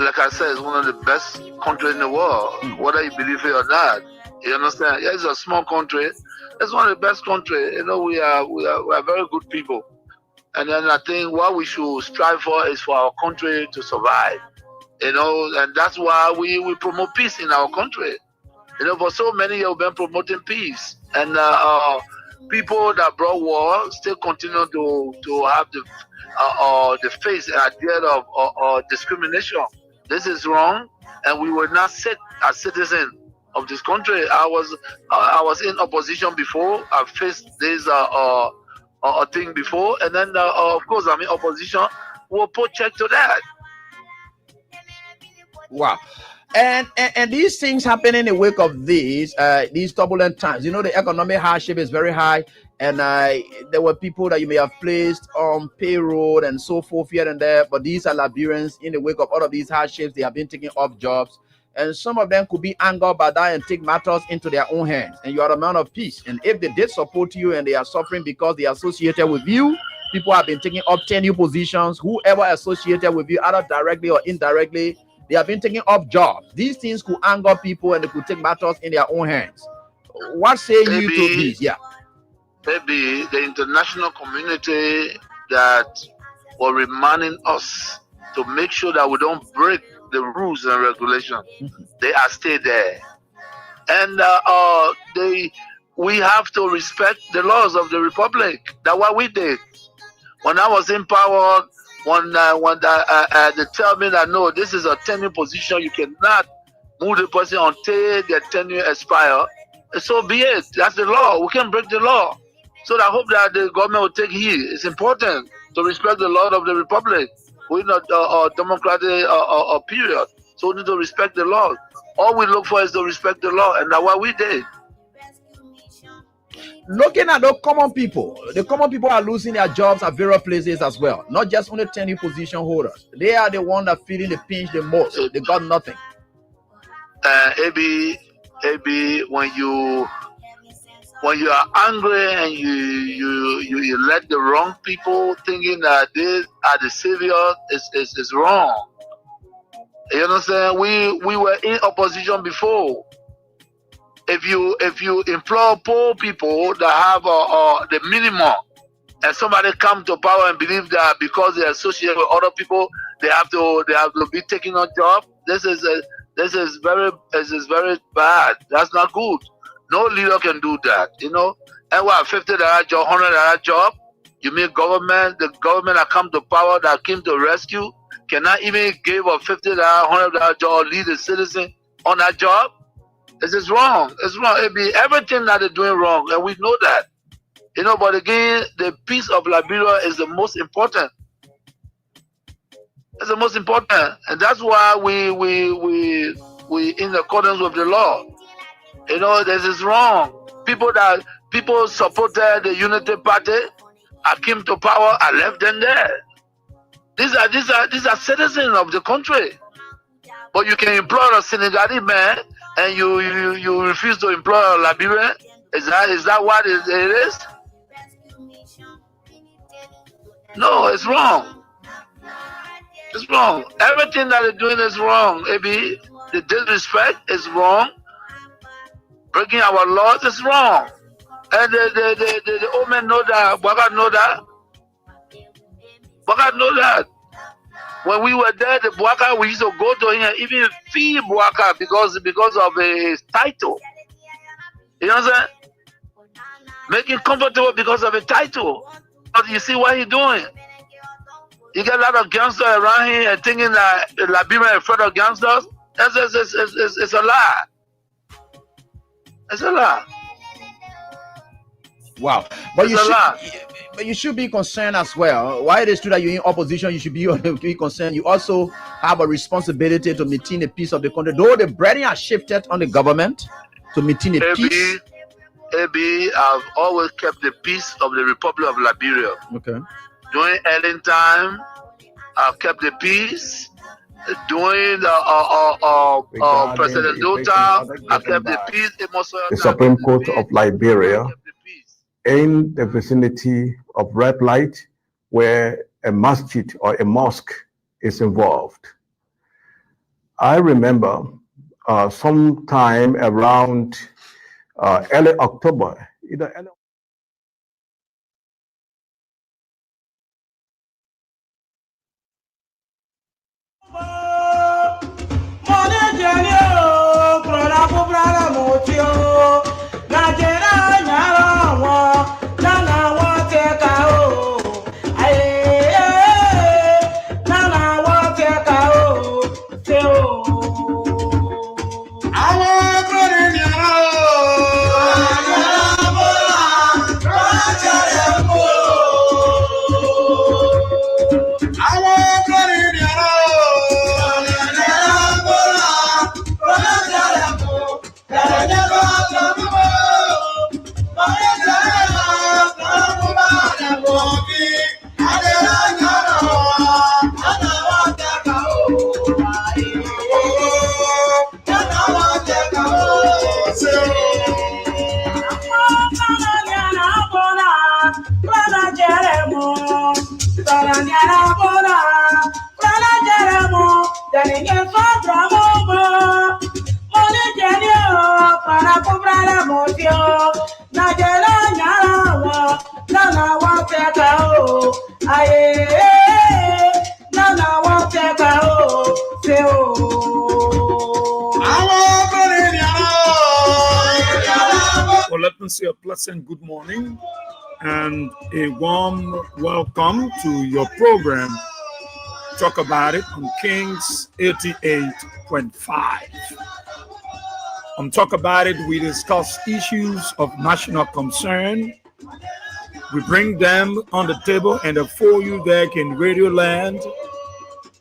like I said, is one of the best countries in the world, whether you believe it or not. You understand? Yeah, it's a small country. It's one of the best countries. You know, we are very good people. And then I think what we should strive for is for our country to survive. You know, and that's why we promote peace in our country. You know, for so many years we've been promoting peace, and people that brought war still continue to have the face and idea of discrimination. This is wrong, and we will not sit as citizens of this country. I was in opposition before. I faced this thing before, and then of course I'm in opposition. We'll put check to that. Wow. And these things happen in the wake of these turbulent times. You know, the economic hardship is very high, and there were people that you may have placed on payroll and so forth here and there, but these are Liberians. In the wake of all of these hardships, they have been taking off jobs, and some of them could be angered by that and take matters into their own hands. And you are a man of peace, and if they did support you and they are suffering because they are associated with you, people have been taking up 10 new positions. Whoever associated with you, either directly or indirectly, they have been taking up jobs. These things could anger people and they could take matters in their own hands. What say you to this? Yeah. Maybe the international community that were reminding us to make sure that we don't break the rules and regulations. They are still there. And we have to respect the laws of the Republic. That's what we did. When I was in power, when they tell me that no, this is a tenure position, you cannot move the person until their tenure expire. So be it. That's the law. We can't break the law. So I hope that the government will take heed. It's important to respect the law of the Republic. We're not a democratic period, so we need to respect the law. All we look for is to respect the law, and that's what we did. Looking at the common people are losing their jobs at various places as well. Not just only 10 position holders. They are the ones that feeling the pinch the most. They got nothing. Maybe when you are angry and you let the wrong people thinking that they are the savior is wrong. You understand? We were in opposition before. If you employ poor people that have the minimum, and somebody come to power and believe that because they associate with other people, they have to be taking on job. This is very bad. That's not good. No leader can do that. You know, and what, $50 job, $100 job? You mean the government that come to power, that came to rescue, cannot even give a $50, $100 job, lead a citizen on that job? This is wrong. It's wrong. It be everything that they're doing wrong, and we know that. You know, but again, the peace of Liberia is the most important. It's the most important, and that's why we in accordance with the law. You know, this is wrong. People supported the Unity Party. I came to power. I left them there. These are citizens of the country. But you can employ a Senegalese man, and you refuse to employ a Liberian. Is that what it is? No, it's wrong. It's wrong. Everything that they're doing is wrong. Maybe the disrespect is wrong. Breaking our laws is wrong. And the old men know that. Bwaga know that. Bwaga know that. When we were there, the Bwaka, we used to go to him and even fee Bwaka because of his title. You know what I'm saying? Make him comfortable because of a title. But you see what he's doing? You get a lot of gangsters around here and thinking that Liberia is afraid of gangsters. It's a lie. It's a lie. Wow. But you should be concerned as well. Why it is true that you're in opposition, you should be concerned. You also have a responsibility to maintain the peace of the country. Though the burden has shifted on the government to maintain the peace. I've always kept the peace of the Republic of Liberia. Okay. During Ellen time, I've kept the peace. During President Dota, I kept the peace. The Supreme Court of Liberia, in the vicinity of red light, where a masjid or a mosque is involved. I remember sometime around early October, either early Well, let me say a pleasant good morning and a warm welcome to your program. Talk about it on Kings 88.5. On Talk About It, we discuss issues of national concern. We bring them on the table and for you there in Radio Land,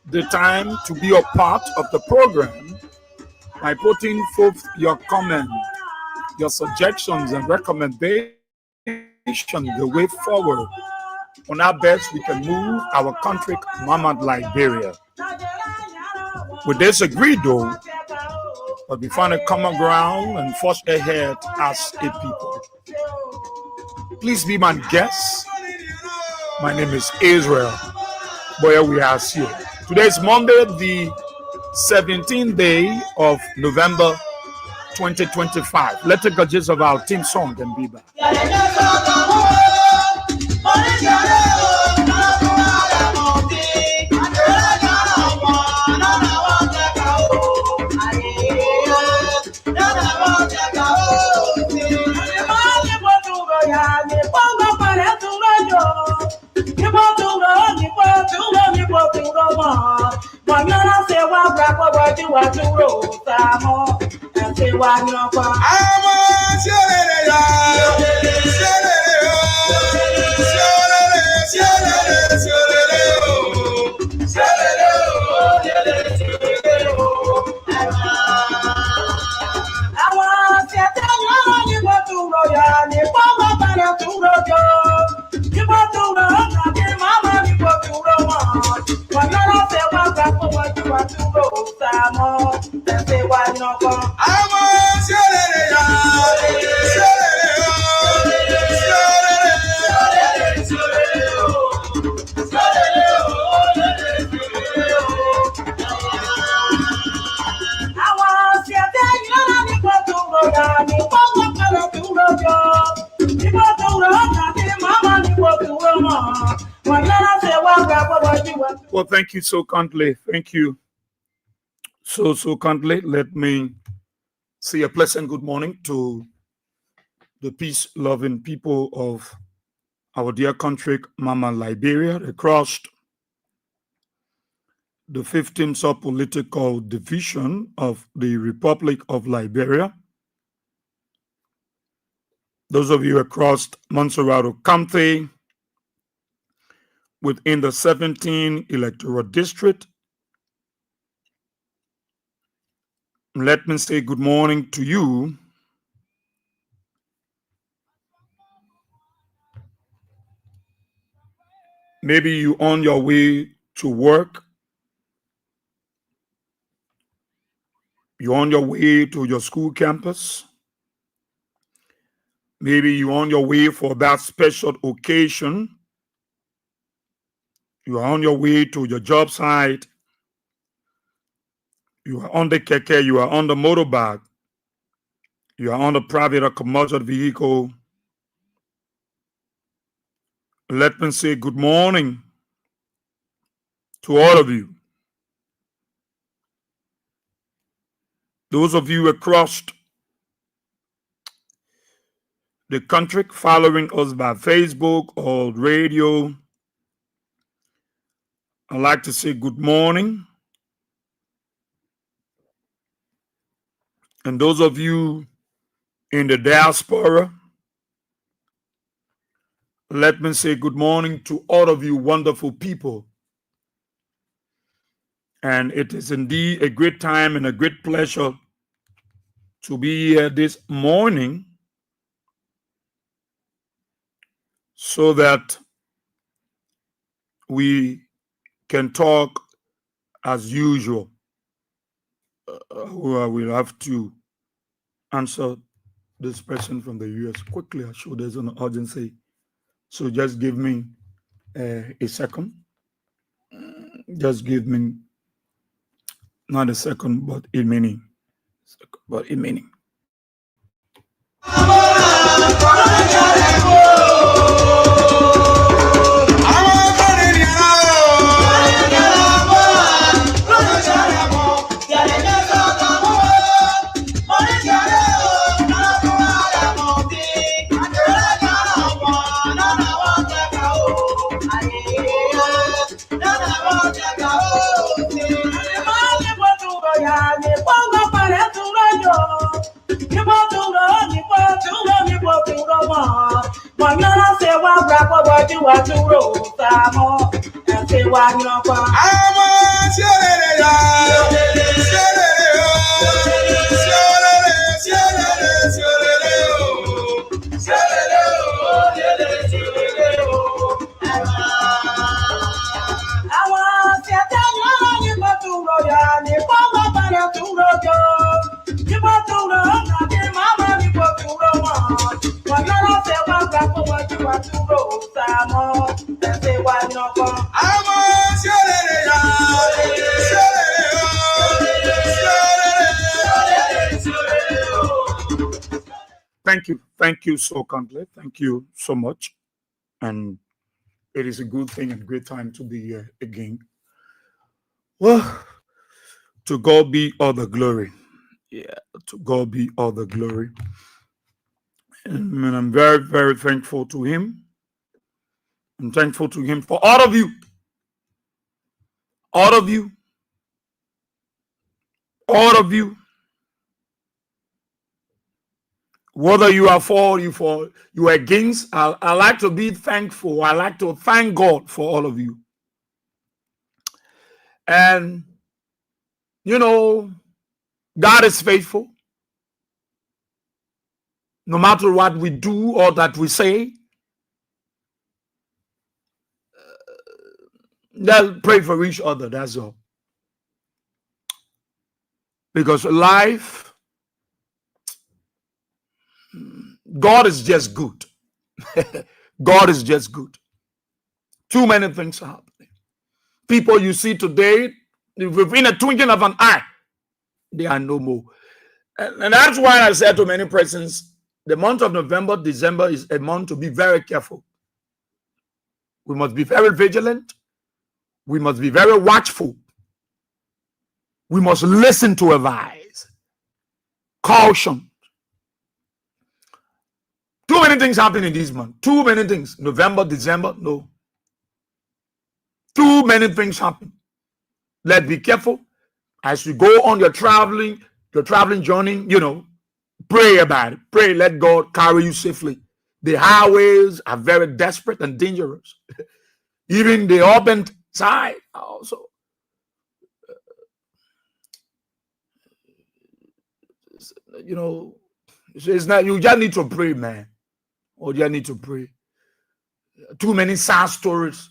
the time to be a part of the program by putting forth your comment, your suggestions and recommendations the way forward. On our best, we can move our country, Mama Liberia. We disagree though, but we find a common ground and forge ahead as a people. Please be my guest. My name is Israel. Boy, we are here. Today is Monday, the 17th day of November 2025. Let's take a gist of our team song and be back. Well, thank you so kindly. Thank you so kindly. Let me say a pleasant good morning to the peace-loving people of our dear country, Mama Liberia. They crossed the 15th sub-political division of the Republic of Liberia. Those of you across Montserrat County within the 17th electoral district, let me say good morning to you. Maybe you on your way to work. You're on your way to your school campus. Maybe you're on your way for that special occasion. You are on your way to your job site. You are on the keke, you are on the motorbike, you are on the private or commercial vehicle. Let me say good morning to all of you. Those of you across the country following us by Facebook or radio, I'd like to say good morning. And those of you in the diaspora, let me say good morning to all of you wonderful people. And it is indeed a great time and a great pleasure to be here this morning so that we can talk as usual. I will have to answer this person from the US quickly. I'm sure there's an urgency. So just give me a second. Just give me not a second, but a minute. But a minute. Thank you so kindly. Thank you so much. And it is a good thing and great time to be here again. Well, to God be all the glory. Yeah, to God be all the glory. And I'm very, very thankful to Him. I'm thankful to Him for all of you. All of you. All of you. Whether you are for, you are against, I like to be thankful. I like to thank God for all of you. And, you know, God is faithful. No matter what we do or that we say, just pray for each other, that's all. Because life, God is just good. God is just good. Too many things are happening. People you see today, within a twinkling of an eye, they are no more. And that's why I said to many persons, the month of November, December is a month to be very careful. We must be very vigilant. We must be very watchful. We must listen to advice. Caution. Too many things happen in this month. Too many things. November, December, no. Too many things happen. Let's be careful. As you go on your traveling journey, you know, pray about it. Pray, let God carry you safely. The highways are very desperate and dangerous. Even the urban side also. You know, it's not, you just need to pray, man. Or you just need to pray. Too many sad stories,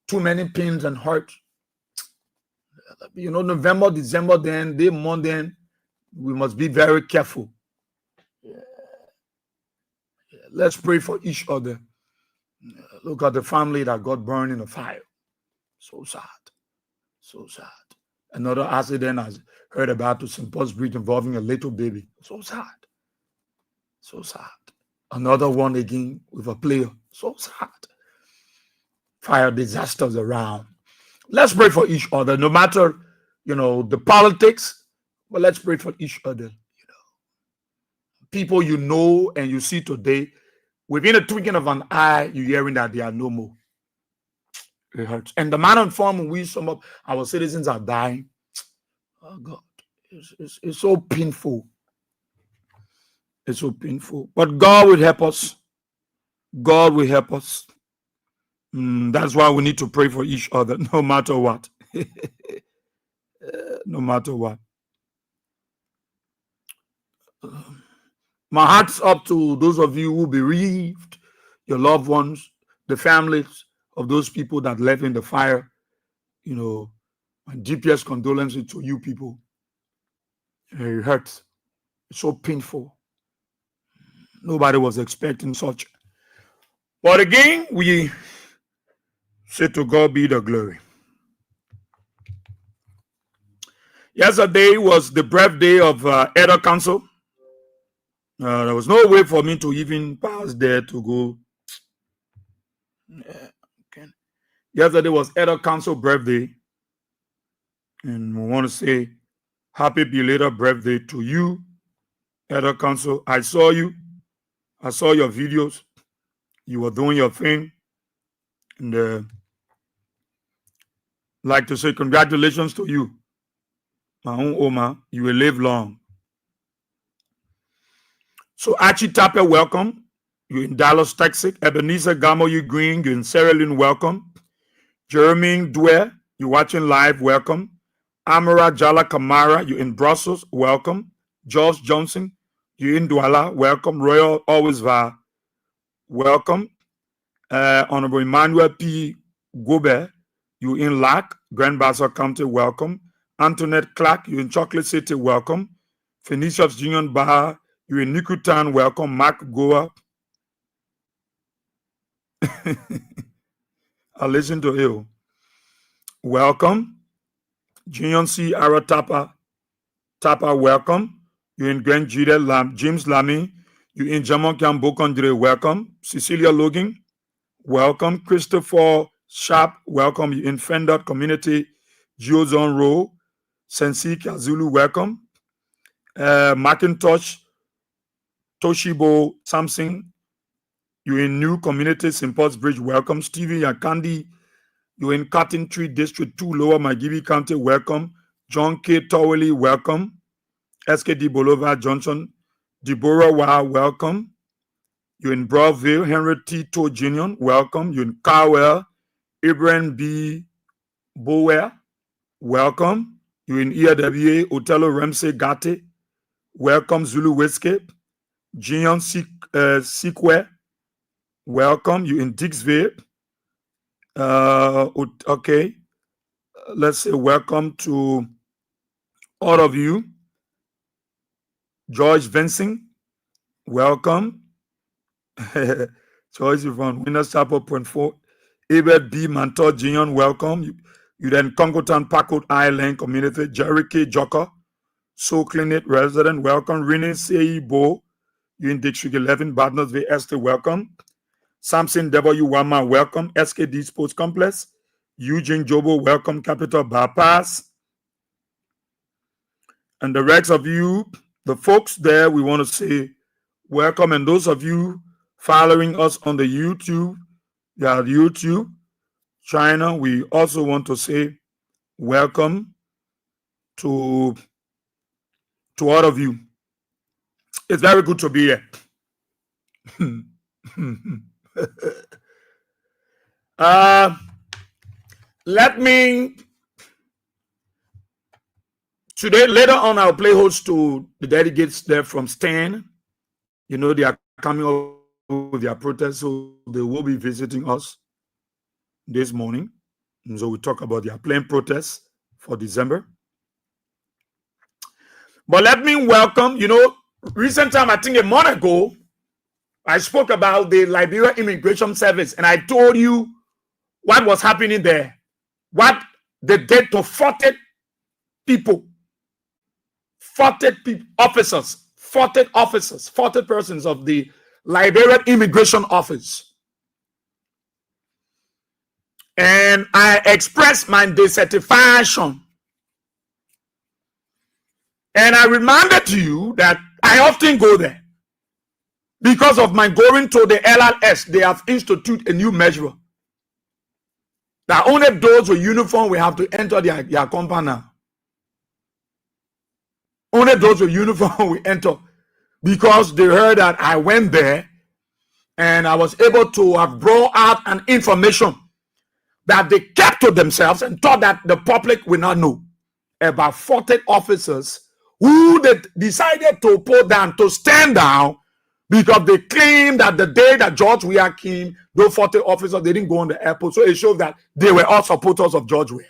too many pains and hurts. You know, November, December, then, the month, then, we must be very careful. Let's pray for each other. Look at the family that got burned in a fire. So sad. So sad. Another accident I heard about to St. Paul's Bridge involving a little baby. So sad. So sad. Another one again with a player. So sad. Fire disasters around. Let's pray for each other, no matter, the politics, but let's pray for each other. People you know and you see today, within a twinkling of an eye, you're hearing that they are no more. It hurts. And the manner and form in which some of our citizens are dying, oh God, it's so painful. It's so painful. But God will help us. God will help us. That's why we need to pray for each other, no matter what. No matter what. My heart's up to those of you who bereaved, your loved ones, the families of those people that left in the fire. My deepest condolences to you people. It hurts. It's so painful. Nobody was expecting such. But again, we say to God be the glory. Yesterday was the birthday of Elder Council. There was no way for me to even pass there to go. Okay. Yesterday was Elder Council birthday. And we want to say happy belated birthday to you, Elder Council. I saw you. I saw your videos. You were doing your thing. And like to say congratulations to you. My own Oma, you will live long. So Archie Tapper, welcome. You're in Dallas, Texas. Ebenezer Gamo, you Green, you're in Sierra Leone, welcome. Jeremy Dwyer, you're watching live, welcome. Amara Jala Kamara, you're in Brussels, welcome. George Johnson, you're in Douala, welcome. Royal Alwaysva, welcome. Honorable Emmanuel P. Gobert, you're in Lac, Grand Bassa County, welcome. Antoinette Clark, you're in Chocolate City, welcome. Phoenicius Junior Baha, you're in Nikutan, welcome. Mark Goa. I listen to you. Welcome. Junior C. Ara Tapa, welcome. You're in Grand Jude, James Lamy. You're in Jamon Bokondre, welcome. Cecilia Logan, welcome. Christopher Sharp, welcome. You're in Fender Community, Geozone Row. Sensi Kazulu, welcome. Macintosh Toshibo Samson, you're in New Community, St. Paul's Bridge, welcome. Stevie Yakandi, you're in Cotton Tree District 2, Lower Magibi County, welcome. John K. Towley, welcome. SKD Bolivar Johnson, Deborah Wa, welcome. You're in Broadville, Henry T. To Jr., welcome. You're in Cowell, Ibrahim B. Bower, welcome. You're in ERWA, Otello Ramsey Gate, welcome. Zulu Whiskey, Jion Sikwe, welcome. You're in Dixville. Okay. Let's say welcome to all of you. George Vincent, welcome. Choice from Winners Chapel, Point 4. Ebert B. Mantor Jr., welcome. You then Congotown Packwood Island Community. Jerry K. Joker, So Clinic resident, welcome. Renee Seibo, you in District 11, Barnesville Estate, welcome. Samson W. Wama, welcome. SKD Sports Complex. Eugene Jobo, welcome. Capital Bypass. And the rest of you, the folks there, we want to say welcome. And those of you following us on the YouTube, YouTube, China, we also want to say welcome to all of you. It's very good to be here. Let me today, later on, I'll play host to the delegates there from Stan. They are coming up with their protest, so they will be visiting us this morning. And so we talk about their planned protests for December. But let me welcome, recent time, I think a month ago, I spoke about the Liberia Immigration Service, and I told you what was happening there, what they did to 40 people, 40 officers, 40 officers, 40 persons of the Liberian Immigration Office. And I expressed my dissatisfaction. And I reminded you that I often go there. Because of my going to the LRS, they have instituted a new measure. That only those with uniform will have to enter their compound now. Only those with uniform will enter. Because they heard that I went there and I was able to have brought out an information that they kept to themselves and thought that the public will not know. About 40 officers who they decided to put down, to stand down, because they claimed that the day that George Weah came, those 40 officers, they didn't go on the airport. So it shows that they were all supporters of George Weah.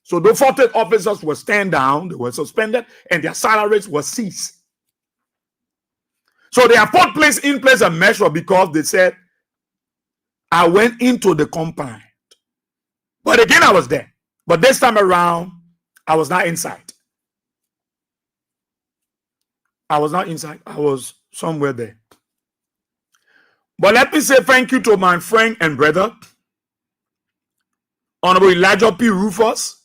So those 40 officers were stand down, they were suspended, and their salaries were seized. So they have put in place a measure because they said, I went into the compound. But again, I was there. But this time around, I was not inside. I was not inside. I was somewhere there. But let me say thank you to my friend and brother, Honorable Elijah P. Rufus.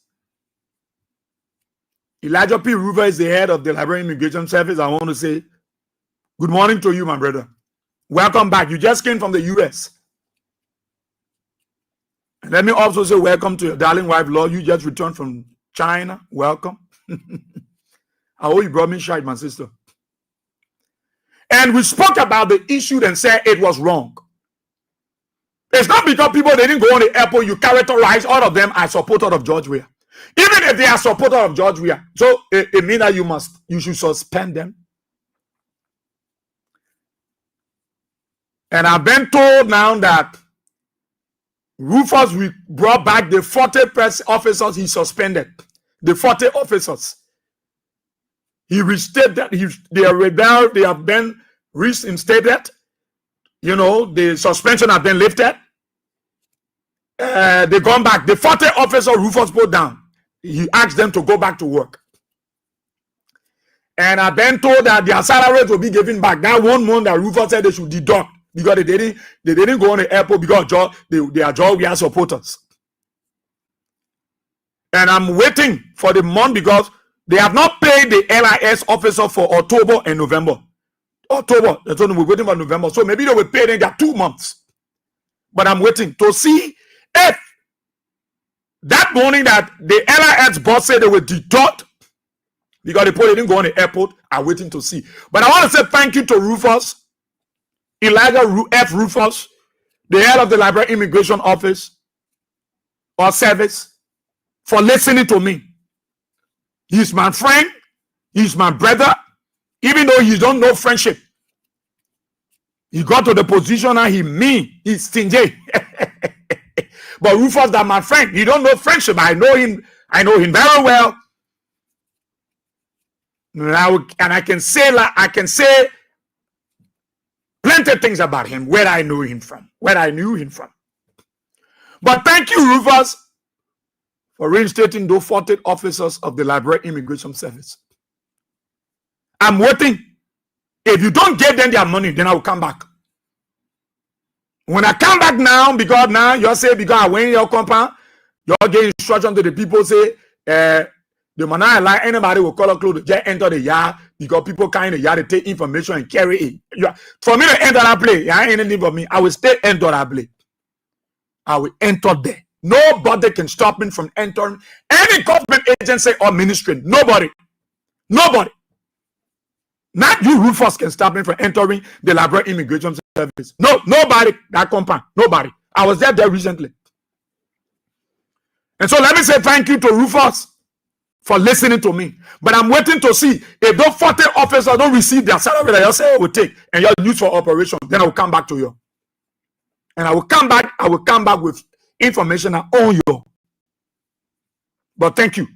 Elijah P. Rufus is the head of the Liberian Immigration Service. I want to say good morning to you, my brother. Welcome back. You just came from the U.S. And let me also say welcome to your darling wife, Lord. You just returned from China. Welcome. I hope you brought me shite, my sister. And we spoke about the issue and said it was wrong. It's not because people, they didn't go on the airport, you characterize all of them as supporters of George Weah. Even if they are supporters of George Weah. So it means that you should suspend them. And I've been told now that Rufus brought back the 40 press officers he suspended. The 40 officers. He restated that they are rebelled, they have been reinstated. You know, the suspension has been lifted. They gone back. The 40 officers Rufus put down. He asked them to go back to work. And I've been told that their salaries will be given back. That 1 month that Rufus said they should deduct because they didn't go on the airport because they are George Weah supporters. And I'm waiting for the month because they have not paid the LIS officer for October and November. October, that's only we're waiting for November. So maybe they will pay them their 2 months. But I'm waiting to see if that morning that the LIS boss said they will deduct because they didn't go on the airport. I'm waiting to see. But I want to say thank you to Rufus, Elijah F. Rufus, the head of the Liberian Immigration Office or Service, for listening to me. He's my friend. He's my brother. Even though you don't know friendship. He got to the position and he's stingy. But Rufus, that my friend. You don't know friendship. I know him very well. And I can say plenty of things about him, where I knew him from. But thank you, Rufus, for reinstating those 40 officers of the Liberian Immigration Service. I'm waiting. If you don't give them their money, then I will come back. When I come back now, because I went in your compound, you get instruction to the people, say, the man I like, anybody will call a clothes, just enter the yard, because people kind of yard, they take information and carry it. For me to enter that place, ain't anything for me. I will stay enter that place. I will enter there. Nobody can stop me from entering any government agency or ministry. Nobody. Not you, Rufus, can stop me from entering the Liberian Immigration Service. No, nobody. That compound. Nobody. I was there recently. And so let me say thank you to Rufus for listening to me. But I'm waiting to see if those 40 officers don't receive their salary that you say will take and you're used for operation, then I will come back to you. And I will come back with information on you. But thank you.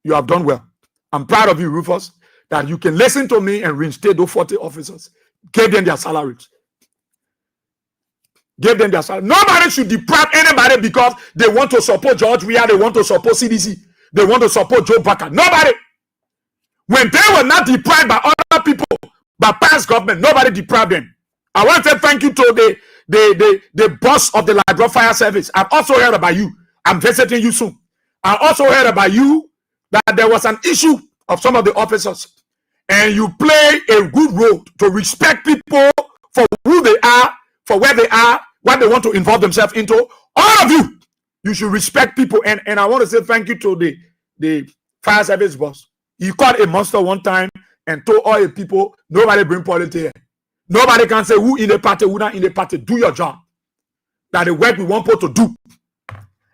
You have done well. I'm proud of you, Rufus, that you can listen to me and reinstate those 40 officers. Give them their salaries. Nobody should deprive anybody because they want to support George Weah, they want to support CDC. they want to support Joe Baka. Nobody. When they were not deprived by other people, by past government, nobody deprived them. I want to say thank you to the boss of the Liberia Fire Service. I've also heard about you. I'm visiting you soon. I also heard about you that there was an issue of some of the officers, and you play a good role to respect people for who they are, for where they are, what they want to involve themselves into. All of you, you should respect people. And I want to say thank you to the fire service boss. He caught a monster one time and told all the people, nobody bring politics here. Nobody can say who in the party, who not in the party. Do your job. That the work we want people to do.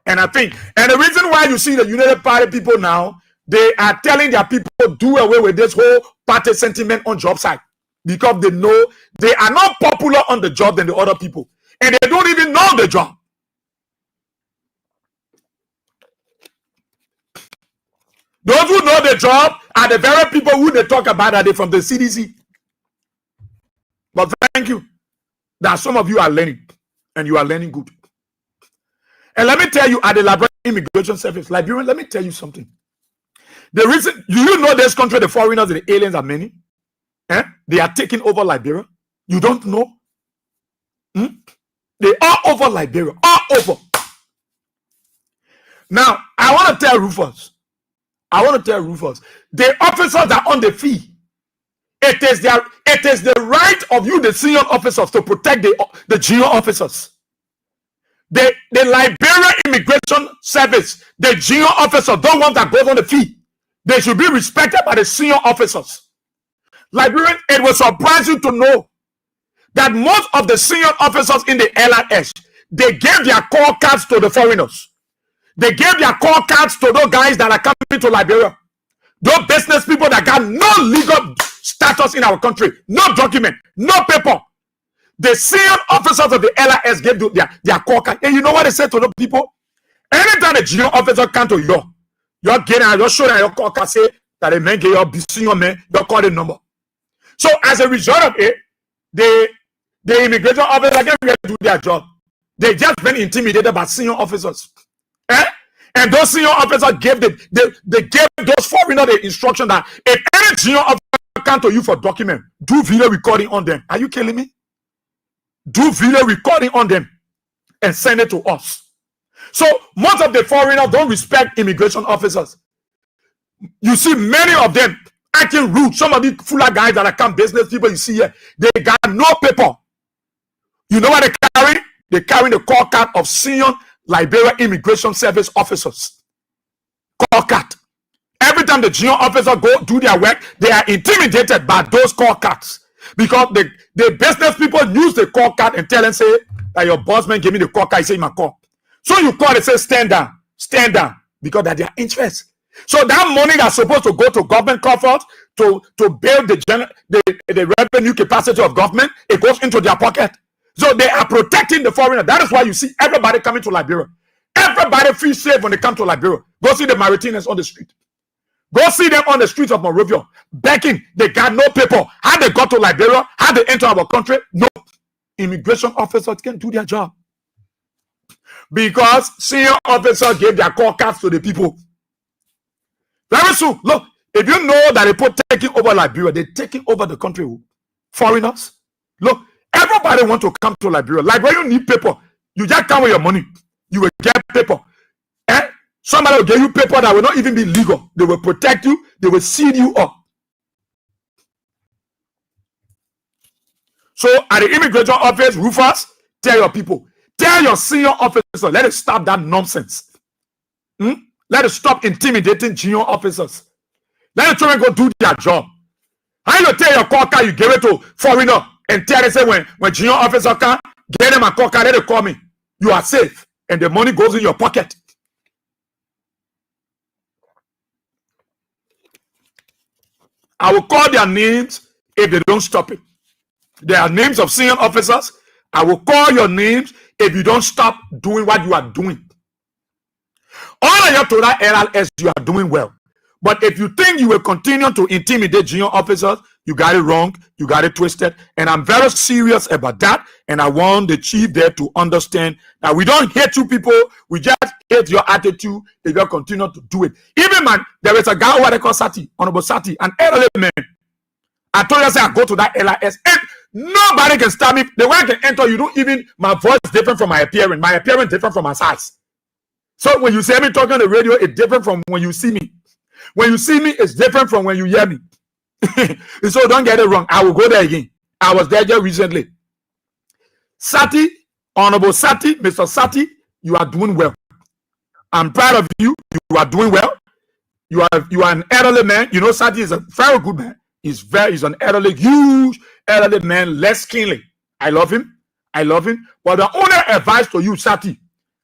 And I think, and the reason why you see the United Party people now, they are telling their people do away with this whole party sentiment on job site, because they know they are not popular on the job than the other people, and they don't even know the job. Those who know the job are the very people who they talk about, are they from the CDC. But thank you that some of you are learning, and you are learning good. And let me tell you, at the Liberia Immigration Service, Liberian, let me tell you something. The reason, you know this country, the foreigners and the aliens are many. They are taking over Liberia. You don't know? They are over Liberia. All over. Now, I want to tell Rufus. The officers are on the fee. It is the right of you, the senior officers, to protect the junior officers. The Liberia Immigration Service, the junior officers, don't want that goes on the fee. They should be respected by the senior officers. Liberian, it will surprise you to know that most of the senior officers in the LIS, they gave their call cards to the foreigners. They gave their call cards to those guys that are coming to Liberia. Those business people that got no legal status in our country, no document, no paper. The senior officers of the LIS gave their call card. And you know what they said to those people? Anytime a junior officer come to you're getting out, you're showing your call card, say that a man get your senior man, your call the number. So as a result of it, the immigration officers are getting ready to do their job. They just been intimidated by senior officers. And those senior officers gave they gave those foreigners the instruction that if any junior officer come to you for document, do video recording on them. Are you kidding me? Do video recording on them and send it to us. So most of the foreigners don't respect immigration officers. You see many of them acting rude. Some of the fuller guys that are come business people you see here, they got no paper. You know what they carry? They carry the call card of senior Liberia Immigration Service officers. Call card. Every time the junior officer go do their work, they are intimidated by those call cards. Because the business people use the call card and tell them, say, that your boss man give me the call card, he say, my call. So you call and say, stand down, because that's their interest. So that money that's supposed to go to government coffers to build the revenue capacity of government, it goes into their pocket. So they are protecting the foreigner. That is why you see everybody coming to Liberia. Everybody feels safe when they come to Liberia. Go see the Mauritanians on the street. Go see them on the streets of Monrovia, begging. They got no paper. How they got to Liberia? How they enter our country? No. Immigration officers can do their job. Because senior officers gave their call cards to the people. Very soon, look, if you know that they put taking over Liberia, they're taking over the country. Foreigners. Look, everybody want to come to Liberia. Liberia, you need paper. You just come with your money. You will get paper. Somebody will give you paper that will not even be legal. They will protect you. They will seal you up. So at the immigration office, Rufus, tell your people, tell your senior officer, let it stop that nonsense. Let it stop intimidating junior officers. Let the children go do their job. How you tell your call card you give it to foreigner and tell them, say, when junior officer come, get them a call card, let it call me. You are safe. And the money goes in your pocket. I will call their names if they don't stop it. There are names of senior officers. I will call your names if you don't stop doing what you are doing. All of you to that LLS, you are doing well. But if you think you will continue to intimidate junior officers, you got it wrong. You got it twisted. And I'm very serious about that. And I want the chief there to understand that we don't hate you people. We just hate your attitude, they will continue to do it. Even man, there is a guy who they call Sati, Honorable Sati, an elderly man. I told you, I said, I go to that LIS, and nobody can stop me. The way I can enter, you don't even, my voice is different from my appearance. My appearance different from my size. So when you see me talking on the radio, it's different from when you see me. When you see me, it's different from when you hear me. So don't get it wrong. I will go there again. I was there just recently. Sati, Honorable Sati, Mr. Sati, you are doing well. I'm proud of you. You are doing well. You are an elderly man. You know, Sati is a very good man. He's an elderly, huge elderly man, less keenly. I love him. But the only advice to you, Sati,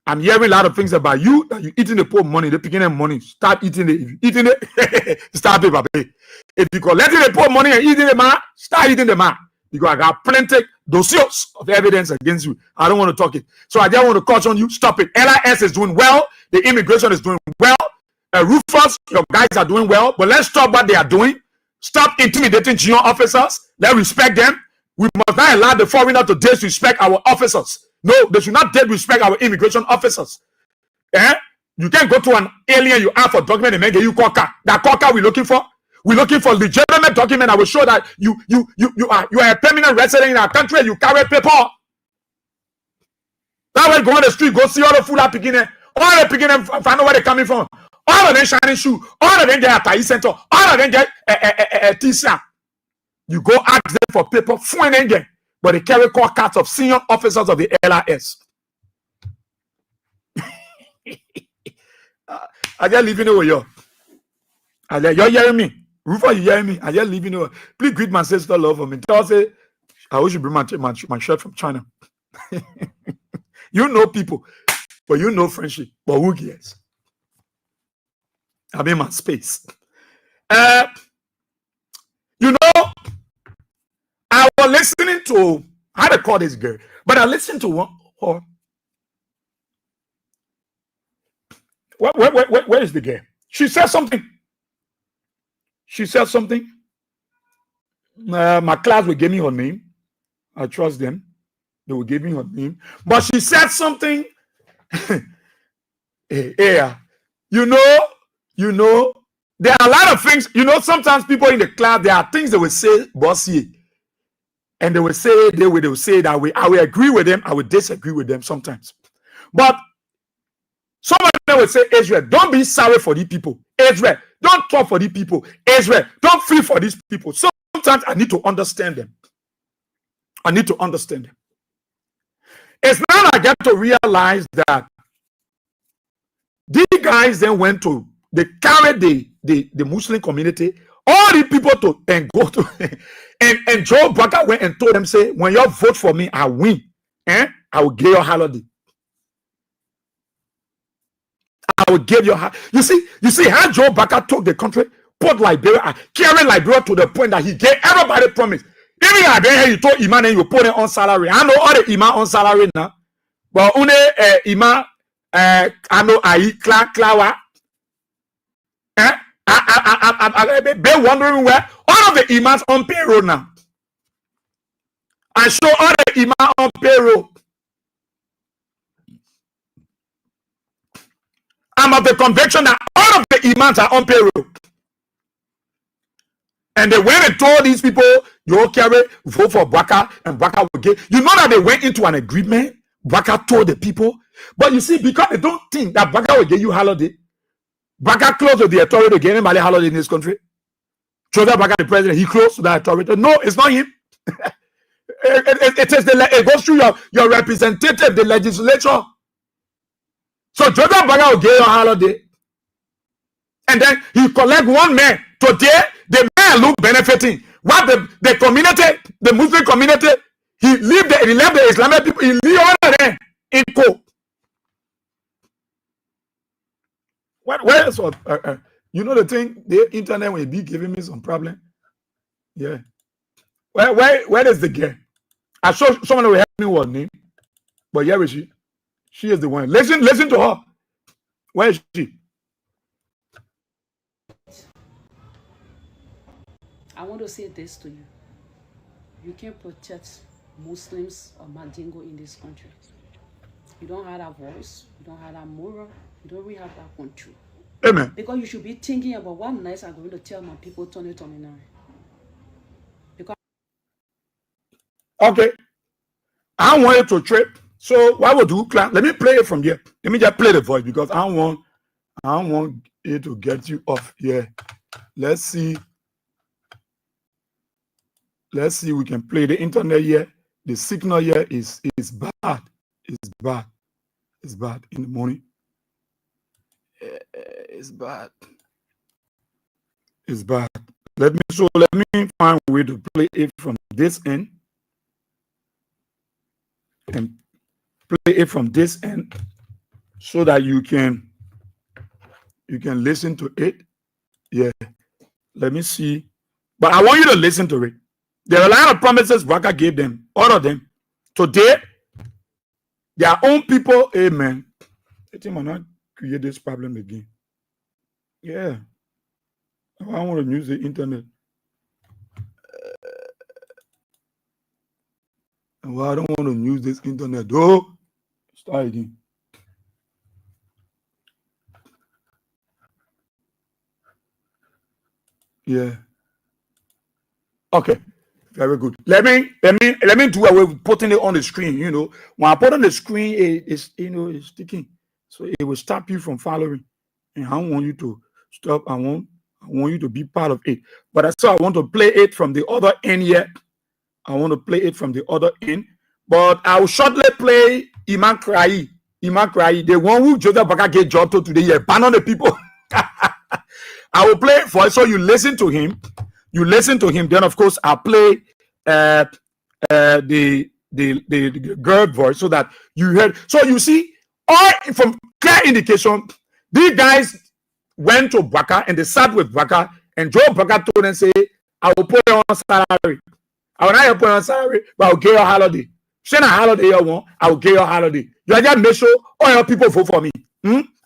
I'm hearing a lot of things about you that you eating the poor money, the picking them money. Start eating it. If you eating it, start it, baby. If you collecting the poor money and eating the man, start eating the man. Because I got plenty dossiers of evidence against you. I don't want to talk it. So I just want to caution you, stop it. LIS is doing well. The immigration is doing well. Rufus, your guys are doing well. But let's stop what they are doing. Stop intimidating junior officers. Let's respect them. We must not allow the foreigner to disrespect our officers. No, they should not disrespect our immigration officers. You can't go to an alien you ask for document and make you coca. That coca we're looking for. We're looking for legitimate document that will show that you are a permanent resident in our country and you carry paper. That way go on the street, go see all the food are picking them. All the picking them, find out where they're coming from. All of them shining shoe. All of them get a Thai center. All of them get a T-shirt. You go ask them for paper, but they carry call cards of senior officers of the LIS. I just leaving it with you. You're hearing me. Rufus, you hearing me? I just leaving it. Please greet my sister love for me. Tell her, I wish you bring my shirt from China. You know people, but you know friendship. But who cares? I'm in my space. You know, I was listening to, how to call this girl, but I listened to one. Where is the girl? She said something. My class will give me her name. I trust them. They will give me her name. But she said something. Yeah. You know, there are a lot of things. You know, sometimes people in the class, there are things they will say, bossy. And they will say, they will say that way. I will agree with them. I will disagree with them sometimes. But some of them will say, Israel, don't be sorry for these people. Israel, don't talk for these people. Israel, don't feel for these people. Sometimes I need to understand them. It's now I get to realize that these guys then they carried the Muslim community, all the people to and go to and Joe Baka went and told them, say, when you vote for me, I win. I will give you a holiday. I will give you you see how Joe Baka took the country, put Liberia, carried Liberia to the point that he gave everybody promise. Even Liberia, you told Iman and you put it on salary. I know all the Iman on salary now, but one Iman, I know I Klawa. I've been wondering where all of the Imams on payroll now. I show all the Imams on payroll. I'm of the conviction that all of the Imams are on payroll. And they went and told these people, you all carry, vote for Baka, and Baka will get. You know that they went into an agreement. Baka told the people. But you see, because they don't think that Baka will give you holiday, Baka close to the authority to get anybody holiday in this country. Joseph Baka, the president, he close to that authority. No, it's not him. It goes through your representative, the legislature. So Joseph Baka will get your holiday. And then he collect one man. Today, the man look benefiting. What the community, the Muslim community, he left the Islamic people, he leave all of them in court. Where is what? You know the thing, the internet will be giving me some problem. Yeah. Where is the girl? I saw someone who will help me with her name. But where is she? She is the one. Listen to her. Where is she? I want to say this to you. You can't protect Muslims or Mandingo in this country. You don't have that voice. You don't have that moral. Don't we have that control? Amen. Because you should be thinking about what nice I'm going to tell my people 2029. Because Okay. I want you to trip. So what would do, Clan? Let me play it from here. Let me just play the voice because I want it to get you off here. Let's see. Let's see. We can play the internet here. The signal here is bad. It's bad. It's bad in the morning. It's bad. It's bad. Let me find a way to play it from this end and play it from this end so that you can listen to it. Yeah. Let me see. But I want you to listen to it. There are a lot of promises Waka gave them, all of them. Today, their own people, amen. I think I'm not create this problem again. Yeah. I want to use the internet. Well, I don't want to use this internet though. Start again. Yeah. Okay. Very good. Let me do away with putting it on the screen. You know, when I put on the screen, it's sticking, so it will stop you from following. And I want you to stop. I want you to be part of it. But I saw I want to play it from the other end yet. I want to play it from the other end. But I will shortly play Iman Krai, the one who Joseph Baka get job to today. Yeah, ban on the people. I will play it for you so you listen to him. You listen to him. Then of course I'll play the girl voice so that you heard. So you see, all from clear indication, these guys went to Baka and they sat with Baka, and Joe Baka told them, say, I will put you on salary. I will not put you on salary, but I will give you a holiday. Send a holiday you want, I will give you a holiday. You are just make sure all your people vote for me.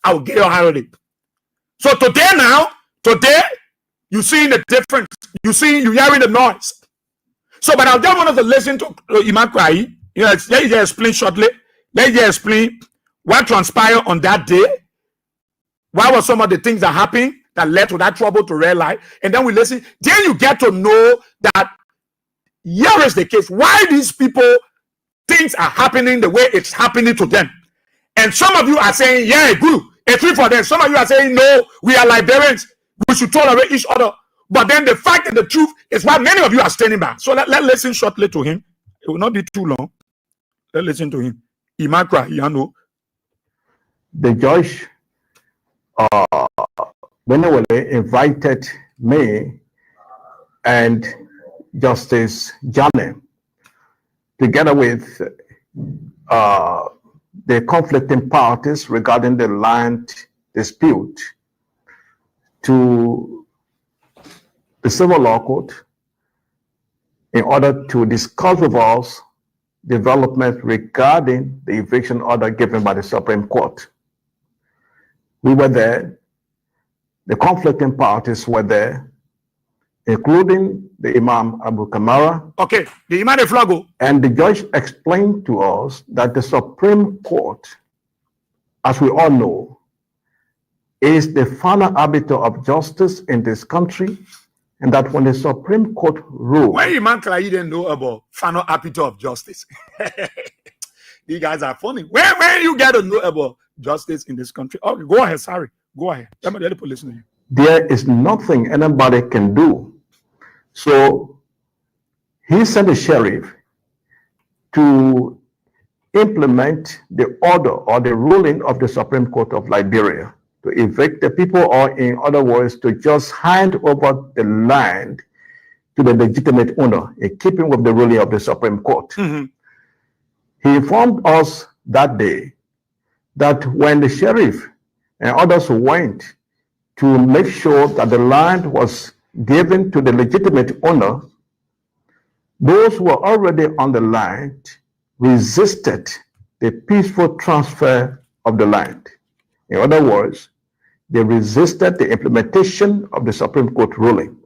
I will give you a holiday. So today, you see the difference. You hearing the noise. So, but I just wanted to listen to Iman Krai. Let me just explain shortly. Let me just explain what transpired on that day. What were some of the things that happened that led to that trouble to real life? And then we listen. Then you get to know that here is the case. Why these people things are happening the way it's happening to them. And some of you are saying, yeah, good. It's free for them. Some of you are saying, no, we are Liberians. We should tolerate each other. But then the fact and the truth is why many of you are standing back. So let's listen shortly to him. It will not be too long. Let's listen to him. Imakra, Yano. The judge, when they invited me and Justice Jane, together with the conflicting parties regarding the land dispute, to the civil law court in order to discuss with us developments regarding the eviction order given by the Supreme Court. We were there, the conflicting parties were there, including the Imam Abu Kamara. Okay, the Imam de Flago. And the judge explained to us that the Supreme Court, as we all know, is the final arbiter of justice in this country, and that when the Supreme Court ruled... When Imam Krai didn't know about final arbiter of justice. These guys are funny. Where you get to know about justice in this country? Okay, go ahead, sorry. Go ahead. Let me listen to you. There is nothing anybody can do. So he sent a sheriff to implement the order or the ruling of the Supreme Court of Liberia to evict the people, or in other words, to just hand over the land to the legitimate owner, in keeping with the ruling of the Supreme Court. Mm-hmm. He informed us that day that when the sheriff and others went to make sure that the land was given to the legitimate owner, those who were already on the land resisted the peaceful transfer of the land. In other words, they resisted the implementation of the Supreme Court ruling.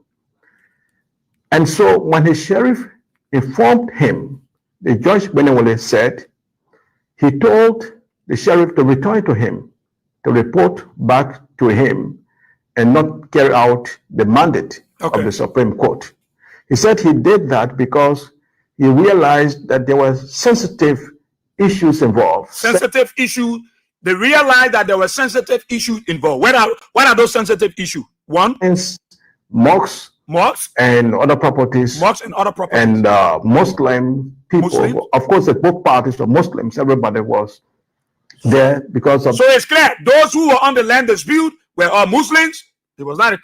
And so when the sheriff informed him, the judge Benewale said, he told the sheriff to return to him to report back to him and not carry out the mandate of the Supreme Court. He said he did that because he realized that there were sensitive issues involved. Sensitive issues. They realized that there were sensitive issues involved. What are those sensitive issues? One, mosques and other properties. Mosques and other properties. And Muslim people. Muslims? Of course, both parties were Muslims. Everybody was there because of. So it's clear those who were on the land dispute were all Muslims. It was not.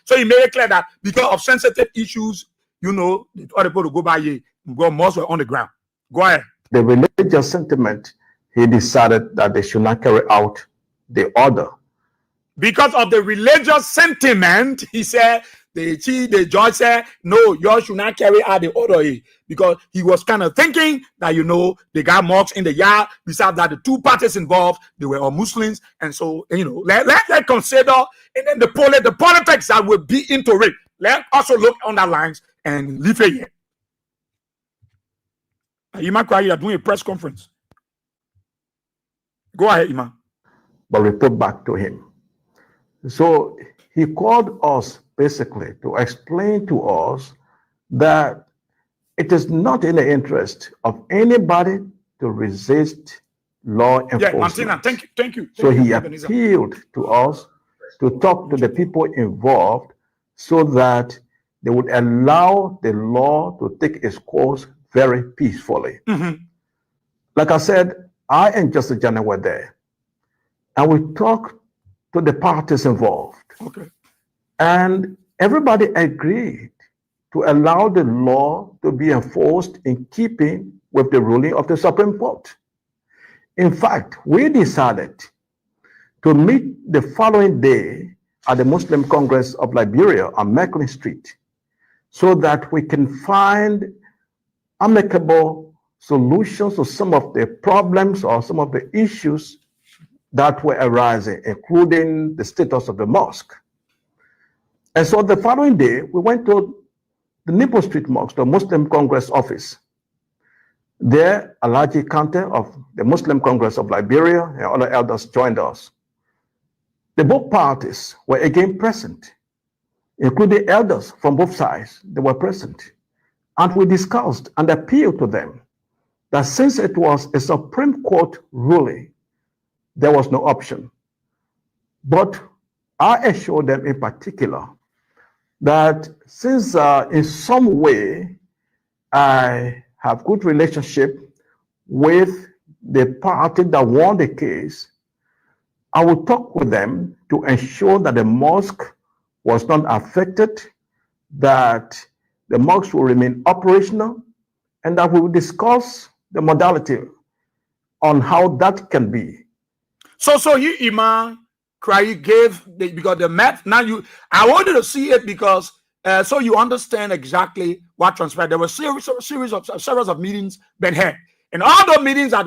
So he made it clear that because of sensitive issues, the other people to go by here, mosques were on the ground. Go ahead. The religious sentiment, he decided that they should not carry out the order. Because of the religious sentiment, he said, the judge said, no, you should not carry out the order. Because he was kind of thinking that, they got mosques in the yard. Besides that, the two parties involved, they were all Muslims. And so, let's consider, and then the politics that will be into it. Let's also look on that lines and leave it here. Imam Kwai, you are doing a press conference. Go ahead, Imam. But report back to him. So he called us basically to explain to us that it is not in the interest of anybody to resist law enforcement. Yeah, Martina, thank you. So he appealed to us to talk to the people involved so that they would allow the law to take its course very peacefully. Like I said, I and Justice Janet were there, and we talked to the parties involved. And everybody agreed to allow the law to be enforced in keeping with the ruling of the Supreme Court. In fact, we decided to meet the following day at the Muslim Congress of Liberia on Mecklin Street so that we can find amicable solutions to some of the problems or some of the issues that were arising, including the status of the mosque. And so the following day, we went to the Nipple Street Mosque, the Muslim Congress office. There, Alhaji Kante of the Muslim Congress of Liberia and other elders joined us. The both parties were again present, including elders from both sides. They were present. And we discussed and appealed to them that since it was a Supreme Court ruling, there was no option. But I assured them in particular that since in some way I have good relationship with the party that won the case, I will talk with them to ensure that the mosque was not affected, that the mosque will remain operational, and that we will discuss the modality on how that can be. So you, Imam Kwai, gave because the math. Now I wanted to see it because so you understand exactly what transpired. There were series of meetings been had, and all the meetings that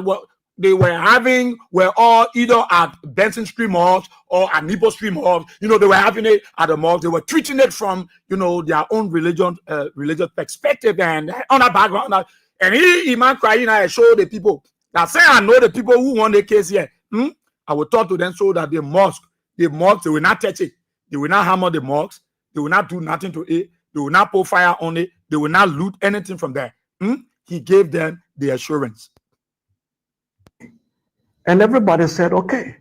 they were having were all either at Benson Street Mosque or at Nipple Street Mosque. They were having it at the mosque. They were treating it from their own religious perspective and on that background. And Imam Kwai, I showed the people that say I know the people who won the case here. I will talk to them so that the mosque, they will not touch it. They will not hammer the mosque. They will not do nothing to it. They will not pour fire on it. They will not loot anything from there. He gave them the assurance. And everybody said, okay.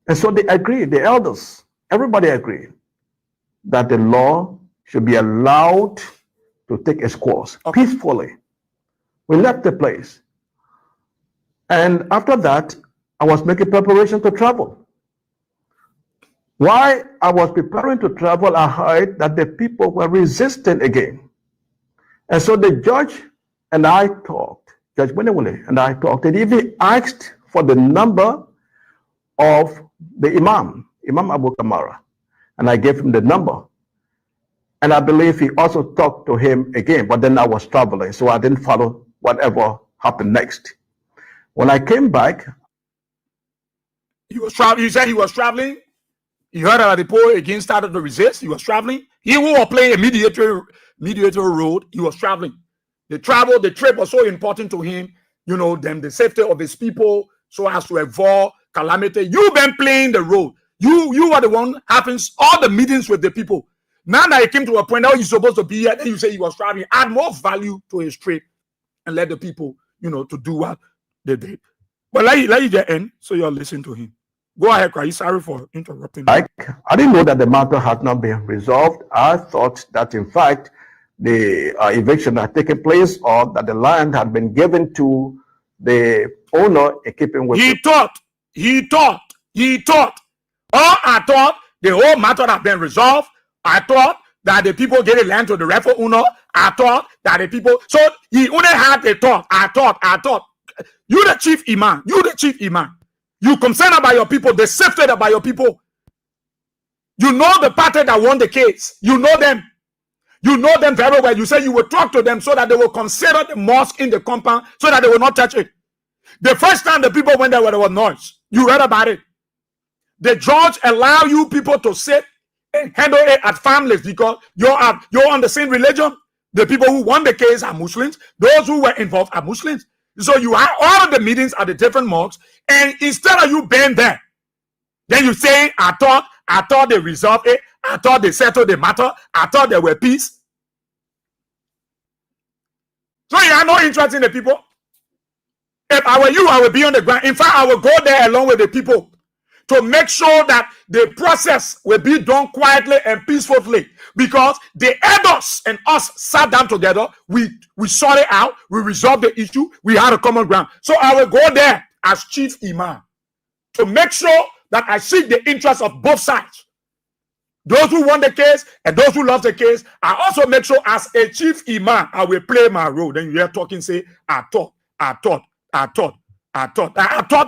And so they agreed, the elders, everybody agreed that the law should be allowed to take its course peacefully. We left the place. And after that, I was making preparation to travel. While I was preparing to travel, I heard that the people were resisting again. And so the judge and I talked, Judge Benewale and I talked, and even asked for the number of the Imam Abu Kamara. And I gave him the number. And I believe he also talked to him again, but then I was traveling, so I didn't follow whatever happened next. When I came back, he was traveling. You said he was traveling. You heard that the poor again started to resist. He was traveling. He who was playing a mediator role. He was traveling. The trip was so important to him. The safety of his people, so as to avoid calamity. You've been playing the role. You are the one having all the meetings with the people. Now that it came to a point, now you're supposed to be here, then you say he was traveling. Add more value to his trip and let the people, to do what they did. But let you get in, so you'll listen to him. Go ahead, Cry. Sorry for interrupting. I didn't know that the matter had not been resolved. I thought that, in fact, the eviction had taken place, or that the land had been given to the owner in keeping with. He thought. Oh, I thought the whole matter had been resolved. I thought that the people gave the land to the rightful owner. I thought that the people. So he only had a thought. I thought. You the chief imam. You concerned about your people. The safety about your people. You know the party that won the case. You know them. You know them very well. You say you will talk to them so that they will consider the mosque in the compound so that they will not touch it. The first time the people went there, there was noise. You read about it. The judge allow you people to sit and handle it at families because you're on the same religion. The people who won the case are Muslims. Those who were involved are Muslims. So you have all of the meetings at the different mosques, and instead of you being there, then you say, I thought they resolved it. I thought they settled the matter. I thought there were peace. So you have no interest in the people. If I were you, I would be on the ground. In fact, I would go there along with the people to make sure that the process will be done quietly and peacefully, because the elders and us sat down together. We sorted it out. We resolved the issue. We had a common ground. So I will go there as chief imam to make sure that I seek the interests of both sides. Those who won the case and those who lost the case. I also make sure as a chief imam, I will play my role. Then you hear talking, say, I thought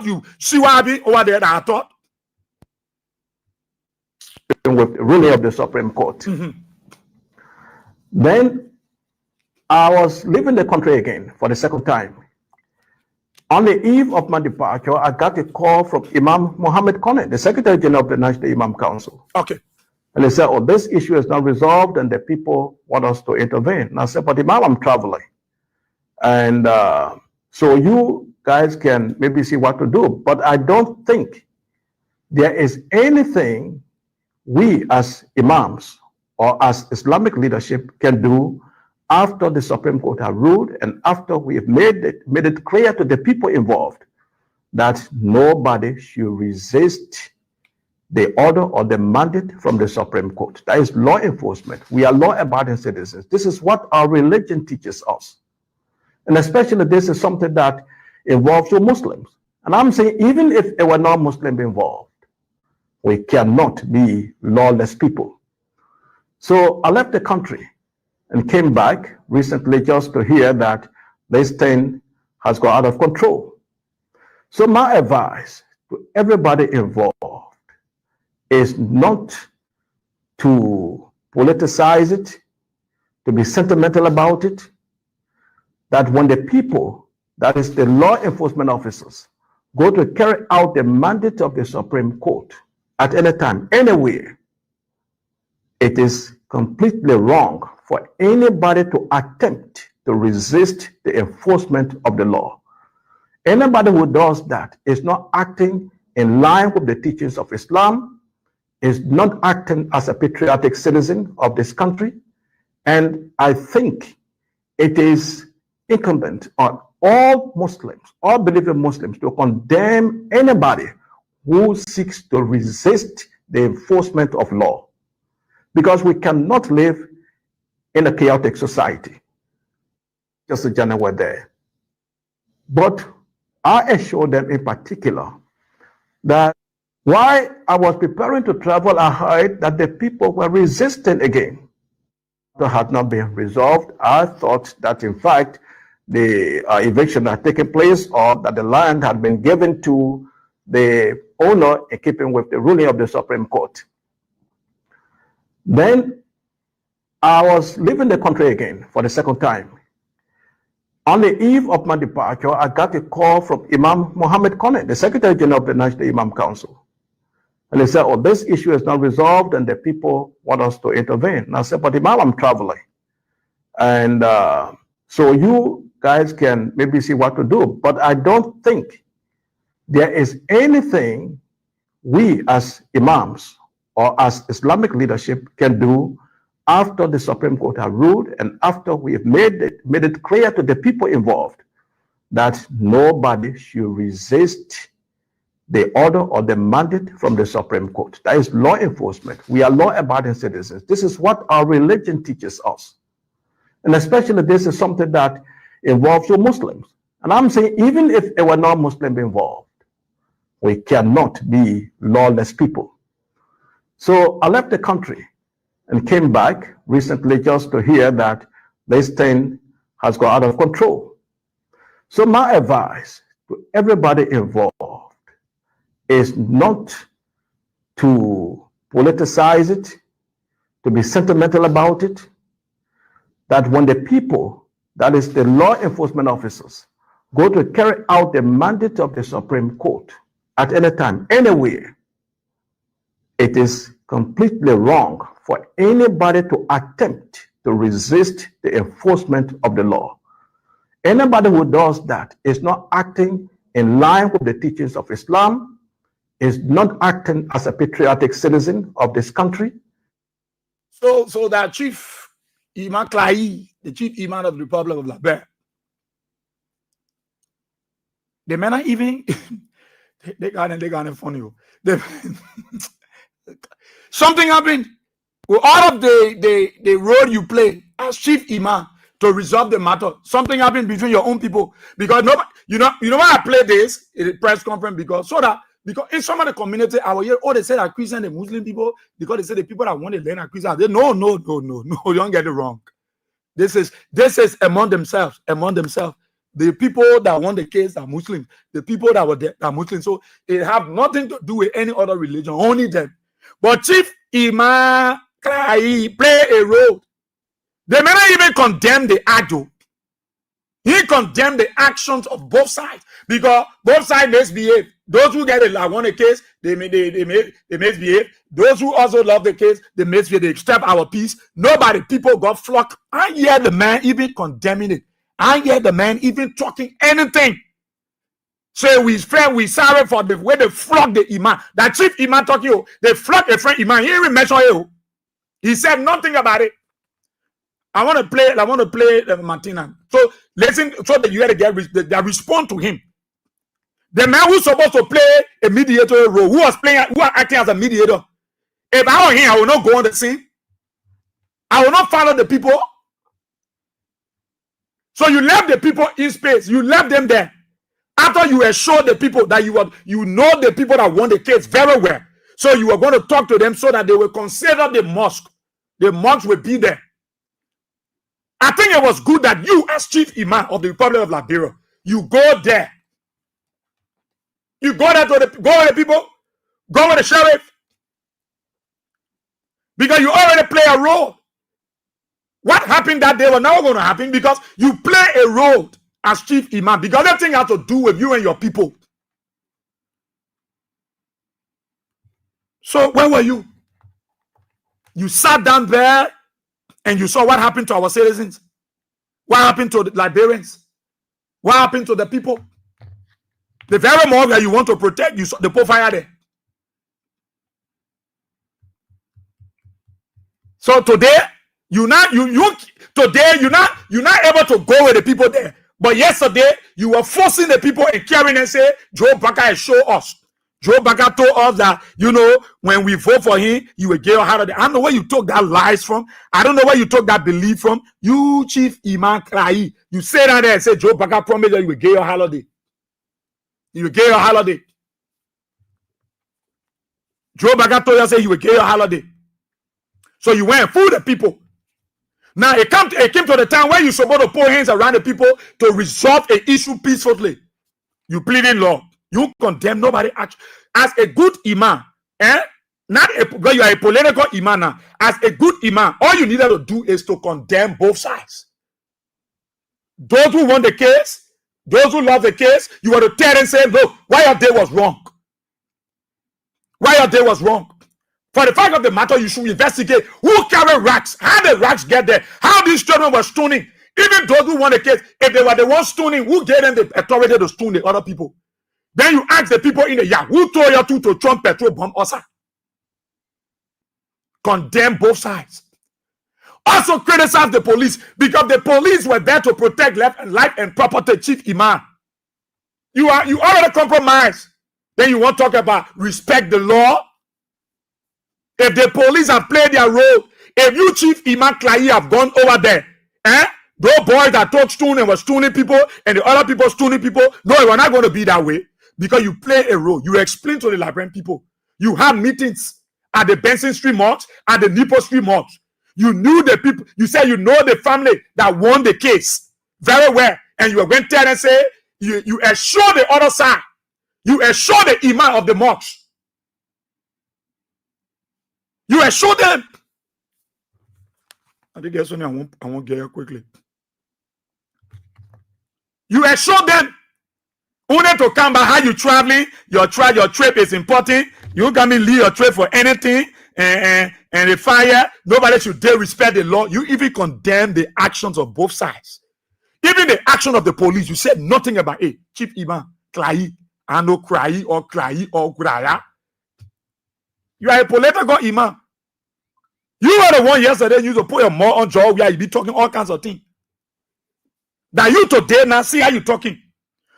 you see what I mean over there that I thought. With the ruling of the Supreme Court. Then I was leaving the country again for the second time. On the eve of my departure, I got a call from Imam Muhammad Kone, the Secretary General of the National Imam Council. Okay. And they said, oh, this issue is not resolved and the people want us to intervene. And I said, but Imam, I'm traveling. And so you guys can maybe see what to do. But I don't think there is anything we as imams or as Islamic leadership can do after the Supreme Court have ruled and after we have made it clear to the people involved that nobody should resist the order or the mandate from the Supreme Court. That is law enforcement. We are law-abiding citizens. This is what our religion teaches us. And especially this is something that involves the Muslims. And I'm saying even if there were non-Muslims involved, we cannot be lawless people. So I left the country and came back recently just to hear that this thing has got out of control. So my advice to everybody involved is not to politicize it, to be sentimental about it, that when the people, that is the law enforcement officers, go to carry out the mandate of the Supreme Court, at any time, anywhere, it is completely wrong for anybody to attempt to resist the enforcement of the law. Anybody who does that is not acting in line with the teachings of Islam, is not acting as a patriotic citizen of this country. And I think it is incumbent on all Muslims, all believing Muslims, to condemn anybody who seeks to resist the enforcement of law, because we cannot live in a chaotic society. Just a general word there. But I assured them in particular that while I was preparing to travel, I heard that the people were resisting again. That had not been resolved. I thought that in fact the eviction had taken place, or that the land had been given to the owner in keeping with the ruling of the Supreme Court. Then I was leaving the country again for the second time. On the eve of my departure, I got a call from Imam Muhammad Kone, the Secretary General of the National Imam Council. And they said, oh, this issue is not resolved and the people want us to intervene. And I said, but Imam, I'm traveling. And so you guys can maybe see what to do. But I don't think there is anything we as imams or as Islamic leadership can do after the Supreme Court have ruled and after we have made it clear to the people involved that nobody should resist the order or the mandate from the Supreme Court. That is law enforcement. We are law-abiding citizens. This is what our religion teaches us. And especially this is something that involves the Muslims. And I'm saying even if there were no Muslims involved, we cannot be lawless people. So I left the country and came back recently just to hear that this thing has gone out of control. So my advice to everybody involved is not to politicize it, to be sentimental about it, that when the people, that is the law enforcement officers, go to carry out the mandate of the Supreme Court at any time, anywhere, it is completely wrong for anybody to attempt to resist the enforcement of the law. Anybody who does that is not acting in line with the teachings of Islam, is not acting as a patriotic citizen of this country. So that Chief Imam Klai, the Chief Imam of the Republic of Liberia, the men are even they got it funny. Something happened with all of the role you play as Chief Imam to resolve the matter. Something happened between your own people because nobody, you know why I play this in the press conference because in some of the community I will hear, they say that Christian and Muslim people, because they say the people that want to learn are Christian. They no, you don't get it wrong. This is among themselves. The people that won the case are Muslims. The people that were there are Muslims. So it have nothing to do with any other religion, only them. But Chief Imam Klai play a role. They may not even condemn the act. He condemned the actions of both sides because both sides misbehave. Those who get won a case, they misbehave. Those who also love the case, they misbehave. They step our peace. People got flocked. I hear the man even condemning it. I hear the man even talking anything. So we sorry for the way they flock the imam. That Chief Imam talking, they flock a friend imam. He even mentioned you. He said nothing about it. I want to play Martina. So listen, so that you get they respond to him. The man who's supposed to play a mediator role, who are acting as a mediator. If I were here, I will not go on the scene. I will not follow the people. So you left the people in space. You left them there. After you assured the people that you know the people that won the case very well. So you were going to talk to them so that they will consider the mosque. The mosque will be there. I think it was good that you, as Chief Imam of the Republic of Liberia, you go there. You go there go with the people, go with the sheriff. Because you already play a role. What happened that day was not going to happen because you play a role as Chief Imam. Because everything has to do with you and your people. So where were you? You sat down there and you saw what happened to our citizens. What happened to the Liberians? What happened to the people? The very mosque that you want to protect, you saw the fire there. So today, you're not able to go with the people there. But yesterday, you were forcing the people and carrying and say, Joe Baka has shown us. Joe Baka told us that, when we vote for him, you will get your holiday. I don't know where you took that lies from. I don't know where you took that belief from. You, Chief Imam Klai, you say that there and say, Joe Baka promised that you will get your holiday. You will get your holiday. Joe Baka told you say you will get your holiday. So you went and fooled the people. Now it came to the time where you're supposed to put hands around the people to resolve an issue peacefully. You pleading law. You condemn nobody. As a good imam, because you are a political imam now. As a good imam, all you needed to do is to condemn both sides. Those who won the case, those who lost the case, you were to tell and say, look, why your day was wrong. Why your day was wrong. For the fact of the matter, you should investigate who carried racks, how the racks get there, how these children were stoning. Even those who won the case, if they were the ones stoning, who gave them the authority to stone the other people? Then you ask the people in the yard, who told you to throw petrol bomb also? Condemn both sides. Also criticize the police because the police were there to protect life and property, Chief Imam. You already compromised. Then you want to talk about respect the law. If the police have played their role, if you, Chief Imam Klai, have gone over there, those boys that took stone and were stoning people and the other people stoning people, no, you are not going to be that way because you play a role. You explain to the Liberian people. You have meetings at the Benson Street Mosque, at the Nipo Street Mosque. You knew the people. You said you know the family that won the case very well. And you went there and say, you assure the other side. You assure the Imam of the mosque. You assure them. I think that's something I won't get here quickly. You assure them only to come by how you traveling. Your trip is important. You can't leave your trip for anything and the fire. Nobody should dare respect the law. You even condemn the actions of both sides. Even the action of the police, you said nothing about it. Chief Imam, Klai, Ano Krai or Graya. You are a political Imam. You were the one yesterday you used to put your mouth on jaw where you be talking all kinds of things. That you today now see how you talking.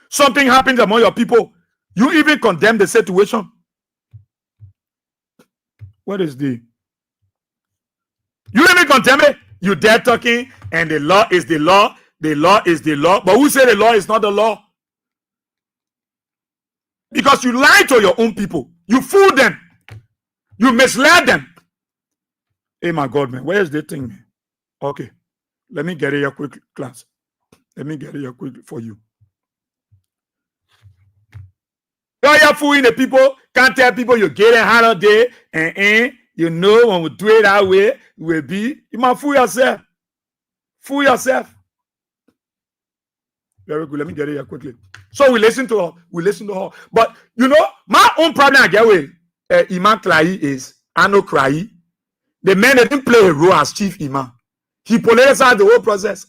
Something happens among your people. You even condemn the situation. What is the? You even condemn it. You dare talking, and the law is the law. The law is the law. But who said the law is not the law? Because you lie to your own people. You fool them. You misled them. Hey, my God, man. Where is the thing, man? Okay. Let me get it here quick, class. Let me get it here quick for you. You're fooling the people. Can't tell people you're getting holiday. You know when we do it that way, it will be. You might fool yourself. Fool yourself. Very good. Let me get it here quickly. So we listen to her. But you know, my own problem I get with Imam Klai is Ano Krai. The man didn't play a role as Chief Imam. He politicized the whole process.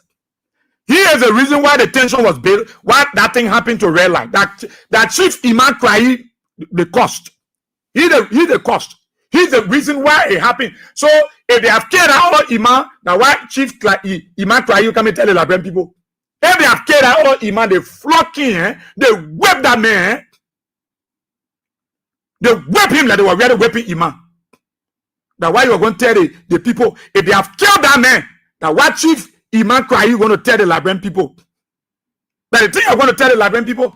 He is the reason why the tension was built, why that thing happened to Red Light. That Chief Imam Klai, the cost. He's the cost. He's the reason why it happened. So if they have killed our Imam, now why Chief Imam Klai, you come and tell the Liberian people? If they have killed our Imam, they flock him, they whip that man. They whip him like they were really whipping Imam. Now why you are going to tell the people, if they have killed that man, now why Chief Imam Klai, you going to tell the Liberian people? But the thing you're going to tell the Liberian people,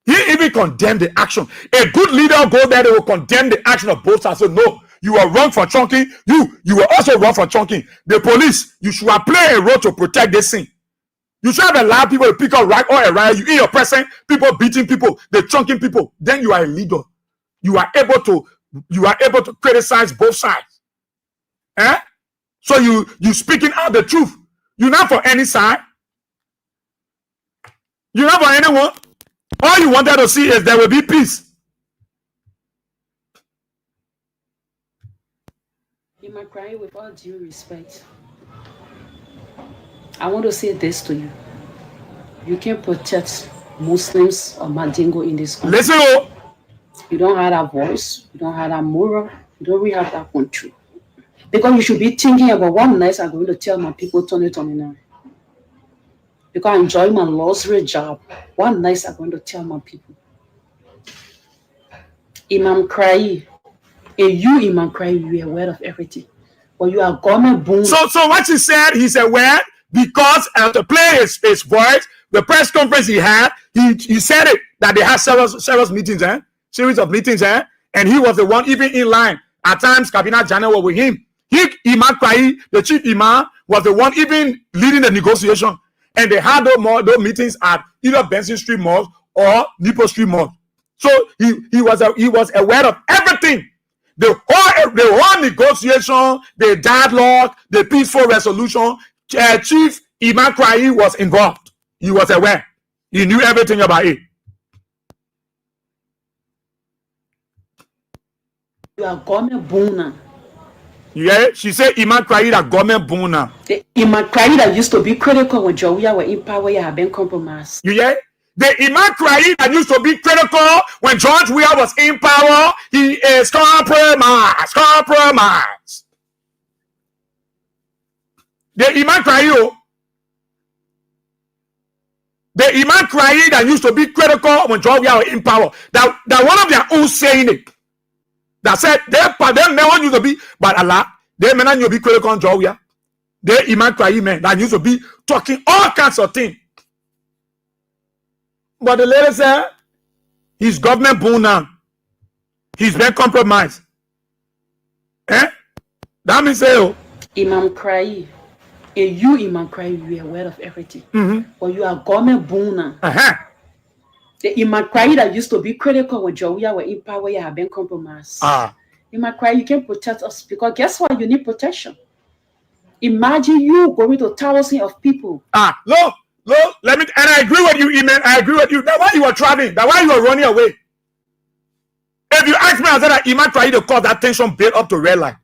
he even condemned the action. A good leader will go there, they will condemn the action of both sides. So no, you are wrong for chunking. You were also wrong for chunking. The police, you should have played a role to protect this thing. You should have allowed people to pick up right or around you in your presence, people beating people, they chunking people. Then you are a leader. You are able to criticize both sides. So you speaking out the truth. You're not for any side. You're not for anyone. All you wanted to see is there will be peace. You might cry with all due respect. I want to say this to you. You can't protect Muslims or Mandingo in this country. Listen, you don't have that voice. You don't have that moral. You don't really have that country. Because you should be thinking about what nice I'm going to tell my people 2029. Because I enjoy my luxury job. What nice I'm going to tell my people. Imam Krai, and you, Imam Krai, you are aware of everything. But you are government boom. So what he said, he's aware because to play his voice, the press conference he had, he said it that they had several meetings, series of meetings, and he was the one even in line. At times, Kabina Jana was with him. Imam Krai, the chief imam, was the one even leading the negotiation. And they had those meetings at either Benson Street Mall or Nipo Street Mall. So he was aware of everything. The whole negotiation, the dialogue, the peaceful resolution. Chief Imam Krai was involved. He was aware. He knew everything about it. You are government boona. Yeah, she said Imam Krai that government boona. The Imam Krai that used to be critical when Jawia were in power, you have been compromised. Yeah, The Imam Craig that used to be critical when George Weah was in power, he is compromised. Compromised. The Imam Craig, that used to be critical when George Weah was in power, that one of their own saying it, that said they men used to be, but Allah, they men used to be critical on George Weah. The Imam Craig men that used to be talking all kinds of things. But the lady said, his government boom now. He's been compromised. That means say, Imam Craig, and you, Imam Craig, you are aware of everything. But you are government boom now. The Imam Craig that used to be critical when Joia were in power, you have been compromised. Imam Craig, you can protect us because guess what? You need protection. Imagine you going to thousands of people. Look, let me, and I agree with you, Iman. I agree with you. That's why you were traveling. That's why you were running away. If you ask me, I said that Iman tried to cause that tension built up to red line.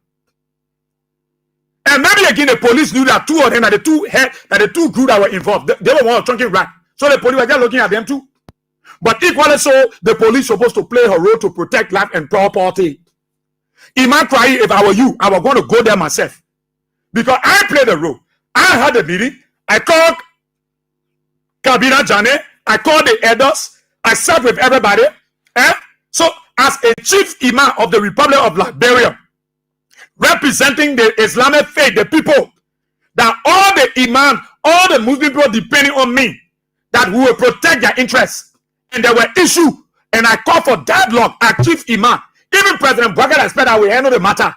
And maybe again, the police knew that two of them, that the two groups that were involved, they were one chunking right. So the police were just looking at them too. But equally so, the police supposed to play her role to protect life and property. Iman Craig, if I were you, I was going to go there myself. Because I played the role. I had a meeting. I called Kabina Jane. I called the elders. I sat with everybody. So, as a chief imam of the Republic of Liberia, representing the Islamic faith, the people, that all the imams, all the Muslim people depending on me, that we will protect their interests. And there were issues. And I called for dialogue as chief imam. Even President Bouaké expected that we handle the matter.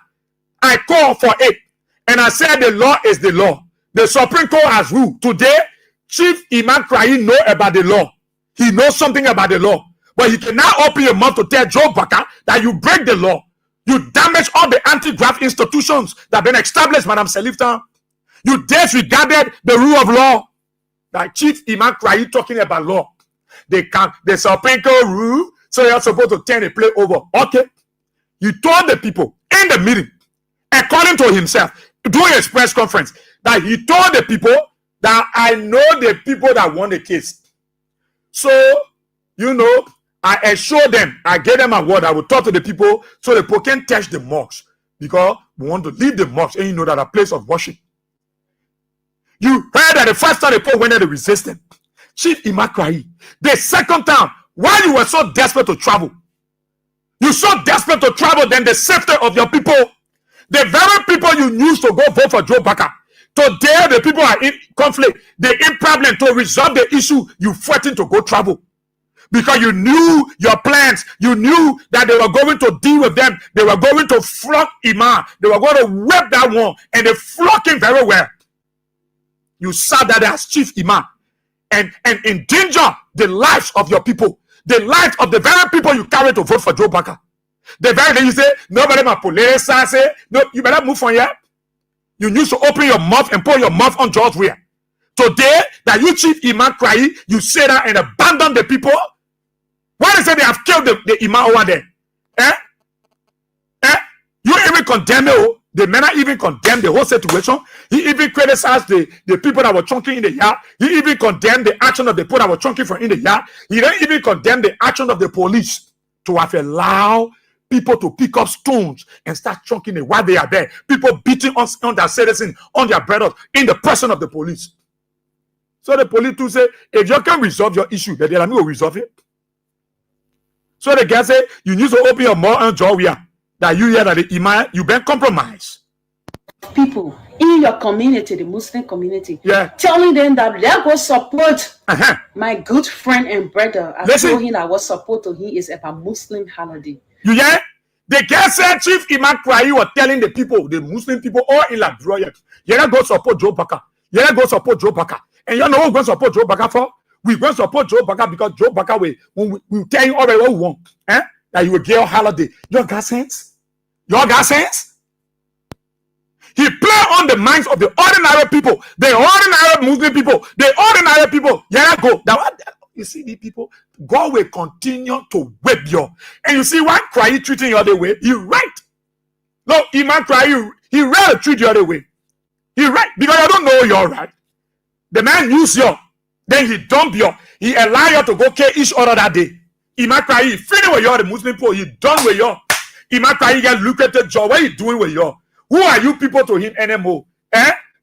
I called for it. And I said the law is the law. The Supreme Court has ruled. Today, Chief Imam Craig knows about the law. He knows something about the law. But he can now open your mouth to tell Joe Baka that you break the law. You damage all the anti-graft institutions that have been established, Madam Selifta. You disregarded the rule of law. That Chief Imam Craig talking about law. The Supreme Court rule, so you're supposed to turn the play over. Okay. You told the people in the meeting, according to himself, during his press conference, that he told the people that I know the people that won the case. So, I assured them, I gave them a word, I will talk to the people so the people can touch the mosques because we want to leave the mosques and you know that a place of worship. You heard that the first time the people went there to resist them. Chief Imam Craig, the second time, why you were so desperate to travel? You so desperate to travel than the safety of your people. The very people you used to go vote for Joe Baka. Today, the people are in conflict. They're in problem to resolve the issue. You threatened to go travel. Because you knew your plans. You knew that they were going to deal with them. They were going to flock Imam. They were going to whip that one. And they flocked him very well. You sat there as chief Imam. And endanger the lives of your people. The lives of the very people you carry to vote for Joe Baka. The very day you say, nobody my police, I say, no, you better move from here. You need to open your mouth and pour your mouth on George Weah. Today, that you chief Imam Craig, you say that and abandon the people. Why they say they have killed the Imam over there? You even condemn it. The men even condemned the whole situation. He even criticized the people that were chunking in the yard. He even condemned the action of the people that were chunking from in the yard. He didn't even condemn the action of the police to have allowed people to pick up stones and start chunking it while they are there. People beating on their citizens, on their brothers, in the person of the police. So the police too say, if you can resolve your issue, the enemy will resolve it. So the guy say, you need to open your mouth and jaw that you hear that the Imam, you've been compromised. People in your community, the Muslim community, telling them that they go support my good friend and brother. I told him that what support to him is about Muslim holiday. You hear? The guy said Chief Imam Craig was telling the people, the Muslim people, all in Liberia, you're not going to support Joe Baka. You're not going to support Joe Baka. And you know what we're going to support Joe Baka for? We're going to support Joe Baka because Joe Baka will tell you already what we want. That you will get a holiday. You got sense? You got sense? He played on the minds of the ordinary people, the ordinary Muslim people, the ordinary people. Yeah, go. You see the people, God will continue to whip you. And you see why Craig treating you the other way? He right. No, Imam Craig, he rather treat you the other way. He right. Because I don't know you're right. The man use you. Then he dump you. he allowed you to go kill each other that day. Imakrai, finish with you, the Muslim people, he done with you. Imakrai get lucrative job. What are you doing with you? Who are you people to him anymore?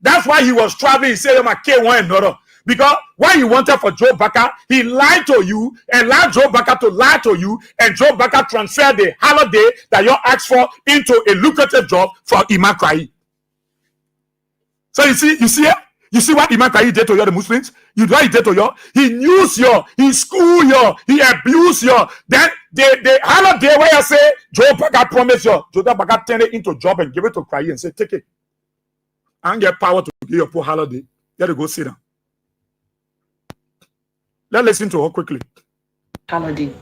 That's why he was traveling. He said, "I'm kill one another." Because what he wanted for Joe Baker, he lied to you and allowed Joe Baker to lie to you, and Joe Baker transferred the holiday that you asked for into a lucrative job for Imakrai. So you see what Imakrai did to you, the Muslims? You know what he did to you? He used you, he schooled you, he abused you. Then the holiday where you say Joe Baker promised you, Joe Baker turned it into job and give it to Cry and say, take it. I get power to give you a poor holiday. Let her go sit down. Let's listen to her quickly. Holiday.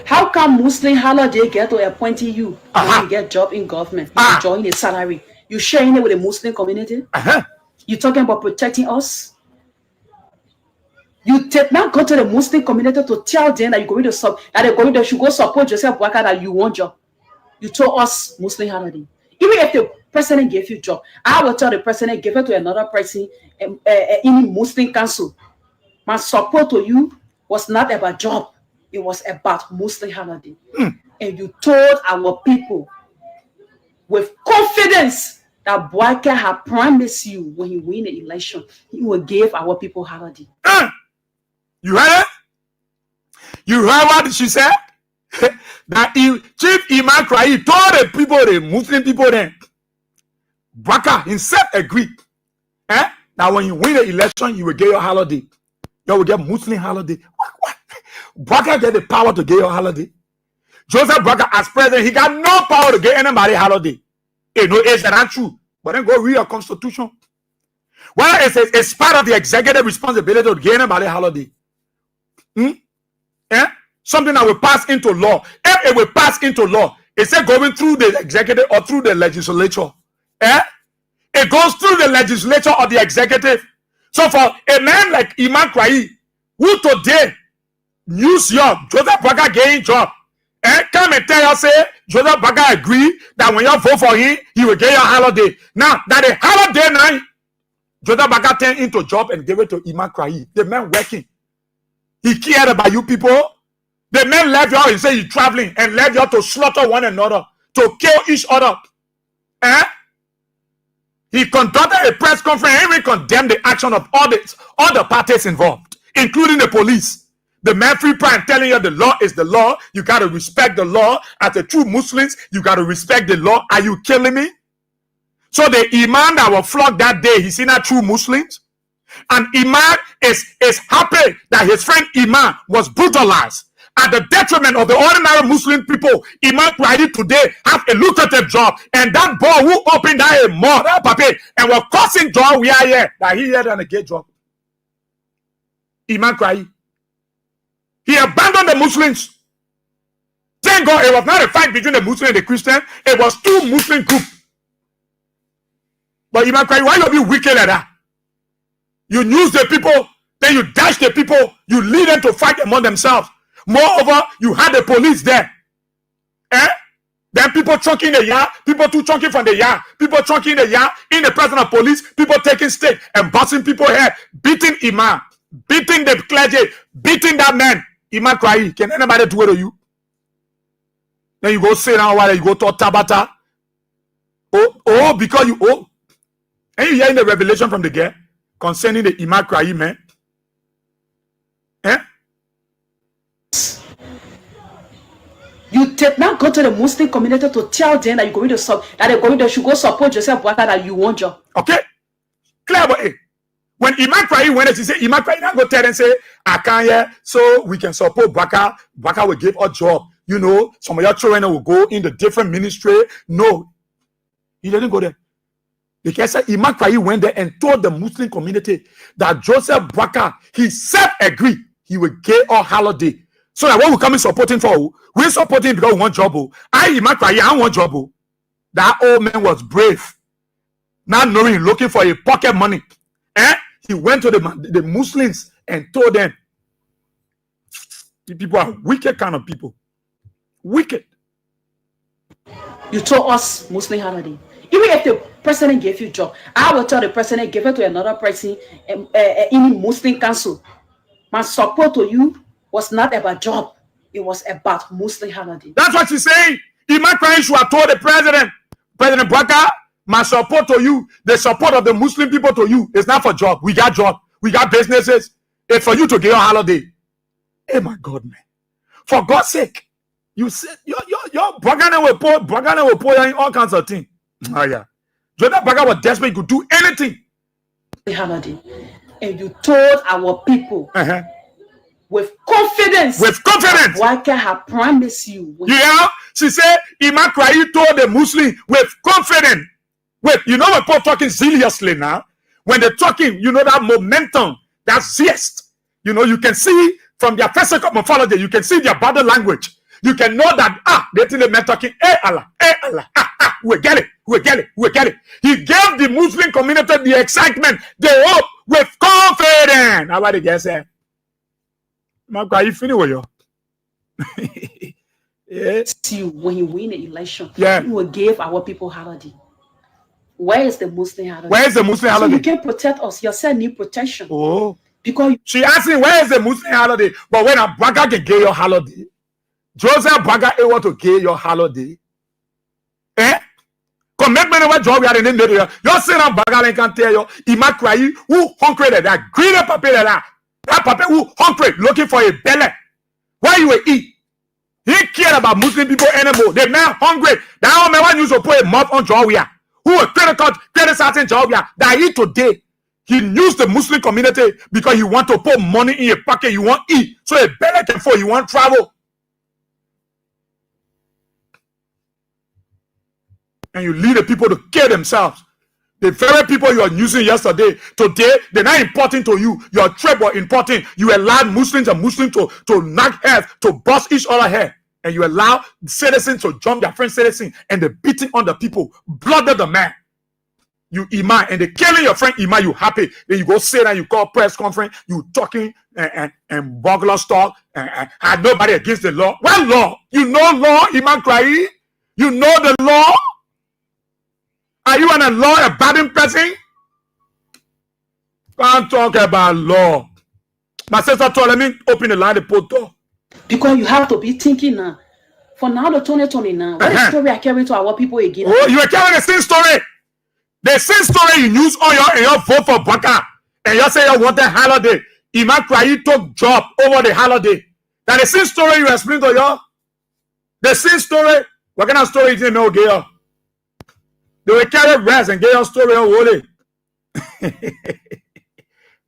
How come Muslim holiday get to appointing you when you get job in government? You enjoying a salary. You sharing it with the Muslim community? You talking about protecting us? You did not go to the Muslim community to tell them that you're going to they should go support Joseph Boakai that you want job. You told us Muslim holiday. Even if the president gave you job, I will tell the president give it to another person in Muslim council. My support to you was not about job, it was about Muslim holiday. And you told our people with confidence that Boakai had promised you when he win the election, he will give our people holiday. You heard it? You heard what she said? That Chief Imakrai told the people, the Muslim people then, Boakai himself agreed that when you win the election, you will get your holiday. You will get Muslim holiday. What? Boakai get the power to get your holiday. Joseph Boakai as president, he got no power to get anybody holiday. You know, it's not true. But then go read your constitution. Well, it's part of the executive responsibility to get anybody holiday. Something that will pass into law. If it will pass into law, it's going through the executive or through the legislature. It goes through the legislature or the executive. So for a man like Imakrai, who today use your Joseph Boakai getting job, come and tell you, say, Joseph Boakai agree that when you vote for him, he will get your holiday. Now, that the holiday night, Joseph Boakai turned into job and gave it to Imakrai. The man working. He cared about you people. The man left you out and said he's traveling and left you out to slaughter one another, to kill each other. He conducted a press conference and even condemned the action of all the parties involved, including the police. The man free prime telling you the law is the law. You got to respect the law. As a true Muslims, you got to respect the law. Are you killing me? So the imam that was flogged that day, he's not true Muslims. And imam is happy that his friend imam was brutalized at the detriment of the ordinary Muslim people. Imam Kwadi today have a lucrative job, and that boy who opened that mall, and was causing job we are here, that he had a gay job. Imam Kwadi, he abandoned the Muslims. Thank God it was not a fight between the Muslim and the Christian. It was two Muslim groups. But Imam Kwadi, why you be wicked like that? You use the people, then you dash the people, you lead them to fight among themselves. Moreover, you had the police there. Then people chunking the yard, people too chunking from the yard, people chunking the yard in the presence of police, people taking stick and busting people here, beating imam, beating the clergy, beating that man. Imam crying. Can anybody do it to you? Then you go sit down while you go to Tabata. Because you and you hearing the revelation from the girl concerning the Imam crying man. You did not go to the Muslim community to tell them that you're going to they should go support Joseph Boakai that you want job. Okay, clear about it. When Imam Kwai went, he said, Imam Kwai not go tell and say, I can't hear, so we can support Boakai. Boakai will give us job. You know, some of your children will go in the different ministry. No, he didn't go there. Because Imam Kwai went there and told the Muslim community that Joseph Boakai, he self-agreed he would get a holiday. So that what we come in supporting for, we're supporting because we want job. Imam Kwai, I want job. That old man was brave. Not knowing, looking for a pocket money. He went to the Muslims and told them, the people are wicked kind of people. Wicked. You told us Muslim holiday. Even if the president gave you job, I will tell the president give it to another person in Muslim council. My support to you was not about job. It was about Muslim holiday. That's what she's saying. Imam Crying should have told the president, President Baka, my support to you, the support of the Muslim people to you is not for job. We got businesses. It's for you to get your holiday. Oh my God, man. For God's sake. You said your Bagana will pour in all kinds of things. Oh yeah. Jordan Baga was desperate, he could do anything. Holiday. And you told our people with confidence. What can I promise you? Yeah, she said, Imam Crying told the Muslim with confidence. Wait, you know when people talking seriously now? When they're talking, you know that momentum, that zest. You know, you can see from their physical morphology, you can see their body language. You can know that, they think they're talking, Allah, we get it. He gave the Muslim community the excitement, the hope with confidence. How about the guys say? Mark, you finish with you? Yeah. See, when you win the election, yeah, you will give our people holiday. Where is the Muslim holiday? Where is the Muslim holiday? So you can protect us. Yourself need protection. Oh. Because she asking where is the Muslim holiday? But when a Baga can get your holiday, Joseph Baga able to get your holiday. Commitment what job we are in the area. You're saying a Baga can tell you, Imam Crying, who hungry that green paper that paper who hungry looking for a belly. Why you will eat? He care about Muslim people anymore. They man hungry. That one man used to put a mouth on Jawia. Who are criticizing Jawia that he today. He used the Muslim community because he want to put money in your pocket. You want to eat. So a belly can fall. You want to travel. And you lead the people to kill themselves. The very people you are using yesterday, today, they're not important to you. Your tribe was important. You allowed Muslims and Muslims to knock heads, to bust each other head. And you allow citizens to jump their friend citizens and they're beating on the people. Blooded the man. You Imam, and they killing your friend Imam, you happy. Then you go sit and you call press conference, you talking and burglar talk and had nobody against the law. What law? You know law, Imam Crying? You know the law? Are you a law-abiding person? Can't talk about law. My sister told me open the line, the portal. Because you have to be thinking now. For now, the 2020 now, what is story I carry to our people again? Oh, you are carrying the same story. The same story you use on your vote for Baka. And you say you want a holiday. Imam Crying took job over the holiday. Now the same story you explain to you. The same story. What kind of story you didn't know, Gail? They will carry rest and get your story on holy.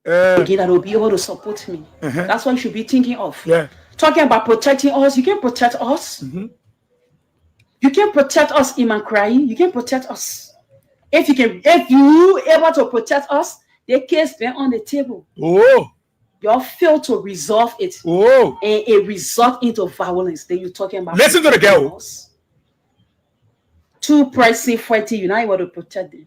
Again, that will be able to support me. That's what you should be thinking of. Yeah. Talking about protecting us, you can protect us. You can protect us, Imam Crying. You can protect us. If you able to protect us, the case been on the table. Oh. You fail to resolve it. Oh. And it result into violence. Then you're talking about. Listen to the girl. Two person fighting, you're not able to protect them.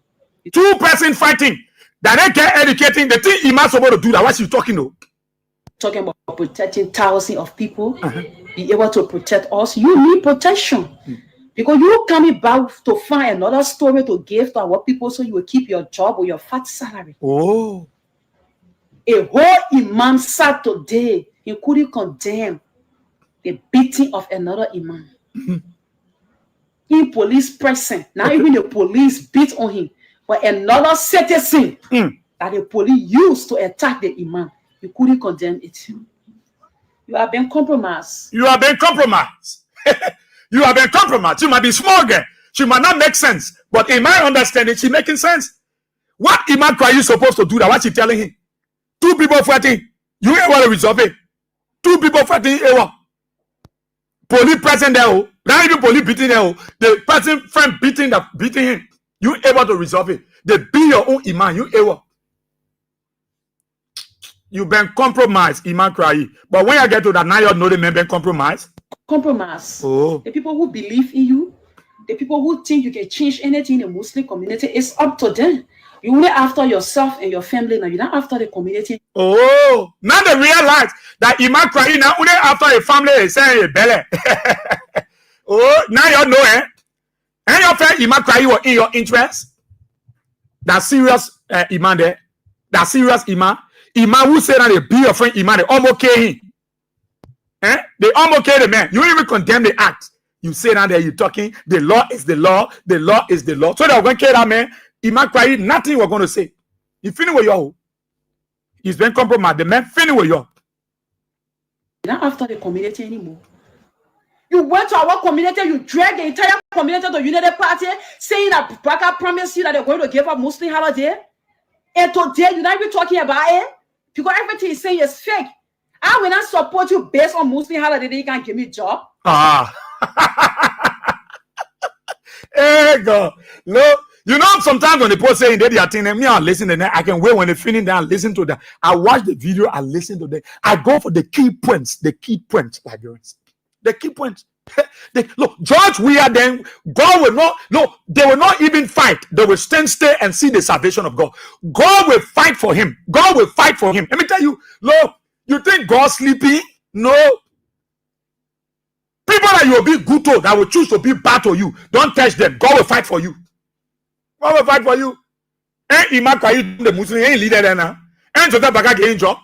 Two person fighting. That they get educating. The thing Imam's supposed to do that. What you talking about? Talking about protecting thousands of people. Be able to protect us. You need protection. Because you coming back to find another story to give to our people so you will keep your job or your fat salary. Oh. A whole imam sat today, he couldn't condemn the beating of another imam. In police present, not even the police beat on him, but another citizen that the police used to attack the imam. You couldn't condemn it. You have been compromised. You have been compromised. You have been compromised. She might be small girl. She might not make sense. But in my understanding, she making sense. What Imam Crying supposed to do that? What she telling him? Two people fighting. You ain't want to resolve it. Two people fighting. Police present there. Not even police beating there. The person friend beating him. You able to resolve it. They be your own Imam. You able. You've been compromised, Imam Crying. But when you get to that, now you know the men been compromised. Compromise. Oh. The people who believe in you, the people who think you can change anything in the Muslim community, it's up to them. You only after yourself and your family now. You're not after the community. Oh, now they realize that Imam Crying now only after a family is saying a belly. Oh, now you know it. And your friend Imam Crying was in your interest. That serious Imam there. That serious Imam. Iman who said that they be your friend, Iman, they almost kill him. They almost kill the man. You don't even condemn the act. You say that there, you're talking, the law is the law is the law. So they're going to kill that man. Iman cry, nothing we're going to say. He finish with you. He's been compromised. The man finish with you. Not after the community anymore. You went to our community, you dragged the entire community to the United Party, saying that Baka promised you that they're going to give up Muslim holiday. And today, you're not even talking about it because everything is saying is fake. I will not support you based on Muslim holiday. Then you can give me a job. Hey, God. No, you know, sometimes when the people saying they are thing, me, I listen to them. I can wait when they finish there and listen to them. I watch the video, I listen to them. I go for the key points, like the key points. Look, George Weah, then God will not, no, they will not even fight. They will stand still and see the salvation of God. God will fight for him. God will fight for him. Let me tell you, look, you think God sleeping? No. People that you will be good to, that will choose to be bad to you, don't touch them. God will fight for you. God will fight for you. And Imaka, the Muslim, ain't leader there now. And so that back again, job.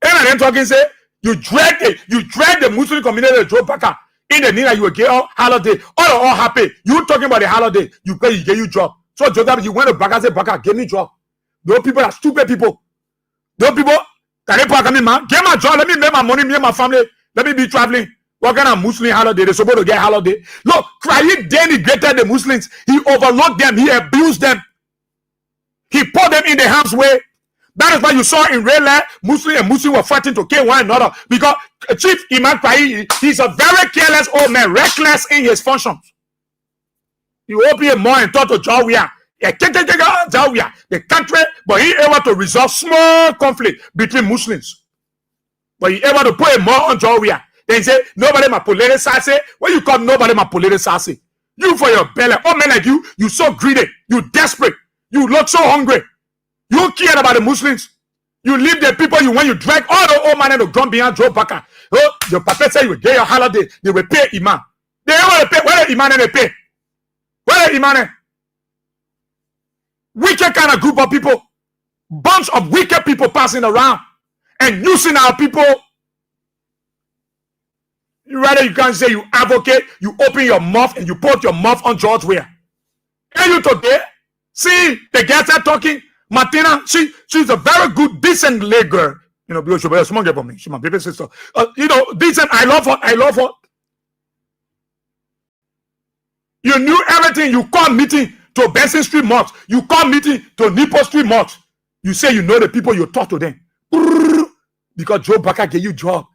And I then talking say, you drag the Muslim community to Joe Baka. In the need that you will get holiday, all happy. You talking about the holiday, you pay, you get you job. So Joseph, you went to Baka, say Baka, give me job. Those people are stupid people. Those people, can they pack me, man? Get my job, let me make my money, me and my family, let me be traveling. What kind of Muslim holiday? They're supposed to get holiday. Look, Krayi denigrated the Muslims. He overlooked them, he abused them. He put them in the harm's way. That is why you saw in real life, Muslim and Muslim were fighting to kill one another. Because Chief Imam Kwayi, he's a very careless old man, reckless in his functions. You open your mind and talk to Jawia. The country, but he able to resolve small conflict between Muslims. But he able to put a more on Jawia. Then he say, nobody ma polere sase. What you call nobody ma polere sase? You for your belly. Oh men like you so greedy, you desperate, you look so hungry. You care about the Muslims. You leave the people you when you drag all the old man and the gun behind Joe Baka. Oh, your papa say you get your holiday. They will pay Imam. They will pay. Where the Imam and they pay? Where the Imam? Wicked kind of group of people. Bunch of wicked people passing around and using our people. Rather you can't say you advocate, you open your mouth and you put your mouth on George Weah. And you today, see the guys are talking. Martina, she's a very good, decent lady girl. You know, because she's a small girl for me. She's my baby sister. You know, decent. I love her. You knew everything. You call meeting to Benson Street Mosque. You call meeting to Nipo Street Mosque. You say you know the people, you talk to them. Because Joe Baka gave you job.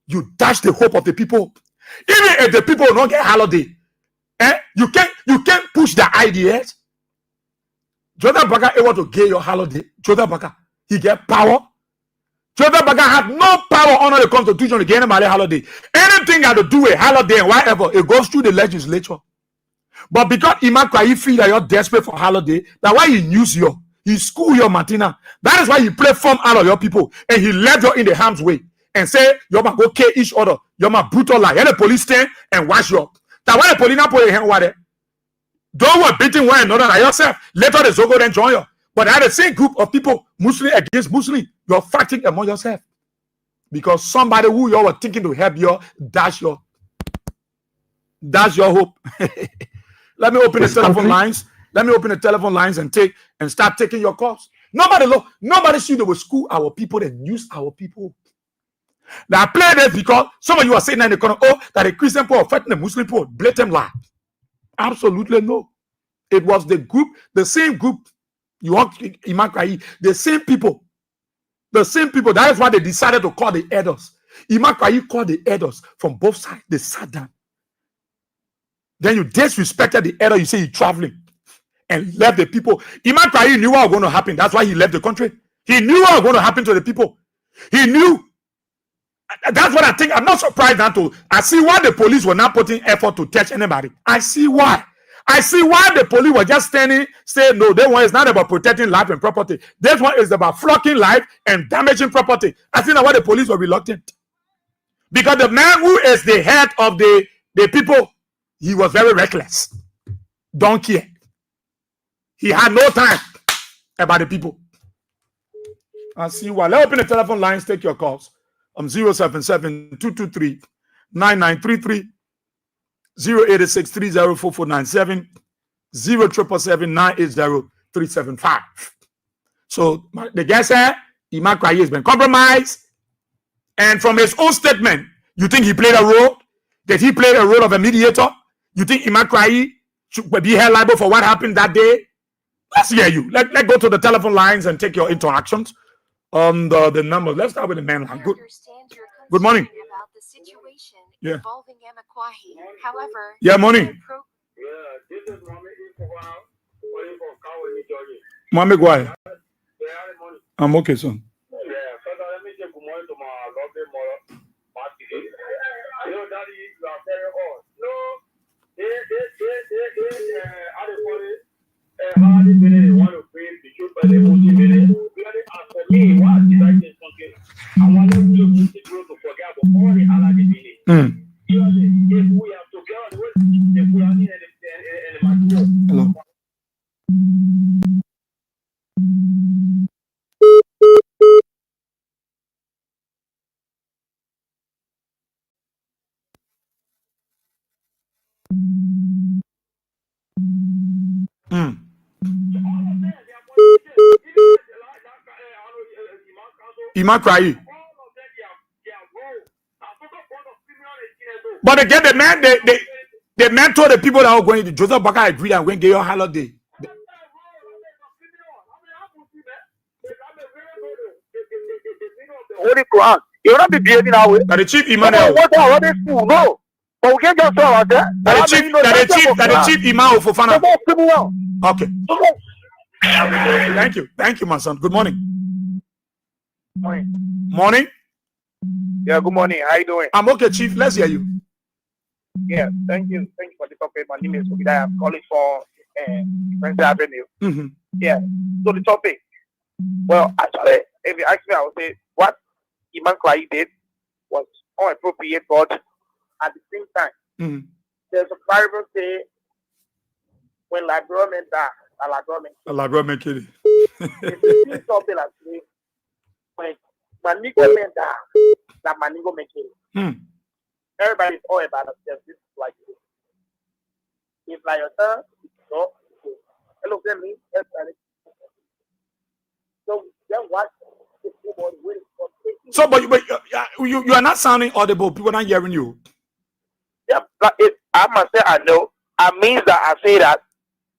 You dash the hope of the people. Even if the people don't get holiday, you can't push the ideas. Jordan Baka able to get your holiday. Jordan Baka, he get power. Jordan Baka had no power under the constitution to get him a holiday. Anything got to do with holiday and whatever, it goes through the legislature. But because Imam Kwayi feel that you're desperate for holiday, that's why he use you. He school your Martina. That is why he play form out of your people. And he left you in the harm's way. And say, you're going to go kill each other. You're my brutal lie. You're the police stand and wash you up. That's why the police not put your hand over there. Don't worry, beating one another like yourself. Later the Zogo then join you. But that the same group of people, Muslim against Muslim, you're fighting among yourself. Because somebody who you were thinking to help you, that's your hope. Let me open the telephone lines. Let me open the telephone lines and start taking your calls. Nobody should they will school our people and use our people. Now I play this because some of you are saying in the corner, that the Christian people are fighting the Muslim people. Blatant lie. Absolutely no. It was the group, the same group. You want Imam Kwayi, the same people. The same people. That is why they decided to call the elders. Imam Kwayi called the elders from both sides. They sat down. Then you disrespected the elder. You say you're traveling and left the people. Imam Kwayi knew what was going to happen. That's why he left the country. He knew what was going to happen to the people. He knew. That's what I think. I'm not surprised now I see why the police were not putting effort to catch anybody. I see why. I see why the police were just saying, no, that one is not about protecting life and property. This one is about flocking life and damaging property. I think that's why the police were reluctant. Because the man who is the head of the people, he was very reckless. Don't care. He had no time about the people. I see you. Let's open the telephone lines. Take your calls. 077-223-9933, 086-304497, 077-980-375. So the guy said Imam Kwayi has been compromised. And from his own statement, you think he played a role? Did he play a role of a mediator? You think Imam Kwayi should be held liable for what happened that day? Let's hear you. Let's go to the telephone lines and take your interactions on the numbers. Let's start with the main line. Good morning. About the situation Yeah. involving Imam Kwayi. However, Yeah, morning. This is Mohammed Gwai. I'm okay, son. let me say good morning to my lovely mother, Marty. You know, Daddy, you are very old. No, they how they want to pray the truth, but they won't give it. As for me, what did I say something? I want to forget about all the Allah did. If we have to get on the way, if we are in the Hello. Imam Kwayi. But again, the man told the people that were going to Joseph Baka agreed and went to get your holiday. Holy Quran. You will not be behaving that way. That the chief Emmanuel. What are they school? No. But we can't just throw out there. That the chief Imam of Fofana. Okay. Thank you, my son. Good morning. Morning. Yeah, good morning. How you doing? I'm okay, chief. Let's hear you. Yeah, thank you. Thank you for the topic. My name is Obidaya. I'm calling for Wednesday Avenue. Yeah. So the topic. Well, actually, if you ask me, I would say what Imam Kwayi did was inappropriate, but at the same time, there's a Bible say when Lagromen died, Lagromen kill it. It's something like this. When Manigo men die, that Manigo men kill. Everybody's all about themselves. This is like this. It's like your son, so hello, me. So then what? So, but you are not sounding audible. People are not hearing you. Yeah, but I must say I know. I means that I say that.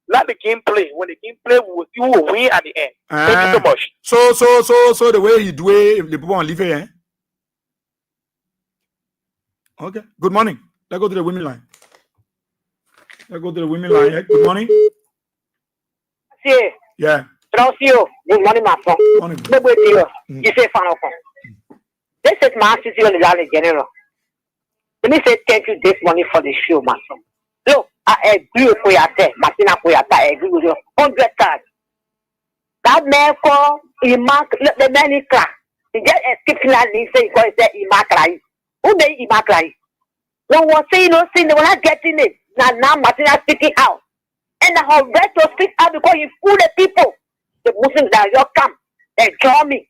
Let the game play. When the game play, you will win at the end. Thank you so much. So the way you do it, the people won't leave it. Okay. Good morning. Let's go to the women line. Good morning. Yeah. Good morning, my son. Morning. You say, this is my situation, General. Let me say thank you this morning for the show, my son. Look, I agree with Koyate, Martina Koyate, I agree with you 100 times. That man called Imam, the man is crack. He just escaped and he said, Imam Kwayi. Who made Imam Kwayi? When we say no sin, they were not getting it. Now Martina speaking out. And the whole rest to speak out because you fool the people. The Muslims that you come, they join me.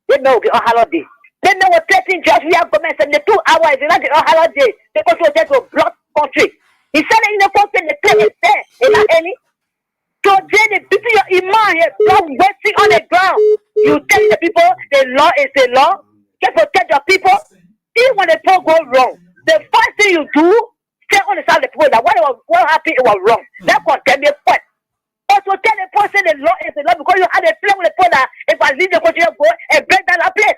They know the holiday. They know what 13 just we have government and the 2 hours is not the holiday because we just a block country. He said in the country the place is there. Is that any? So then the people your imam here blood waiting on the ground. You tell the people the law is the law. Just protect your people. Even when the people go wrong, the first thing you do, stay on the side of the people that what happened, it was wrong. That condemn your point. Also tell the person the law is the law because you had a plan with the point that if I leave the country, go and break down that place.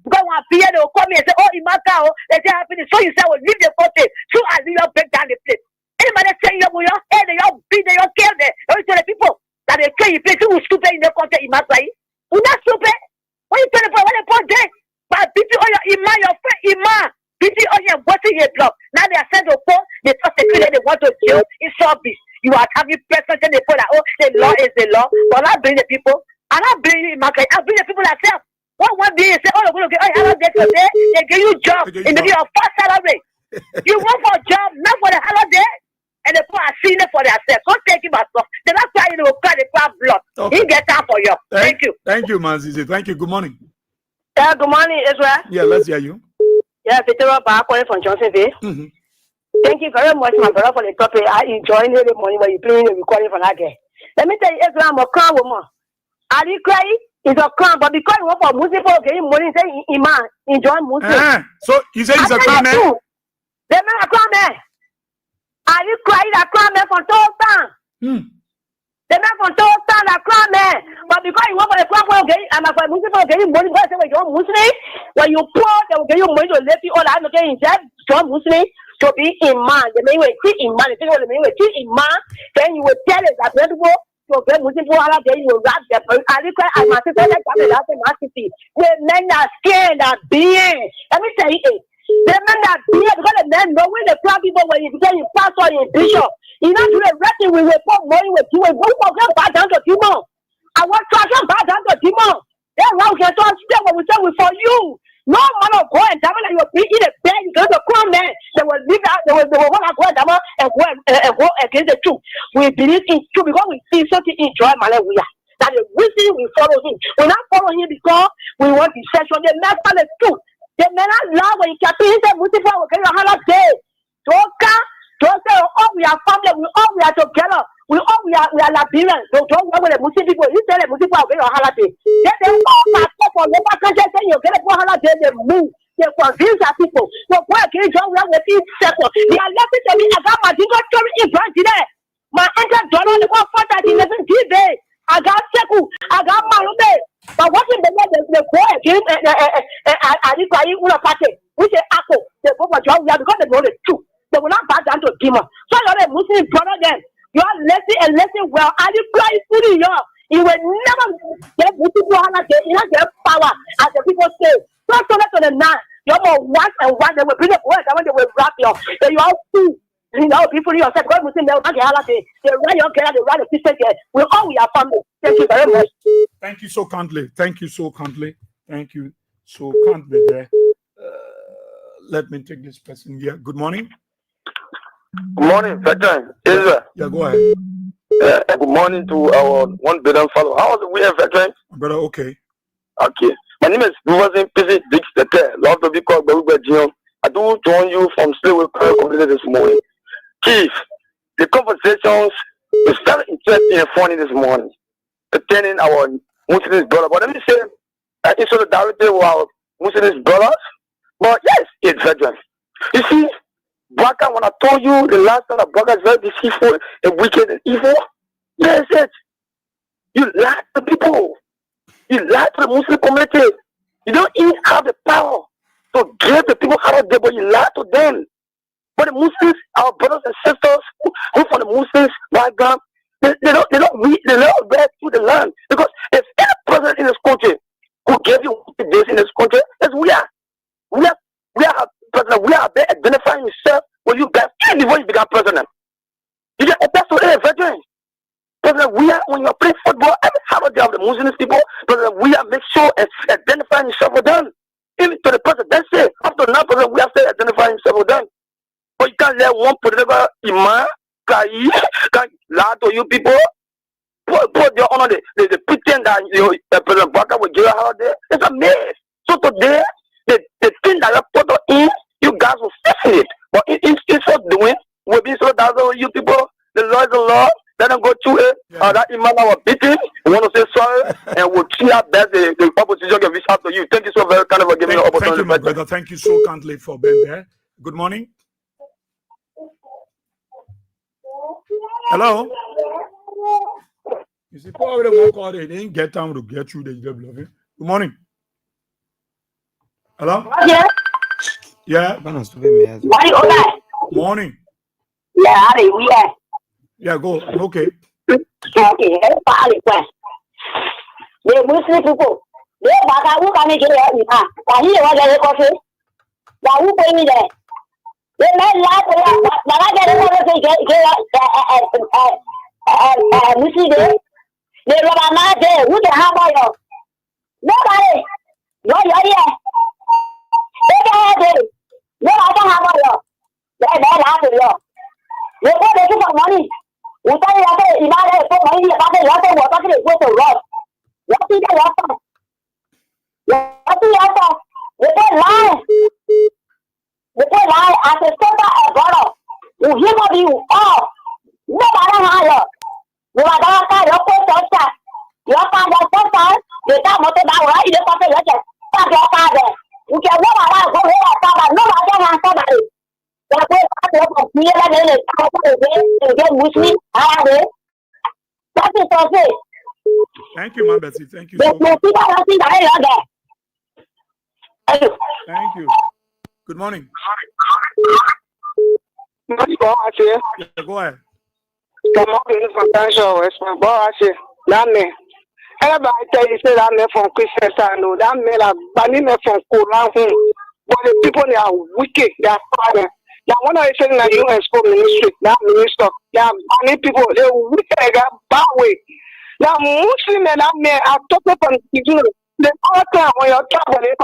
Because when people they will come here and say, oh, Imaka, they say happening. So you say, well, leave the country. So I leave you break down the place. Anybody say you will head, you beat, you kill them. You tell the people that they kill you, people who stupid in the country, Imaka. You're not stupid. When you tell the people, when they put there, but people on your Imam, your friend Imam, people on your watching your blog. Now they are sent to court, they trust the people they want to kill. It's service. You are having person and they put that, oh, the law is the law. But I bring the people, and I bring you, Imam. I bring the people myself. One day you say, oh, you're going to get, oh, get today, they give you job, and they give you a fast salary. You want for a job, not for the holiday. and the poor are seeing it for themselves. Don't take him as well. Then that's why you will cry the crowd blood. Okay. He get time for you. Thank you. Thank you, Manzizi. Thank you. Good morning. Good morning, Israel. Yeah, let's hear you. Yeah, Peter calling from Johnsonville. Mm-hmm. Thank you very much, my brother, for the topic. I enjoy it every morning when you play the recording for that guy. Let me tell you, Israel, I'm a crown woman. Are you crying? It's a crown, but because you want for Muslim for getting money, say Iman, enjoy Muslim. So you say he's a crown man? The man a crown man. Are you crying? A crown man from Toastan. The man from Toastan, a crown man. But because you want for the crown for getting, I'm a Muslim for getting money, because when you're Muslim, when you poor, they will get you money to let you all out again. John Muslim to be Iman. The man will treat Iman. The man will treat Iman. Then you will tell it that people. So then Muslim people are there, you will wrap their I require I must say that the men are scared that being. Let me tell you, the men that being because the men know when the crowd people when you become pastor or bishop, you know do the writing we will put money with you and go for back down to Timon. I want to back down to Timon. Then how can I stay what we say for you? No man of God and Dama you will be in a bed, you go to crown man. They will leave out, they will want to go and Dama and go against the truth. We believe in truth because we see something in joy, Malaria. That the reason we follow him. We not follow him because we want to search on the master the truth. The men are love when you can see him, Mustafa will get your holiday. Don't say, oh, we are family, we are together. We are Liberians. So don't work with the Muslim people. You tell the Muslim people get your holiday. They passport for local country, then you get a holiday, they move. They convince our people. So why can't you join with each sector? They are left to me. I got my dingo story in front today. My uncle Donald, the one for that 11 TV. I got Seku, I got Malube. But what in the boy against I require you party. We say Apple, they go for job because they know the truth. They will not back down to demon. So you're a Muslim brother then. You are listening and listening well. And you cry fully, you will never get Muslim holiday. You have power, as the people say. So to the nine. You're more one and one. They will bring up words. I want they will wrap you. Then you all fool. You know, people yourself. God Muslim, they will not get holiday. They run your care, they run the system here. We are family. Thank you very much. Thank you so kindly. Thank you so kindly. Thank you so kindly there. Let me take this person here. Good morning. Good morning, veteran. Israel. Yeah, go ahead. Good morning to our 1 billion followers. How was the weekend, veteran? Brother, okay. Okay. My name is Buvasin Pisi Dix Tete. Love to be called Baruba Jion. I do join you from Sleway community this morning. Chief, the conversations is very interesting and funny this morning, pertaining our Muslim brother. But let me say, in solidarity with our Muslim brothers, but yes, it's veteran. You see, Baka, when I told you the last time that Baka is very deceitful and wicked and evil, that's it. You lie to people. You lie to the Muslim community. You don't even have the power to get the people out of there, but you lie to them. But the Muslims, our brothers and sisters who from the Muslims background, they don't read through the land. Because if any president in this country who gave you this in this country, it's we are president. We are there identifying yourself when you guys even before you become president. You get that's what it is, veteran. President, we are when you're playing football, every time of the Muslim people, president, we are make sure and identifying yourself with them. Even to the presidency, after now, president, we are still identifying yourself with them. But you can't let one political imam can lie to you people. Put your honor, they pretend that President Baka will give you a holiday. It's a myth. So today, the thing that you put in, you guys will fix it. But instead of doing, will be so that you people, the law is the law. Let them go through it. Yeah. That imam was beaten. We want to say sorry, and we'll see how best the opposition can reach out to you. Thank you so very kindly for giving me the opportunity. Thank you, my brother. Thank you so kindly for being there. Good morning. Hello. You see, probably won't call they didn't get time to get through the job. Good morning. Hello. Yeah. Yeah. Morning. Yeah. Yeah, go. Okay. Okay. The Muslim people, they who can make it. Why he was a coffee? Why who pay me there? They let laugh. But I get Muslim. They were not there. Who can have oil? Nobody. No, yeah. They can't have it. No, I don't have oil. They're not happy. They go they give money. We tell you that if I get money, if I get what I go to rob. What is that? What is that? They can lie. They can lie as a stepper and brother. You hear what you all. No matter how you. You are going to your post. Your father, the time of the hour, you don't have to let it. Stop your father. You can walk around, go here, father. No, I don't have somebody. That way, I don't have to hear that. Get Muslim. I have it. That is okay. Thank you, Ma'am Betsy. Thank you There's so no much. people that think I love that. Thank you. Good morning. Yeah, go ahead. Everybody tell you say that man from Christian side, no, that man like Bani man from Quran. But the people they are wicked, they are violent. Now one of the things that you export ministry, that minister, there are many people, they wicked, they got bad way. Now Muslim and that man are talking from the other time when you're traveling,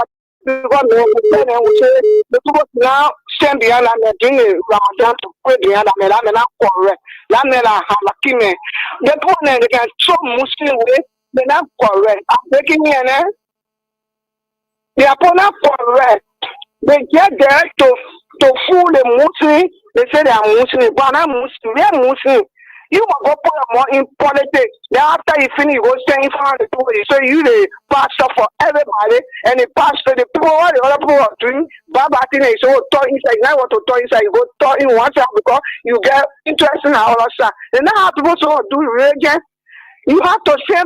the people now stand behind that man doing the Ramadan to pray behind that man not correct. That man are halaki. The people they can show Muslim way. They're not correct. I'm making here, eh? They are not correct. They get there to fool the Muslim. They say they are Muslim, but not Muslim. They are Muslim. You will go put more in politics. Then after you finish, you go stay in front of the people. So you the pastor for everybody, and the pastor, the people, what the other people are doing, Baba thing is so turn inside. Now what to turn inside, you go turn in one side because you get interested in all of that. And now how people so do religion. You have to say.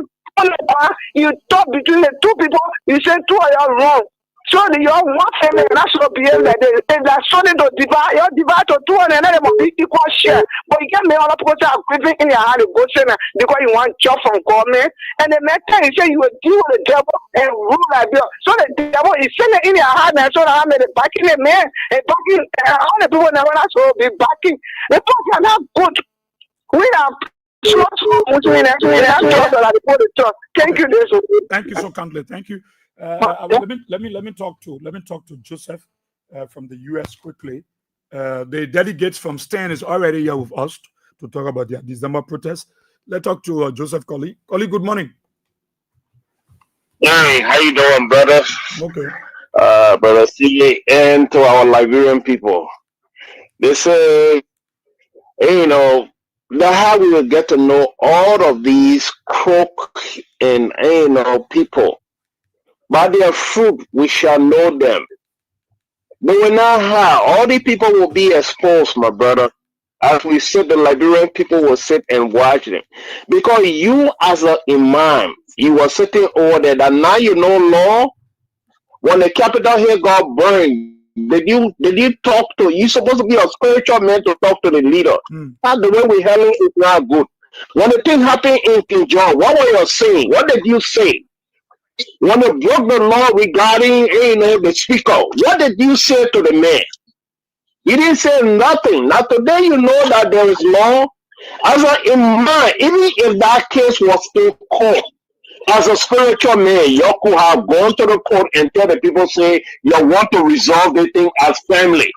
You talk between the two people, you say two of you wrong. So the young one family national behave like they are starting to divide, you divide to two and another must be equal share. But you can't make all the people are grieving in your hand to go say because you want job from government. And the next time you say you will deal with the devil and rule like that. So the devil is sending in your hand and so that I made it backing the man and backing all the people never so be backing. The people are not good. We are thank you, Thank you so kindly. Thank you. Let me talk to Joseph from the US quickly. The delegates from STAN is already here with us to talk about their December protest. Let's talk to Joseph Colley. Colley, good morning. Hey, how you doing, brother? Okay. Brother C, and to our Liberian people. They say, that's how we will get to know all of these crook and people. By their fruit we shall know them. They will not have all the people will be exposed, my brother. As we sit, the Liberian people will sit and watch them. Because you as an imam, you were sitting over there that now you know law. When the Capitol Hill got burned, did you talk to you supposed to be a spiritual man to talk to the leader? Not the way we handling is not good. When the thing happened in King John, what were you saying? What did you say? When they broke the law regarding the speaker, what did you say to the man? You didn't say nothing. Now today you know that there is law. As an imam, even if that case was in court, as a spiritual man, you could have gone to the court and tell the people, say, you want to resolve the thing as family.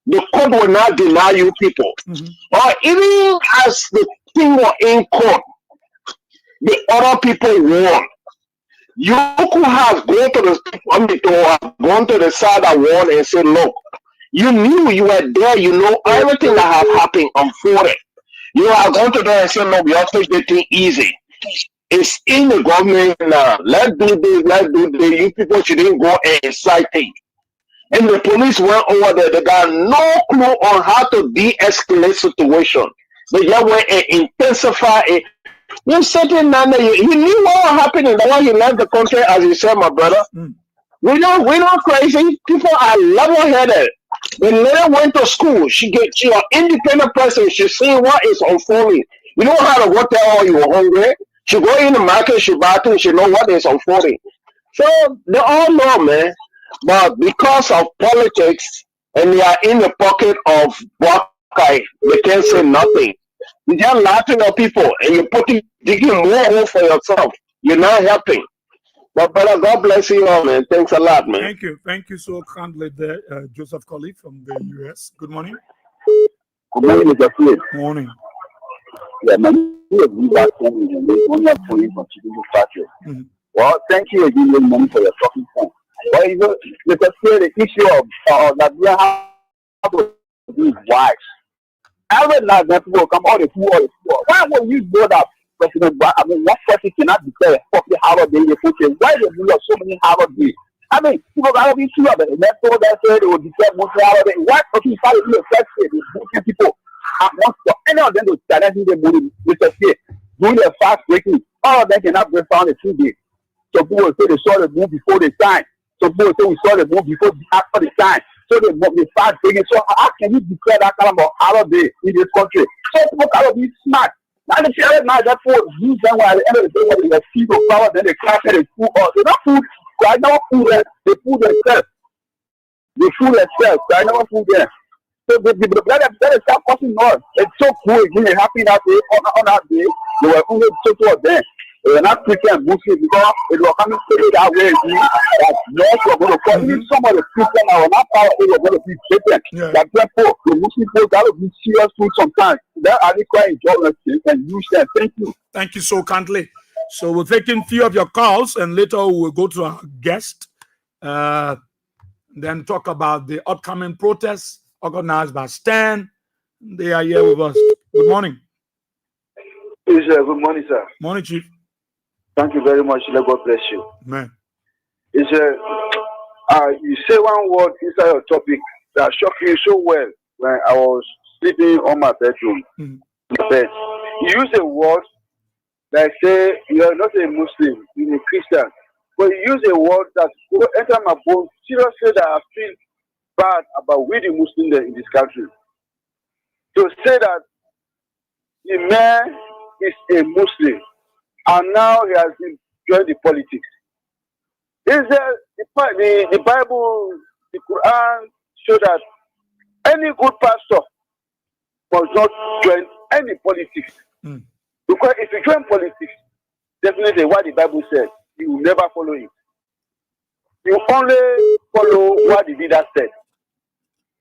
The court will not deny you people. Or even as the thing was in court, the other people won. You could have gone to the side that won and said, look, you knew you were there, you know everything that have happened unfolded. You are going to there and say, no, we have to take the thing easy. It's in the government now. Let's do this, let's do this. You people shouldn't go and incite things. And the police went over there. They got no clue on how to de-escalate situation. They just went and intensify it. You sitting down there, you knew what was happening. The one you left the country, as you said, my brother. We're not crazy. People are level-headed. The lady went to school. She an independent person. She seen what is unfolding. You know how to go tell her you were hungry. She go in the market, she buy things, she know what is unfolding. So they all know, man. But because of politics and they are in the pocket of Wakai, they can't say nothing. You're just laughing at people and you're digging more hole for yourself. You're not helping. But brother, God bless you all, man. Thanks a lot, man. Thank you so kindly there, Joseph Colley from the US. Good morning. Good morning, Mr. Philip. Morning. Yeah, my name is back home in the morning for you from Chicago Factory. Well, thank you again, good morning, for your talking point. Well, you know, Mr. Philip, the issue of that we have to be wise. Every night that people come all the poor. Why would you know that President? I mean, one person cannot declare a public holiday. Why do you have so many holidays? I mean, people gotta be sure that the next one that said they will declare Muslim holiday. Why okay, start to be a first day, the people at once for any of them to challenge the money, Mr. K, doing their fast breaking, all of them cannot be found in 2 days. So people say they saw the move before the time. So people say we saw the move before after the time. So they start breaking. So how can you declare that kind of holiday in this country? So people gotta be smart. Now the children now therefore use them while at the end of the day when they see the power, then they crash it and food us. They don't food. I never food them. They food themselves. They food themselves. I never food them. So let us start causing noise. It's so cool. It happened that day. On that day, they were only two of them. They were not Christian Muslim because they were coming to it that way. That yes, we're going to call. Even some of the Christian are not power. They were going to be Christian. That therefore, the Muslim folks got to be serious food sometimes. That are requiring journalists and use them. Thank you. Thank you so kindly. So we're taking few of your calls, and later we'll go to our guest. Then talk about the upcoming protests organized by Stan. They are here with us. Good morning. Yes, sir. Good morning, sir. Morning, Chief. Thank you very much. Let God bless you. Man. Yes, sir. You say one word inside your topic that shocked me so well when I was sleeping on my bedroom. Bed. You use a word like say you are not a Muslim, you're a Christian, but you use a word that will enter my bones. Seriously, that I feel bad about we the Muslims in this country. To say that the man is a Muslim and now he has been joined the politics. Is there the Bible, the Quran show that any good pastor must not join any politics. Because if you join politics, definitely what the Bible says, you will never follow it. You only follow what the leader said.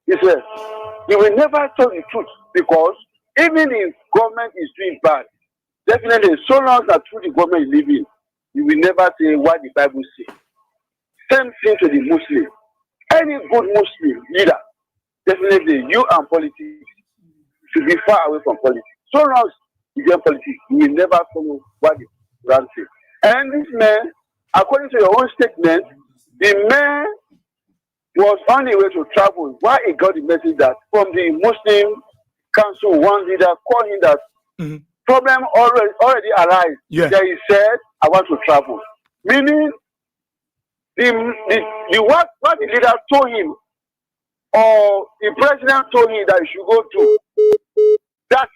He says, you will never tell the truth because even if government is doing bad, definitely so long as through the government is living, you will never say what the Bible says. Same thing to the Muslim. Any good Muslim leader, definitely you and politics should be far away from politics. So long as you join politics, you will never follow what the Quran says. And this man, according to your own statement, the man was on the way to travel. Why he got the message that from the Muslim council, one leader called him that problem already arrived. Yeah. That he said, I want to travel. Meaning, what the leader told him, or the president told him that he should go to, that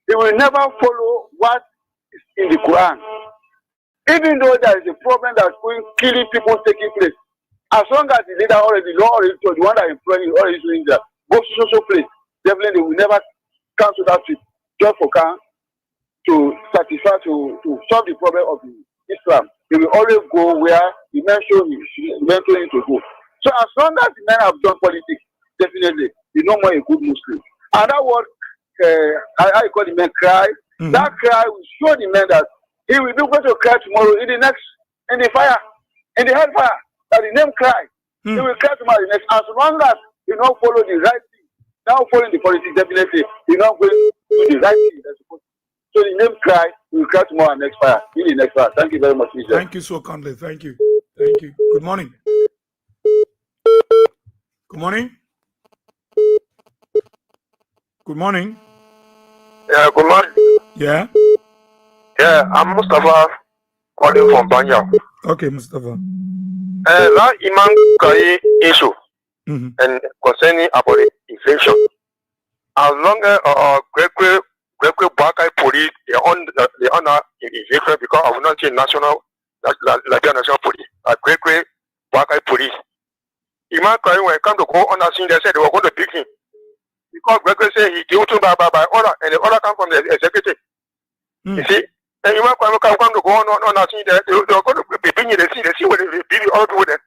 he will never follow what is in the Quran. Even though there is a problem that's going killing people taking place, as long as the leader already told the one that employed him already doing that, go to social place, definitely they will never cancel that trip just for can to satisfy to solve the problem of the Islam. They will always go where the men told him to go. So as long as the men have done politics, definitely they no more a good Muslim. And that word I call the men cry. That cry will show the men that he will be going to cry tomorrow in the fire, in the hellfire. That the name cry. He will cry tomorrow in the next. As long as you don't follow the right thing, now following the politics, definitely you don't going to do the right thing. So the name cry, we will cry tomorrow and next fire. In the next fire. Thank you very much, Mr. Thank you so kindly. Thank you. Thank you. Good morning. Good morning. Good morning. Yeah, good morning. Yeah. Yeah, I'm Mustafa calling from Banya. Okay, Mustafa. Now, Imam Kai issue and concerning about inflation. As long as great Bakai police they honor inflation because I will not say national Liberian national police. Great Bakai police. Imam Kai when it come to go on that scene, they said they were going to beat him. Because Gregory said he killed him by order, and the order come from the executive. You see? And you come to go on that scene, they're going to be beating the see what they beat all people then.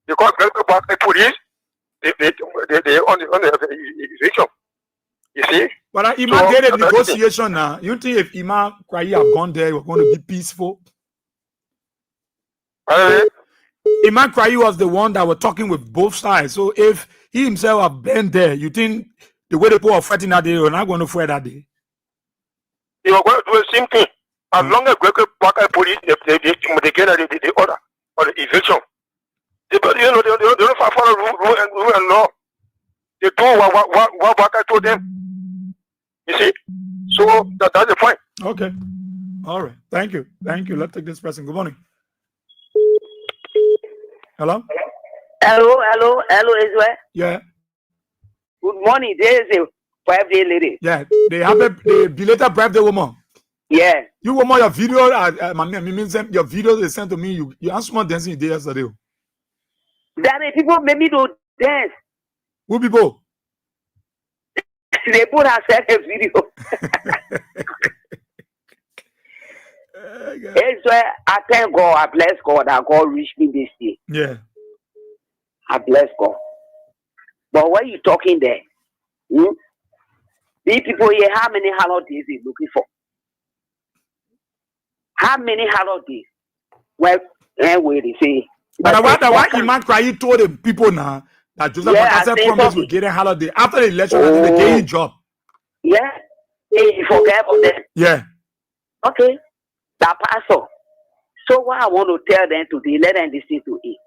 Because Gregory back the police, they on the eviction. But Imam did a negotiation now. You think if Imam Kwayi have gone there, we're going to be peaceful? Imam Kwayi was the one that was talking with both sides. So if he himself have been there, you think the way the people are fighting that day, we're not going to fight that day? You are going to do the same thing. As long as Baka police, they get the order or the eviction. They don't follow rule and law. They do what Baka told them. You see? So that's the point. Okay. All right. Thank you. Thank you. Let's take this person. Good morning. Hello? Hello, Israel. Yeah. Good morning. There is a 5-day lady. Yeah. They have a belated birthday woman. Yeah. You woman, your video, your video they sent to me. You answered my dancing day yesterday. That people make me do dance. Who people? They put herself a video. It's where I thank God, I bless God that God reached me this day. Yeah. I bless God. But when you talking there, these people here, how many holidays they looking for? How many holidays? Well, anyway, they say. But why Imam Kwayi told the people now that Joseph Bakassi promised will get a holiday after the election and they get a job? Yeah. Hey, you forget about them. Yeah. Okay. That pastor. So what I want to tell them today, let them listen to it.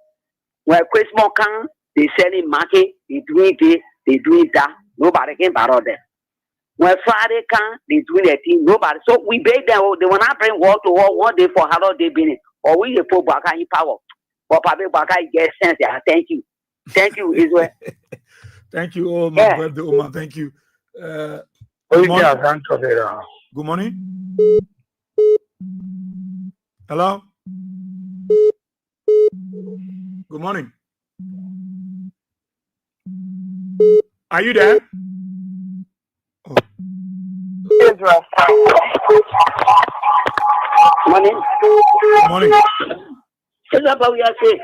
When Christmas comes, they selling market, they doing this, they doing that. Nobody can borrow them. When Friday comes, they doing their thing. Nobody. So we beg them. They will not bring war to war one day for holiday business. Or we put Baka in power. But Papa Baka get sense. Thank you. Thank you, Israel. Thank you, oh my birthday, Oma. Thank you. Good morning. Good morning. Hello. Good morning. Are you there? Oh. Israel. Morning. Morning. Is that what we are saying?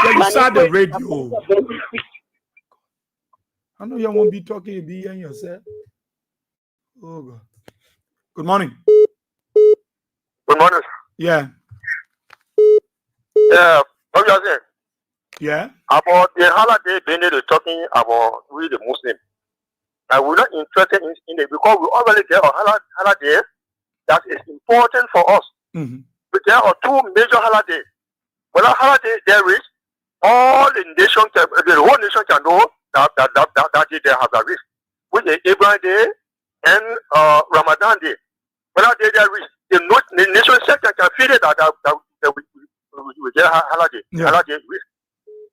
Yeah, you saw the radio. I know you won't be talking, you be hearing yourself. Oh God. Good morning. Good morning. Yeah. Yeah, what you are saying? Yeah. About the holiday, they're talking about we the Muslim. And we're not interested in it because we already get a holiday that is important for us. Mm-hmm. But there are two major holidays. When a holiday there is, all the nation, the whole nation can know that day they have a risk. Which is Abraham Day and Ramadan Day. When a day there is, the nation sector can feel it that we get a holiday. Yeah. Holiday risk.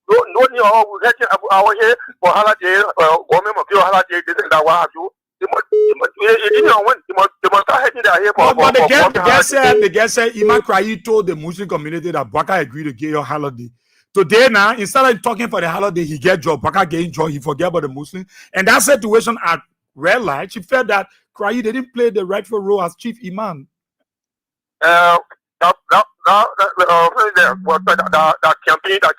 No, we get our here for holiday, government of your holiday, this and that, what have you. They must start heading there here for. But the guest said, Imam Kwayi told the Muslim community that Baka agreed to get your holiday. Today now, instead of talking for the holiday, he get job. Baka getting job, he forget about the Muslim. And that situation at red light, she felt that Kwayi didn't play the rightful role as chief imam. That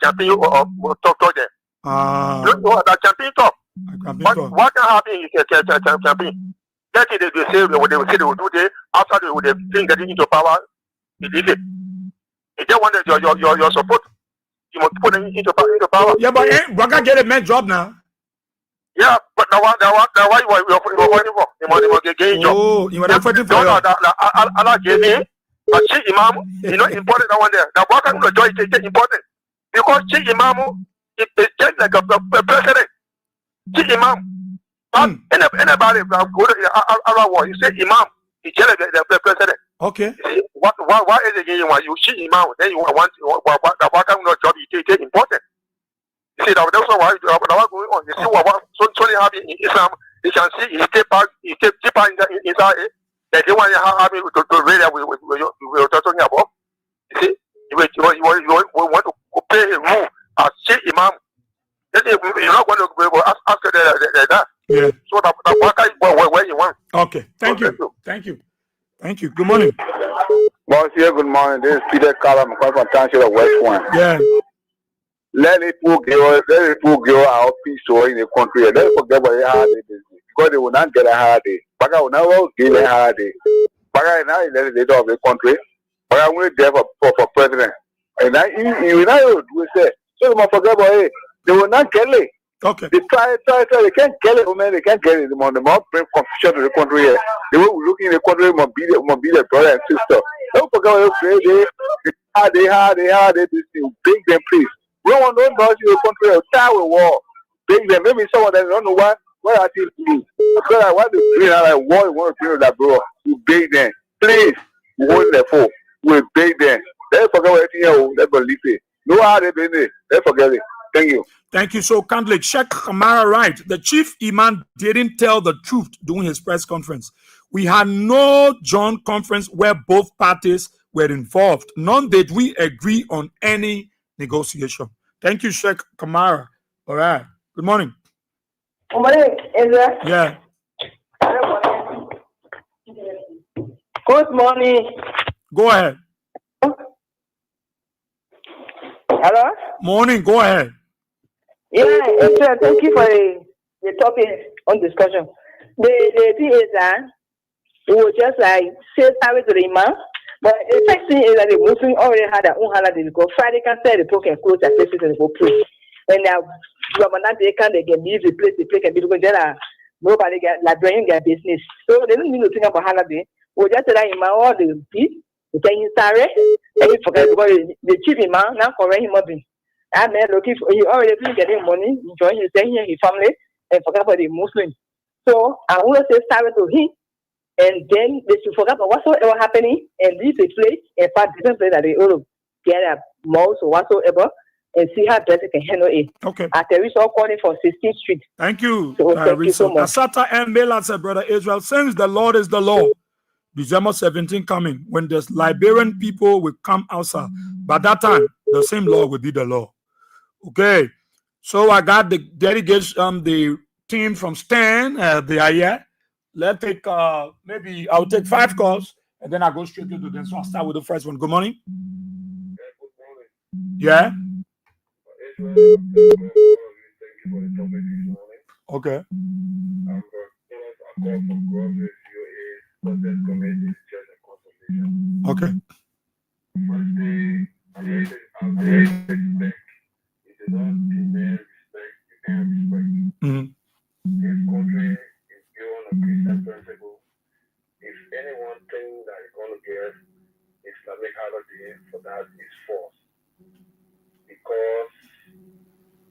campaign will talk there. That campaign talk. What can happen in the campaign? That is they say they will do this after they will think getting into power. They did it. If they want your support, you must put them into power. Yeah, but Baka get a man job now. Yeah, but now what you were fighting for? You must get a job. Oh, you were not fighting for Allah gave me a chief imam. You know, important that one there. Now Baka no joy is important because chief imam is just like a president. Chief imam. Anybody go to Allah war, you say imam, he just like the president. Okay. Why is it you want you chief imam? Then you want the Baka no job is important. You see, that's why going on. You see what something happening in Islam. You can see he step back, he step deeper inside it. They want to have it to really we were talking about. You see, you want to pay a rule as chief imam. Then you're not going to ask that. Yeah. So that where you want. Okay. Thank you. Good morning. Boss here, good morning. This is Peter Callam, I'm from Township of West Point. Yeah. Let people give our peace in the country. Let forget what they had. because they will not get a holiday. Baga will never get a holiday. Baga is now in the leader of the country. Baga will there for president. And now we say, so you must forget about it. They will not get it. Okay. They try. They can't get it, man. They can't get it. The more bring confusion to the country here. They will look in the country, must be the brother and sister. Don't forget what they had this thing. Bring them, please. We don't know about your country. Start with war. Bring them. Maybe someone that don't know what are they doing. Because I want to bring out like war. You want to bring that bro. You bring them, please. We hold the phone. We bring them. Let's forget what here. Let's believe it. No how they bring it. Let's forget it. Thank you. Thank you. So, kindly check Kamara right. The chief imam didn't tell the truth during his press conference. We had no joint conference where both parties were involved. None did we agree on any negotiation. Thank you, Sheikh Kamara. All right. Good morning. Good morning, Ezra. Yeah. Good morning. Go ahead. Hello? Morning. Go ahead. Yeah, Ezra, thank you for the topic on discussion. The thing is that it was just like say sorry to the imam. But the first thing is that the Muslim already had their own holiday because Friday can say the book and close their places and go pray. And now Ramadan they can leave the place can be because there are nobody get like doing their business. So they don't need to think about holiday. We just tell imam all the peace, they can sorry, and you forget because the chief imam now correct him up. I man looking for he already getting money, enjoying his staying here, his family, and forget about the Muslim. So I want to say sorry to him. And then they should forget about whatsoever happening and leave the place and find different place that they all get a mouse or whatsoever and see how best they can handle it. Okay. At the resort calling for 16th Street. Thank you. So thank you so much. Asata and Mela said, Brother Israel, since the Lord is the law, December 17 coming, when the Liberian people will come outside, by that time, the same law will be the law. Okay. So I got the delegation, the team from Stan, they are here. Let's take, maybe I'll take 5 calls and then I'll go straight into them. So I'll start with the first one. Good morning. Yeah. Okay. Okay. Mm-hmm. This country is given a Christian principle. If anyone thinks that is going to get Islamic holiday for that is false. Because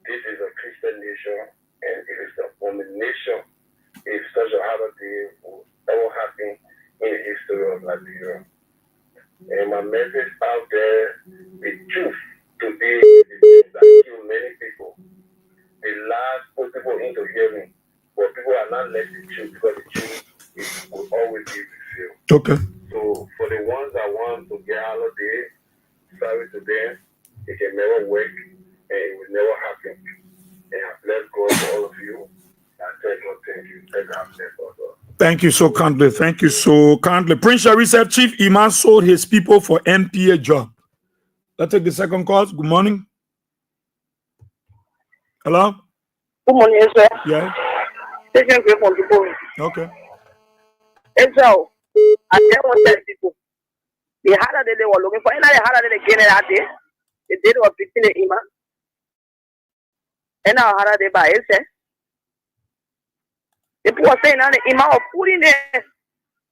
this is a Christian nation and it is an abomination if such a holiday will ever happen in the history of Liberia. And my message out there, the truth today is the truth that kills many people. The last put people into hearing. But people are not let the truth because the truth will always be revealed. Okay. So for the ones that want to get holiday, sorry to them, it can never work and it will never happen. And I bless God for all of you. And thank God, thank you. Thank God, bless God. Thank you so kindly. Thank you so kindly. Prince Sharif said Chief Imam sold his people for NPA job. Let's take the second call. Good morning. Hello? Good morning, sir. Yeah. Okay. And so, I tell people, the holiday they were looking for, and I had they getting that day, the date was 15 Imam. And now, how they buy it, sir? If you are saying that the Imam of putting there,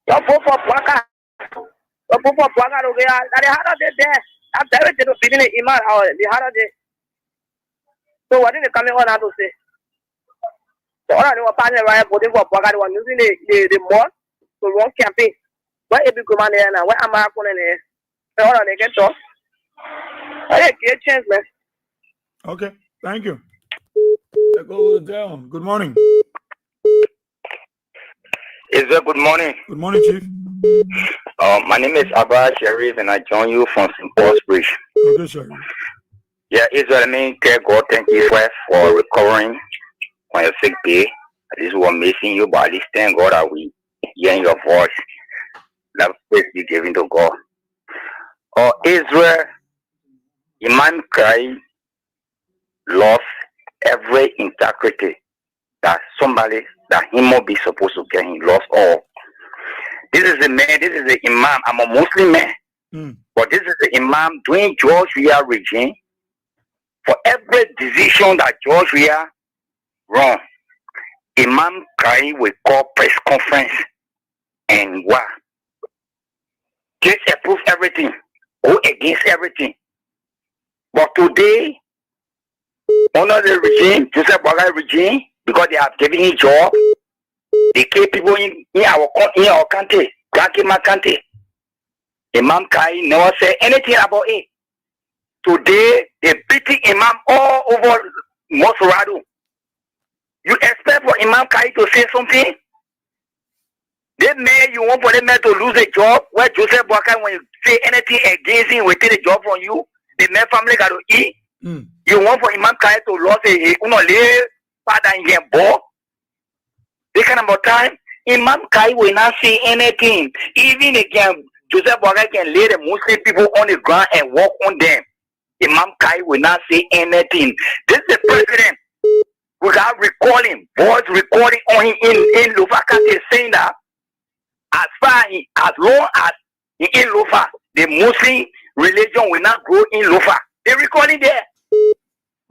your both for Waka, your both for Waka, okay, and the holiday there, I'm directed to begin the Imam, the holiday. So, what did they come on to say? So, all I know, partner, right, voting for Waka, they were using the mall to run campaign. Why if you come on there now? Why am I going there? All they get talk. I get a chance, man. Okay. Thank you. Go down. Good morning. Is there good morning? Good morning, Chief. My name is Abba Sharif and I join you from St. Paul's Bridge. Okay, sir. Yeah, Israel, I mean, God, thank you for recovering on your sick day. At least we were missing you, but at least thank God that we hearing your voice. That praise be given to God. Israel, Imam Kai lost every integrity that somebody that he must be supposed to get. He lost all. This is the man, this is the imam. I'm a Muslim man. But this is the imam doing George Weah regime. For every decision that George Weah wrong, Imam Kai will call press conference and what? Just approve everything, go against everything. But today, under the regime, Joseph Boakai regime, because they have given him job, they kill people in our country, Kakima country. Imam Kai never said anything about it. Today, they beating Imam all over Mosurado. You expect for Imam Kai to say something? They may you want for them to lose a job where Joseph Boakai, when you say anything against him, will take the job from you. The man family got to eat. You want for Imam Kai to lose a father in your ball. This kind of time, Imam Kai will not say anything. Even again, Joseph Boakai can lay the Muslim people on the ground and walk on them. Imam Kai will not say anything. This is the president. We got recording, voice recording on him in Lofa County saying that as long as in Lofa, the Muslim religion will not grow in Lofa. They recording there.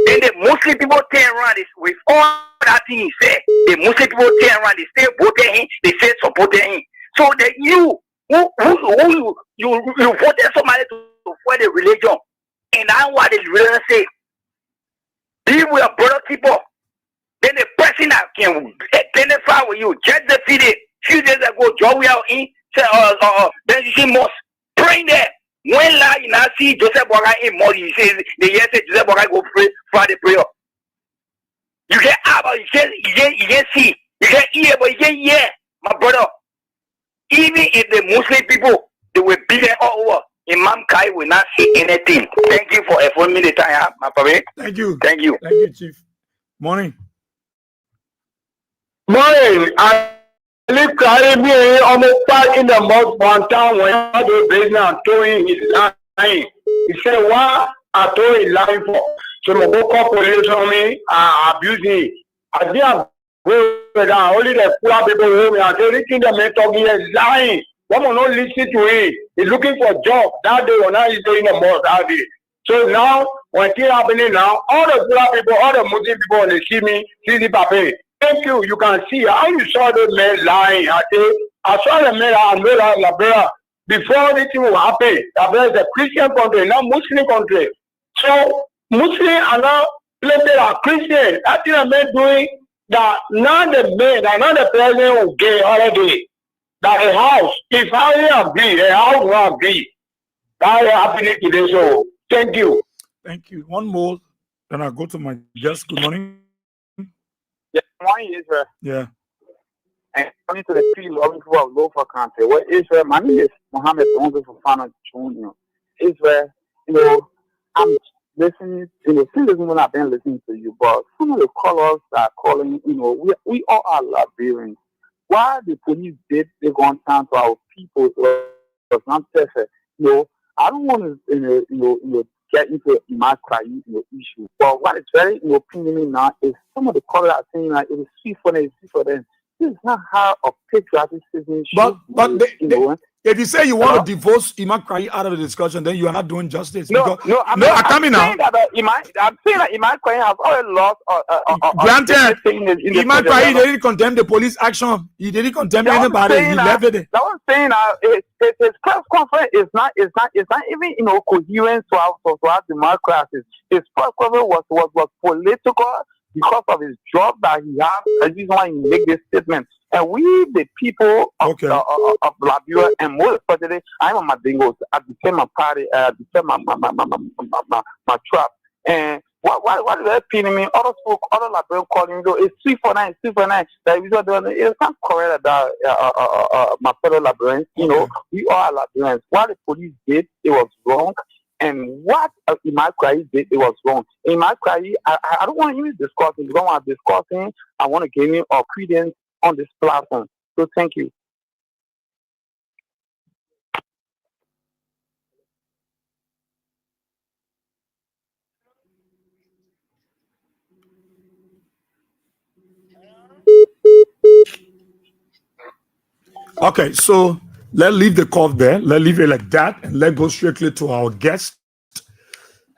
Then the Muslim people turn around with all that thing he said. The Muslim people turn around, they say voted him, they say supported him. So that you voted somebody to support the religion. And that's what the religion say. Be with a brother people. Then the person that can identify with you, just defeated few days ago, Joe we are in, then you see most praying there. When la you now see Joseph Boakai in more, he says the year said Joseph Boakai go pray for the prayer. You get about you can see, you can hear, but you can hear, my brother. Even if the Muslim people they will be there all over, Imam Kai will not say anything. Thank you for affording me the time, my brother. Thank you. Thank you. Thank you, Chief. Morning. Morning. I live Caribbean almost back in the most one time when I do business and throwing his line. He said, why I throw his line for? So the whole corporation on me abuse me. I didn't go down. Only the poor people hear me and say, everything the man talking is lying. One will not listen to him. He's looking for a job. That day when he's doing the most that day. So now, when things happening now, all the poor people, all the Muslim people, when they see me, see the paper. Thank you. You can see how you saw the man lying. I saw the man and made out Liberia before anything will happen. Liberia is a Christian country, not Muslim country. So Muslims are now planted as Christian. That's what the man doing. That not the man, that not the president will get already. That a house, if I agree, a house will agree. That is happening today. So thank you. Thank you. One more, then I'll go to my guest. Good morning. Yeah, morning, Israel. Yeah. And coming to the three loving people of Lofa country. Well, Israel, my name is Mohammed Ongo Fofana Jr. Israel, I'm listening, since this morning I've been listening to you, but some of the callers are calling, we all are Liberians. Why the police did they go on time to our people was not perfect. I don't want to, get into my issue. But what is very opinion now is some of the callers are saying like it is sweet for them, it's sweet for them. This is not how a patriotic citizen should. But if you say you want to divorce Imam Kwai out of the discussion, then you are not doing justice. I'm saying that Imam Kwai has already lost. Granted, Imam Kwai didn't condemn the police action. He didn't condemn anybody. He left it. That was saying his press conference is not even coherent throughout democracy. His press conference was political because of his job that he has. That's the reason why he make this statement. And we, the people of Liberia, and more especially, I'm on my dingos. I became a party. I became my trap. And what is that pinning me? Other Liberians calling me, it's 349, 349. It's not correct that my fellow Liberians, we are Liberians. What the police did, it was wrong. And what Imam Kwai did, it was wrong. Imam Kwai, I don't want him discussing. I don't want to discuss him. I want to give him a credence on this platform. So thank you. Okay, so let's leave the call there. Let's leave it like that, and let's go strictly to our guest.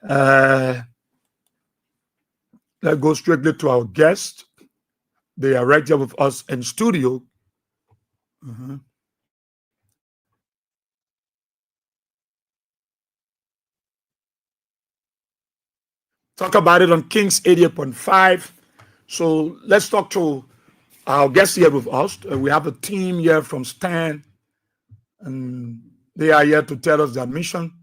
Let's go strictly to our guest. They are right here with us in studio. Talk about it on Kings 88.5. So let's talk to our guest here with us. We have a team here from Stan, and they are here to tell us their mission.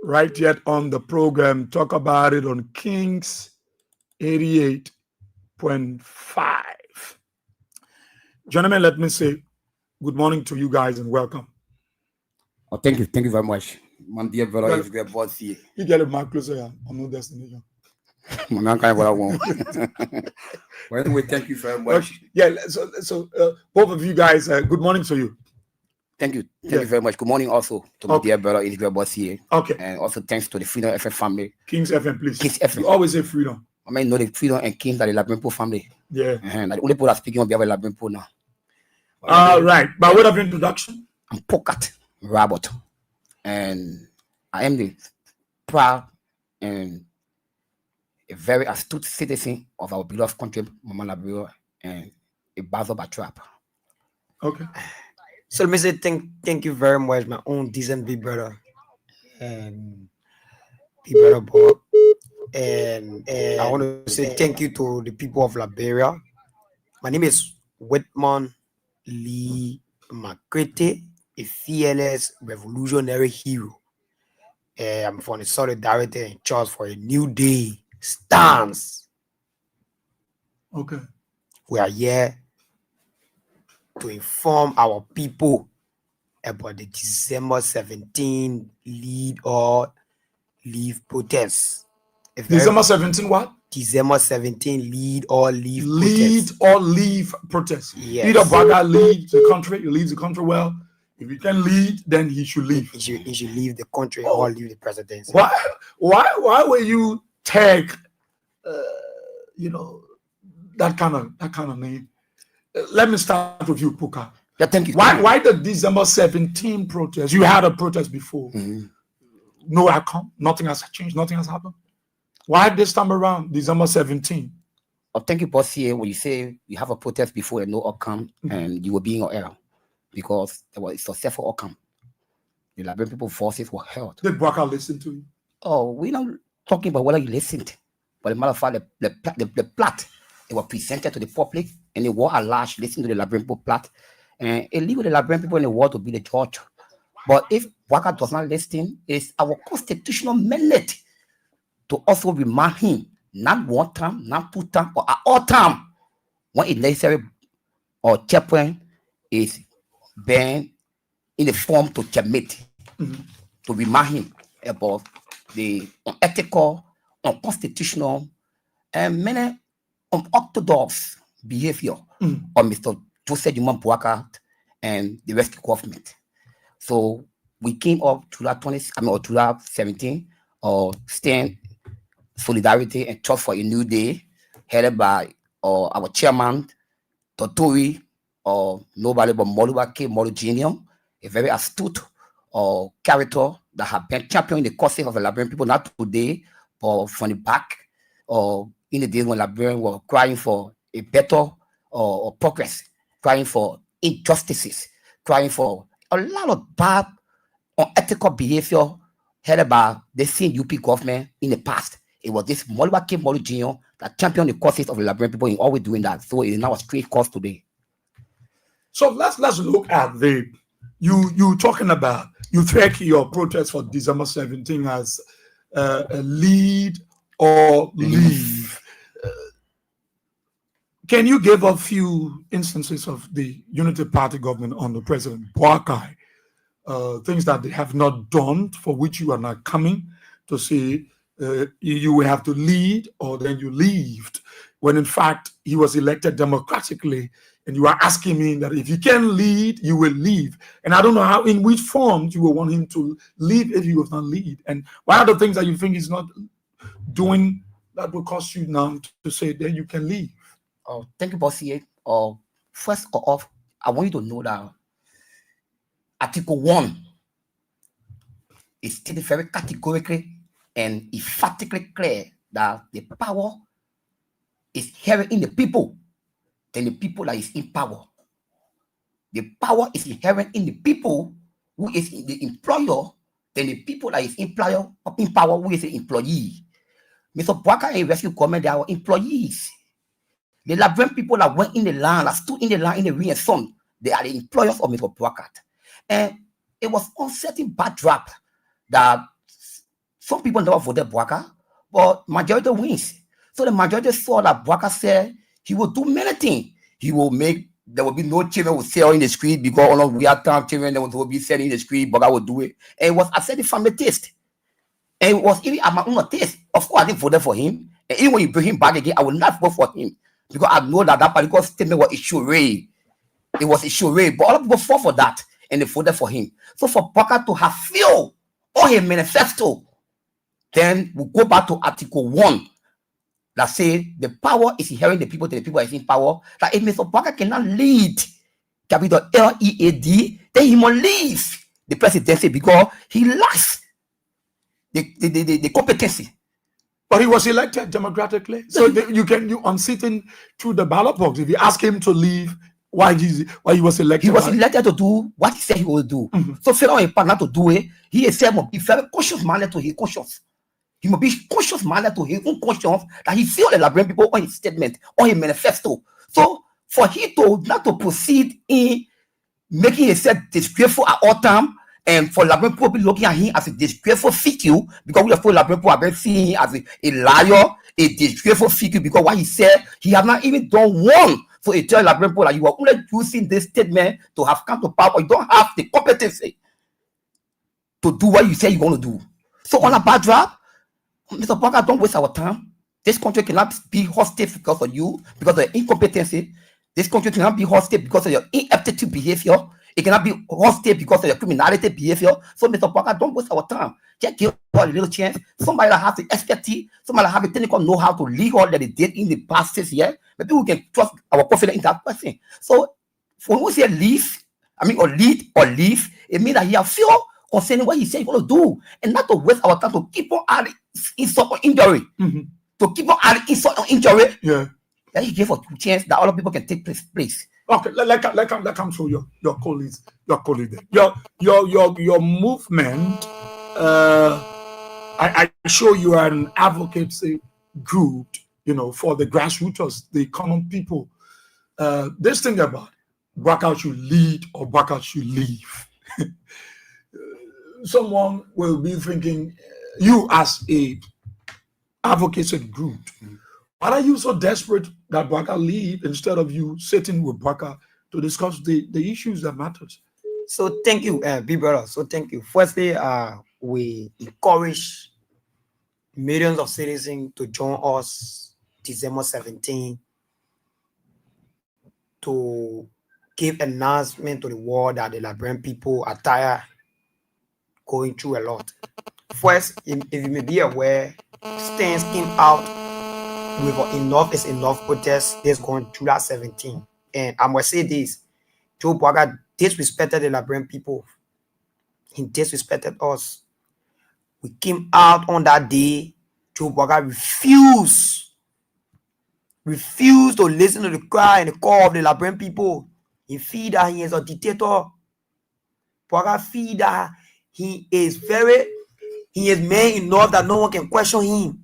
Right yet on the program, talk about it on Kings 88.5. Gentlemen, let me say good morning to you guys and welcome. Oh, thank you very much. My dear brother, Well, it's great boss here. You get a mic closer here. I'm no destination. My man can't what I want. Well, anyway, thank you very much. Okay. Yeah, so both of you guys, good morning to you. Thank you you very much. Good morning also to my dear brother, it's great boss here. Okay. And also thanks to the Freedom FM family. Kings FM, please. Kings FM. You always say freedom. I mean, know the Freedom and Kings are the Labrimpo family. Yeah. And the only people that speaking on behalf of Labrimpo now. All right. By way of introduction, I'm Pokat Robert. And I am the proud and a very astute citizen of our beloved country, Mama Labrio, and a Bazo Batrap. Okay. So let me say thank you very much, my own decent big brother and big brother Bob. And I want to say thank you to the people of Liberia. My name is Whitman Lee Makrete, a fearless revolutionary hero. I'm from the Solidarity and Charge for a New Day stance. Okay. We are here to inform our people about the December 17th lead or leave protest. December 17th what? December 17th lead or leave protest. Lead or leave protest. Yes. Either Baga leads the country, he leads the country well. If he can lead, then he should leave. He should leave the country or leave the presidency. Why will you take that kind of name? Let me start with you, Puka. Yeah, thank you. Why the December 17th protest? You had a protest before. No outcome. Nothing has changed. Nothing has happened. Why this time around, December 17th? Oh, thank you, boss here. When you say you have a protest before and no outcome, and you were being an error because there was a successful outcome. The Liberian people forces were held. Did Bwaka listen to you? Oh, we're not talking about whether you listened, but the matter of fact, the plot it was presented to the public, and the world at large listened to the Liberian people plot, and it leaves the Liberian people in the world to be the judge. But if Bwaka does not listen, it's our constitutional mandate to also remind him, not one time, not two times, but at all times, when it's necessary or chaplain is banned in the form to commit, to remind him about the unethical, unconstitutional, and many unorthodox behavior of Mr. Joseph Juman Bwaka and the rescue government. So we came up July 17 or stand solidarity and trust for a new day, headed by our chairman, Totori, or nobody but Moluba K. Molu Jr., a very astute character that have been championing the causes of the Liberian people, not today, but from the back, or in the days when Liberians were crying for a better progress, crying for injustices, crying for a lot of bad, unethical behavior headed by the same UP government in the past. It was this Moluba K. Molu Jr. that championed the causes of the Liberian people in always doing that. So it is now a straight cause today. So let's look at you talking about, you take your protest for December 17 as a lead or leave. Can you give a few instances of the Unity Party government under President Bwaka, things that they have not done for which you are not coming to say you will have to lead or then you leave, when in fact he was elected democratically, and you are asking me that if you can lead, you will leave. And I don't know how, in which form you will want him to leave if he was not lead. And what are the things that you think he's not doing that will cause you now to say that you can leave? Oh, thank you, Bossy. First off, I want you to know that Article 1 is stated very categorically and emphatically clear that the power is inherent in the people than the people that is in power. The power is inherent in the people who is the employer than the people that is in power who is the employee. Mr. Bwaka and Rescue Comment, they are employees. The Liberian people that went in the land, that stood in the land in the rain and sun, they are the employers of Mr. Bwaka. And it was uncertain backdrop that some people never voted Bwaka, but majority wins. So the majority saw that Bwaka said he will do many things. He will make, there will be no children will sell in the street because all of we are time children that will be selling in the street, Bwaka will do it. And it was accepted from the taste. And it was even at my own taste. Of course, I didn't vote for him. And even when you bring him back again, I will not vote for him. Because I know that particular statement was issued. It was issued. But all people fought for that. And they voted for him. So for Bwaka to have failed all his manifesto, then we go back to Article 1 that says the power is inherent in the people to the people that is in power. That if Mr. Bwaka cannot lead, capital LEAD, then he must leave the presidency because he lacks the competency. But he was elected democratically. So you unseating through the ballot box. If you ask him to leave, why he was elected? He was elected to do what he said he will do. So failure in part not to do it, he said must be very conscious minded to his conscience. He must be conscious minded to his own conscience that he feel the Liberian people on his statement, on his manifesto. So for him to not to proceed in making himself disgraceful at all time, and for Liberian people be looking at him as a disgraceful figure, because we have told Liberian people have been seeing him as a liar, a disgraceful figure, because what he said, he has not even done one. So he tell Liberian people that you are only using this statement to have come to power, you don't have the competency to do what you say you're going to do. So on a backdrop, Mr. Bwaka, don't waste our time. This country cannot be hostile because of you, because of your incompetency. This country cannot be hostile because of your ineptitude behavior. It cannot be hostile because of your criminality behavior. So, Mr. Bwaka, don't waste our time. Just give us a little chance. Somebody that has the expertise, somebody that has the technical know-how to lead all that they did in the past 6 years. Maybe we can trust our confidence in that person. So, when we say leave, or lead or leave, it means that he has fear concerning what he said he's going to do, and not to waste our time to keep on adding insult or injury. To keep on adding insult or injury. Yeah. That he gave us a chance that other people can take place. Okay, let come to your colleagues, your movement. I show you are an advocacy group, for the grassroots, the common people. This thing about Bwaka should lead or Bwaka should leave. Someone will be thinking, you as a advocacy group, why are you so desperate that Bwaka leave instead of you sitting with Bwaka to discuss the issues that matters? So thank you, big brother. So thank you. Firstly, we encourage millions of citizens to join us December 17th to give announcement to the world that the Liberian people are tired going through a lot. First, if you may be aware, Stance came out with an enough is enough protest this going July 17. And I must say this, Joe Bwaka disrespected the Liberian people. He disrespected us. We came out on that day. Joe Bwaka refused to listen to the cry and the call of the Liberian people. He feel that he is a dictator. Bwaka feel that he is man enough that no one can question him.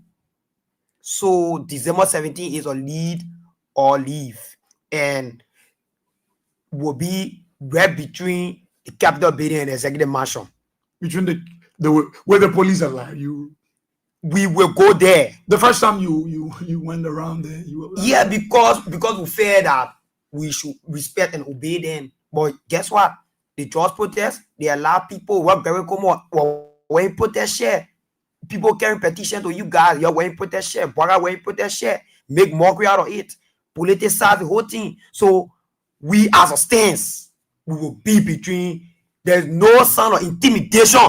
So December 17th is a lead or leave, and will be right between the Capitol building and the Executive Mansion. Between where the police are like you. We will go there. The first time you went around there, yeah, because we fear that we should respect and obey them. But guess what? The just protest, they allow people work very common when protest share. People carrying petition to you guys, you're wearing protest share, Bwaka wearing protest share, make mockery out of it, politicize the whole thing. So we as a stance, we will be between, there's no sign of intimidation.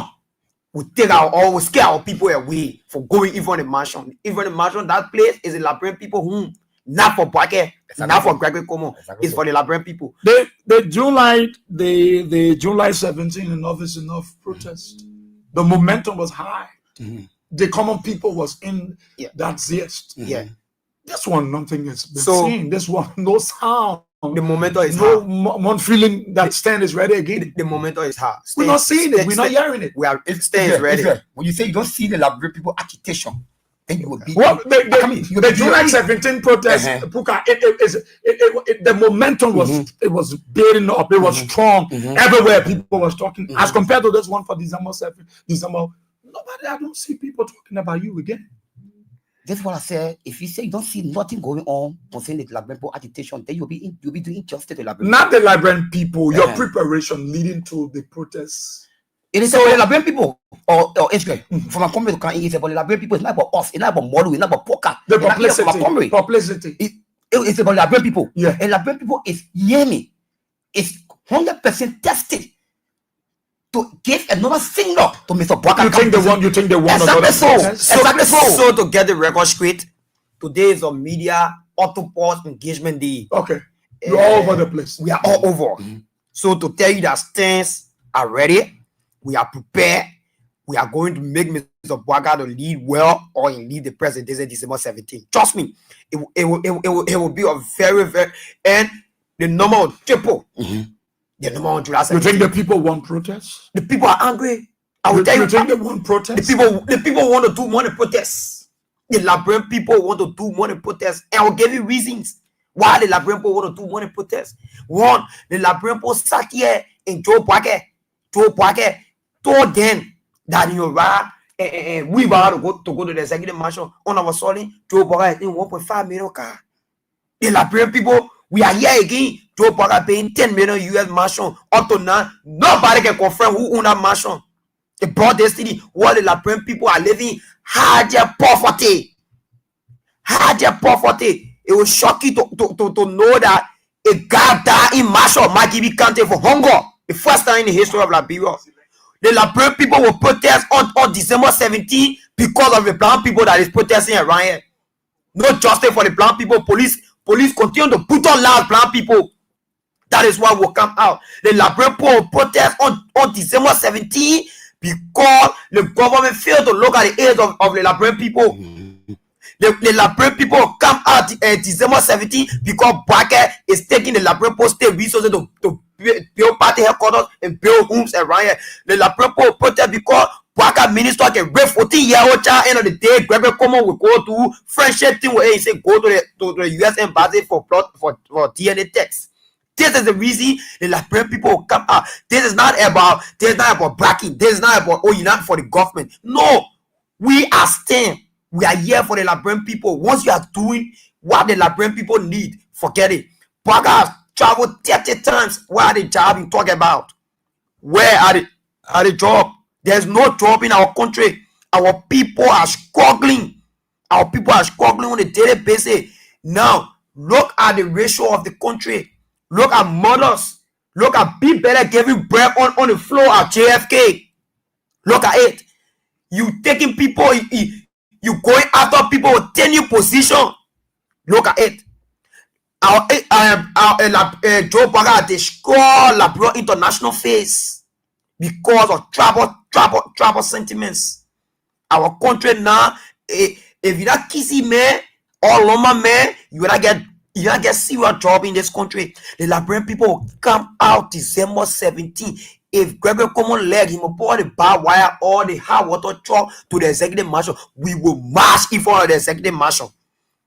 We we scare our people away for going even the mansion. Even the mansion, that place is the Liberian people whom not for Boake, not for Gregory Como. It's for the Liberian people. The July 17th enough is enough protest. The momentum was high. The common people was in that zest. Yeah. This one, nothing has been So- seen. This one, no sound. The momentum is no high. one feeling that stand is ready again. The momentum is high. We're not seeing it. We're not hearing it. We are. Stand is ready. When you say you don't see the Liberian people agitation, then you will be. Well, the July 17 protest, Puka, the momentum was it was building up. It was strong. Everywhere people was talking. As compared to this one for December 7th, nobody. I don't see people talking about you again. That's what I said. If you say you don't see nothing going on concerning the Liberian people agitation, then you'll be doing injustice to the Liberian. Not the Liberian people. Your preparation leading to the protests. It is about the Liberian people or Israel. From a community, it's about the Liberian people. It's not about us. It's not about Molu. It's not about Poka. The publicity. It's about the Liberian people. Yeah. And Liberian people is near me. It's 100% tested to give another signal to Mr. Poka. You think they want Exactly another so. protest? Exactly so. So to get the record straight, today is a media autopause engagement day. Okay. You're all over the place. We are all over. So to tell you that stands are ready, we are prepared. We are going to make Mr. Bwaga to lead well or lead the presidency December 17th. Trust me, it will be a very, very, and the number will triple. The number on July 17th. You think the people want protests? The people are angry. I will tell you. You think they want protests? The people want to do more than protests. The Liberian people want to do more than protests. And I will give you reasons why the Liberian people want to do more than protests. One, the Liberian people sat here in Joe Poake told them that we were to go to the executive mansion on our solid. Joe Poake in 1.5 million car. The Liberian people, we are here again. Joe Poake paying 10 million US mansion. Up to now, nobody can confirm who own that mansion. The broad destiny, what the Liberian people are living, hard poverty. It will shock you to know that a guy died in Marshall, Magibi County for hunger. The first time in the history of Liberia. The Liberian people will protest on December 17th because of the black people that is protesting around here. No justice for the black people. Police continue to put on loud black people. That is why we'll come out. The Liberian people will protest on December 17th because the government failed to look at the aids of the Liberian people. The Liberian people will come out December 17th because Bwaake is taking the Liberian people state resources to build party headquarters and build homes around here. The Liberian people will protest because Bwaake minister can rape 14-year-old child. End of the day, Gregory Como will go to friendship thing where he say go to the US embassy for DNA tests. This is the reason the Liberian people will come out. This is not about bragging. This is not about you're not for the government. No, we are staying. We are here for the Liberian people. Once you are doing what the Liberian people need, forget it. Bwaake has traveled 30 times. Where are the job you talk about? Where are the job? There's no job in our country. Our people are struggling. Our people are struggling on a daily basis. Now, look at the ratio of the country. Look at mothers. Look at people that giving birth on the floor at JFK. Look at it. You taking people, you going after people with tenure position. Look at it. Joe Bwaake destroyed Liberia international face because of tribal sentiments. Our country now, if you're not kissy man or loma man, you not get serious job in this country. The Liberian people will come out December 17th. If Gregory Common leg him upon the barbed wire or the hot water truck to the executive mansion, we will march in front of the executive mansion.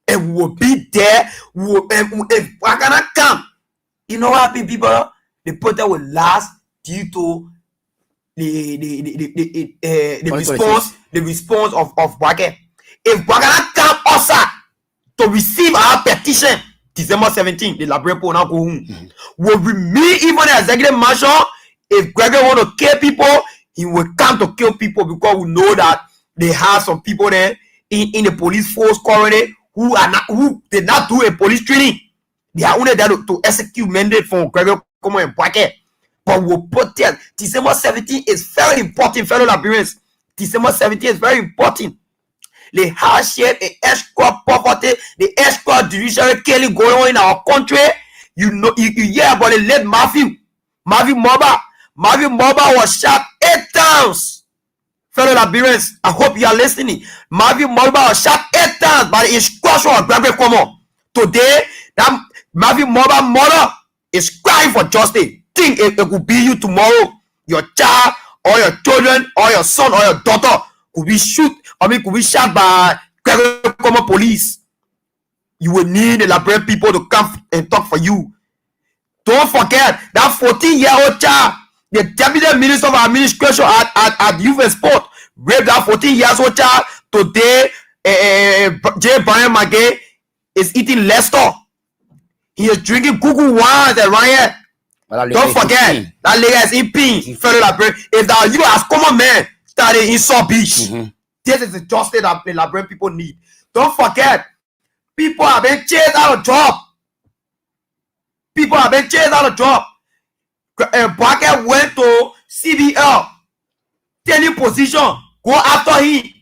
And we will be there. If we're gonna come, you know what happen, people? The protest will last due to the response of Bwaake. If Bwaake come outside to receive our petition, December 17th, the Liberian people now go home. Will we meet even the executive mansion? If Gregory want to kill people, he will come to kill people because we know that they have some people there in the police force currently who did not do a police training. They are only there to execute mandate from Gregory Como and Bwaake. But we'll protest. December 17th is very important, fellow Liberians. December 17th is very important. The hardship and escort poverty, the escort judiciary killing going on in our country. You know, you hear about the late Matthew Moba. Matthew Moba was shot 8 times. Fellow Liberians, I hope you are listening. Matthew Moba was shot 8 times by the instruction of Gregory Cuomo. Today, that Matthew Moba mother is crying for justice. Think it could be you tomorrow. Your child or your children or your son or your daughter could be could be shot by Gregory Cuomo police. You will need the Liberian people to come and talk for you. Don't forget that 14-year-old child, the deputy minister of administration at youth and sport, raped that 14-year-old child. Today, J. Brian McGay is eating Leicester. He is drinking Google wine around here. Don't forget that lady is in pink. Fellow Liberian, if that you as common man started in South Beach, this is the justice that the Liberian people need. Don't forget, people have been chased out of job. People have been chased out of job. Bucket went to CBL, taking position, go after him.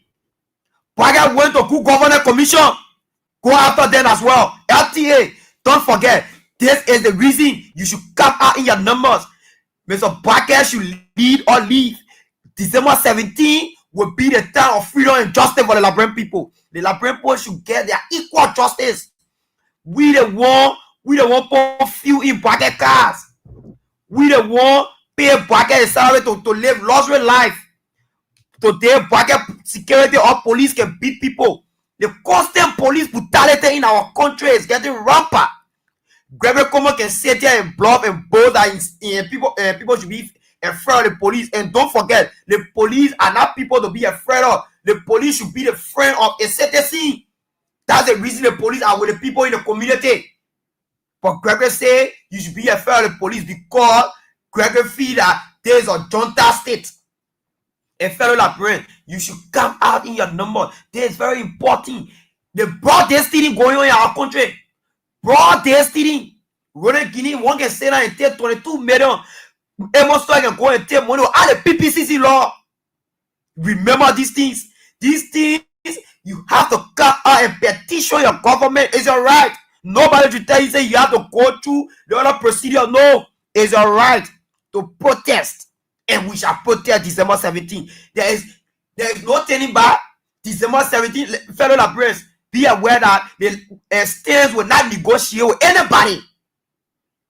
Bucket went to good governor commission, go after them as well. LTA, don't forget, this is the reason you should come out in your numbers. Mr. Bucket should lead or leave. December 17th will be the time of freedom and justice for the Liberian people. The Liberian people should get their equal justice. We the one put fuel in Bucket cars. We the one pay Bucket salary to live luxury life. Today, Bucket security or police can beat people. The constant police brutality in our country is getting rampant. Gregory Cuomo can sit here and bluff and boast that people should be afraid of the police. And don't forget, the police are not people to be afraid of. The police should be the friend of a citizen. That's the reason the police are with the people in the community. But Gregory say you should be afraid of the police because Gregory feel that there is a junta state. A fellow Liberian, you should come out in your number. This is very important. The broad day stealing going on in our country. Broad day stealing. Ronald Guinea, one can say that and take 22 million. Amos can go and take money out of the PPCC law. Remember these things. These things, you have to come out and petition your government. It's your right. Nobody should tell you say you have to go through the other procedure. No, it's your right to protest. And we shall protest December 17th. There is no turning back. December 17th, fellow Liberians, be aware that the states will not negotiate with anybody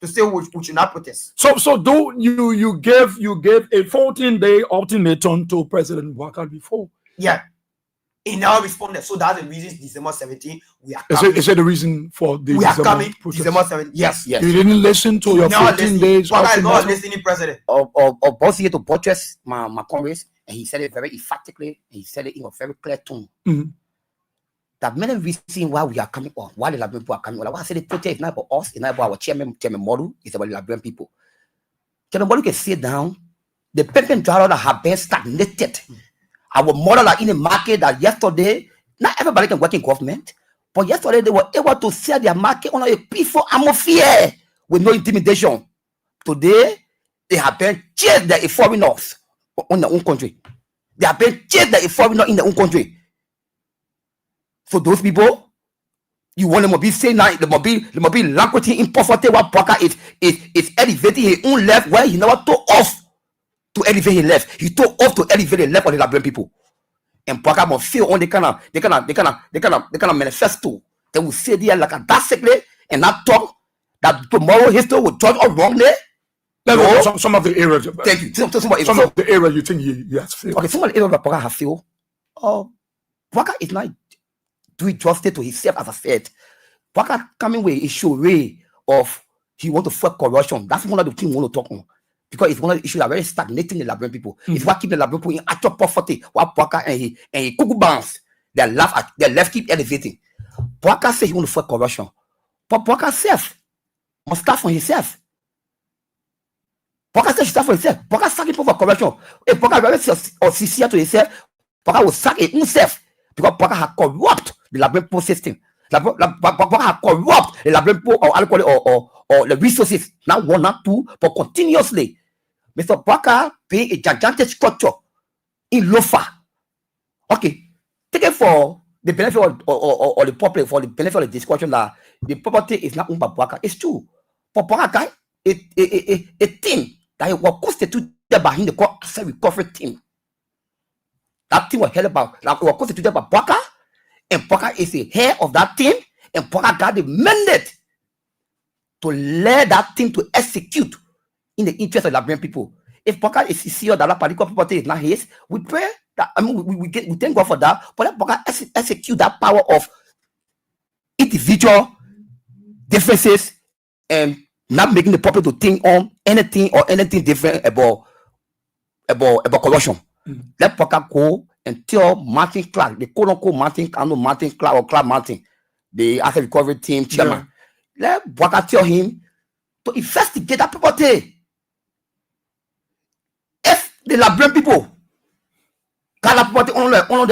to say we should not protest. So do you gave a 14-day ultimatum to President Walker before? Yeah. He now responded. So that's the reason December 17th we are coming. Is it the reason for the we December are coming protest? December 17th? Yes. You didn't listen to your 14 days Walker is not listening, President. Or boss here to buttress my comrades, and he said it very emphatically, and he said it in a very clear tone. That many reasons why we are coming on, why the Liberian people are coming on. Like I said, the protest is not about us, it's not about our chairman model, it's about the Liberian people. Chairman model can sit down, the paper dollar that have been stagnated. Our model are in the market that yesterday, not everybody can work in government, but yesterday they were able to sell their market on a peaceful atmosphere with no intimidation. Today, they have been chased their foreigners on their own country. They have been chased their foreigners in their own country. So those people, you want them to be saying now, they must be languishing in poverty while Parker is elevating his own left where he never took off to elevate his left. He took off to elevate the left of the Liberian people. And Parker must feel on the kind of manifesto. They will say there like a drastically and not talk that tomorrow history will judge us wrongly. No. Some of the areas. Thank you. Some of the areas you think he has failed. Okay, some of the areas that Parker has failed. Parker is not doing justice to himself, as I said. Parker coming with a issue of he want to fight corruption. That's one of the things we want to talk on. Because it's one of the issues that are very stagnating the Liberian people. It's what keeps the Liberian people in actual poverty. While Parker and he cuckoo bounce, their left keep elevating. Parker says he want to fight corruption. But Parker self must start from himself. Parker says he start from himself. Parker sack people for corruption. If Parker very sincere to himself, Parker will sack himself. Because Parker has corrupt the Liberian people system. Parker has corrupt the Liberian people or the resources. Not one, not two, but continuously. Mr. Parker being a gigantic structure in Lofa. Okay, take it for the benefit or the public for the benefit of the discussion that the property is not owned by Bwaka. It's true. For Bwaka, a team that was constituted by him, the asset recovery team. That team was held by, that was constituted by Bwaka, and Bwaka is the head of that team, and Bwaka got the mandate to let that team to execute in the interest of the Liberian people. If Bwaka is sincere that particular property is not his, we pray that, I mean, we thank God for that, but let Bwaka execute that power of individual differences and not making the public to think on anything different about corruption. Let Bwaka go and tell Martin Clark, the quote-unquote Martin Clark or Clark Martin, the asset recovery team chairman. Yeah. Let Bwaka tell him to investigate that property. If the Liberian people got that property on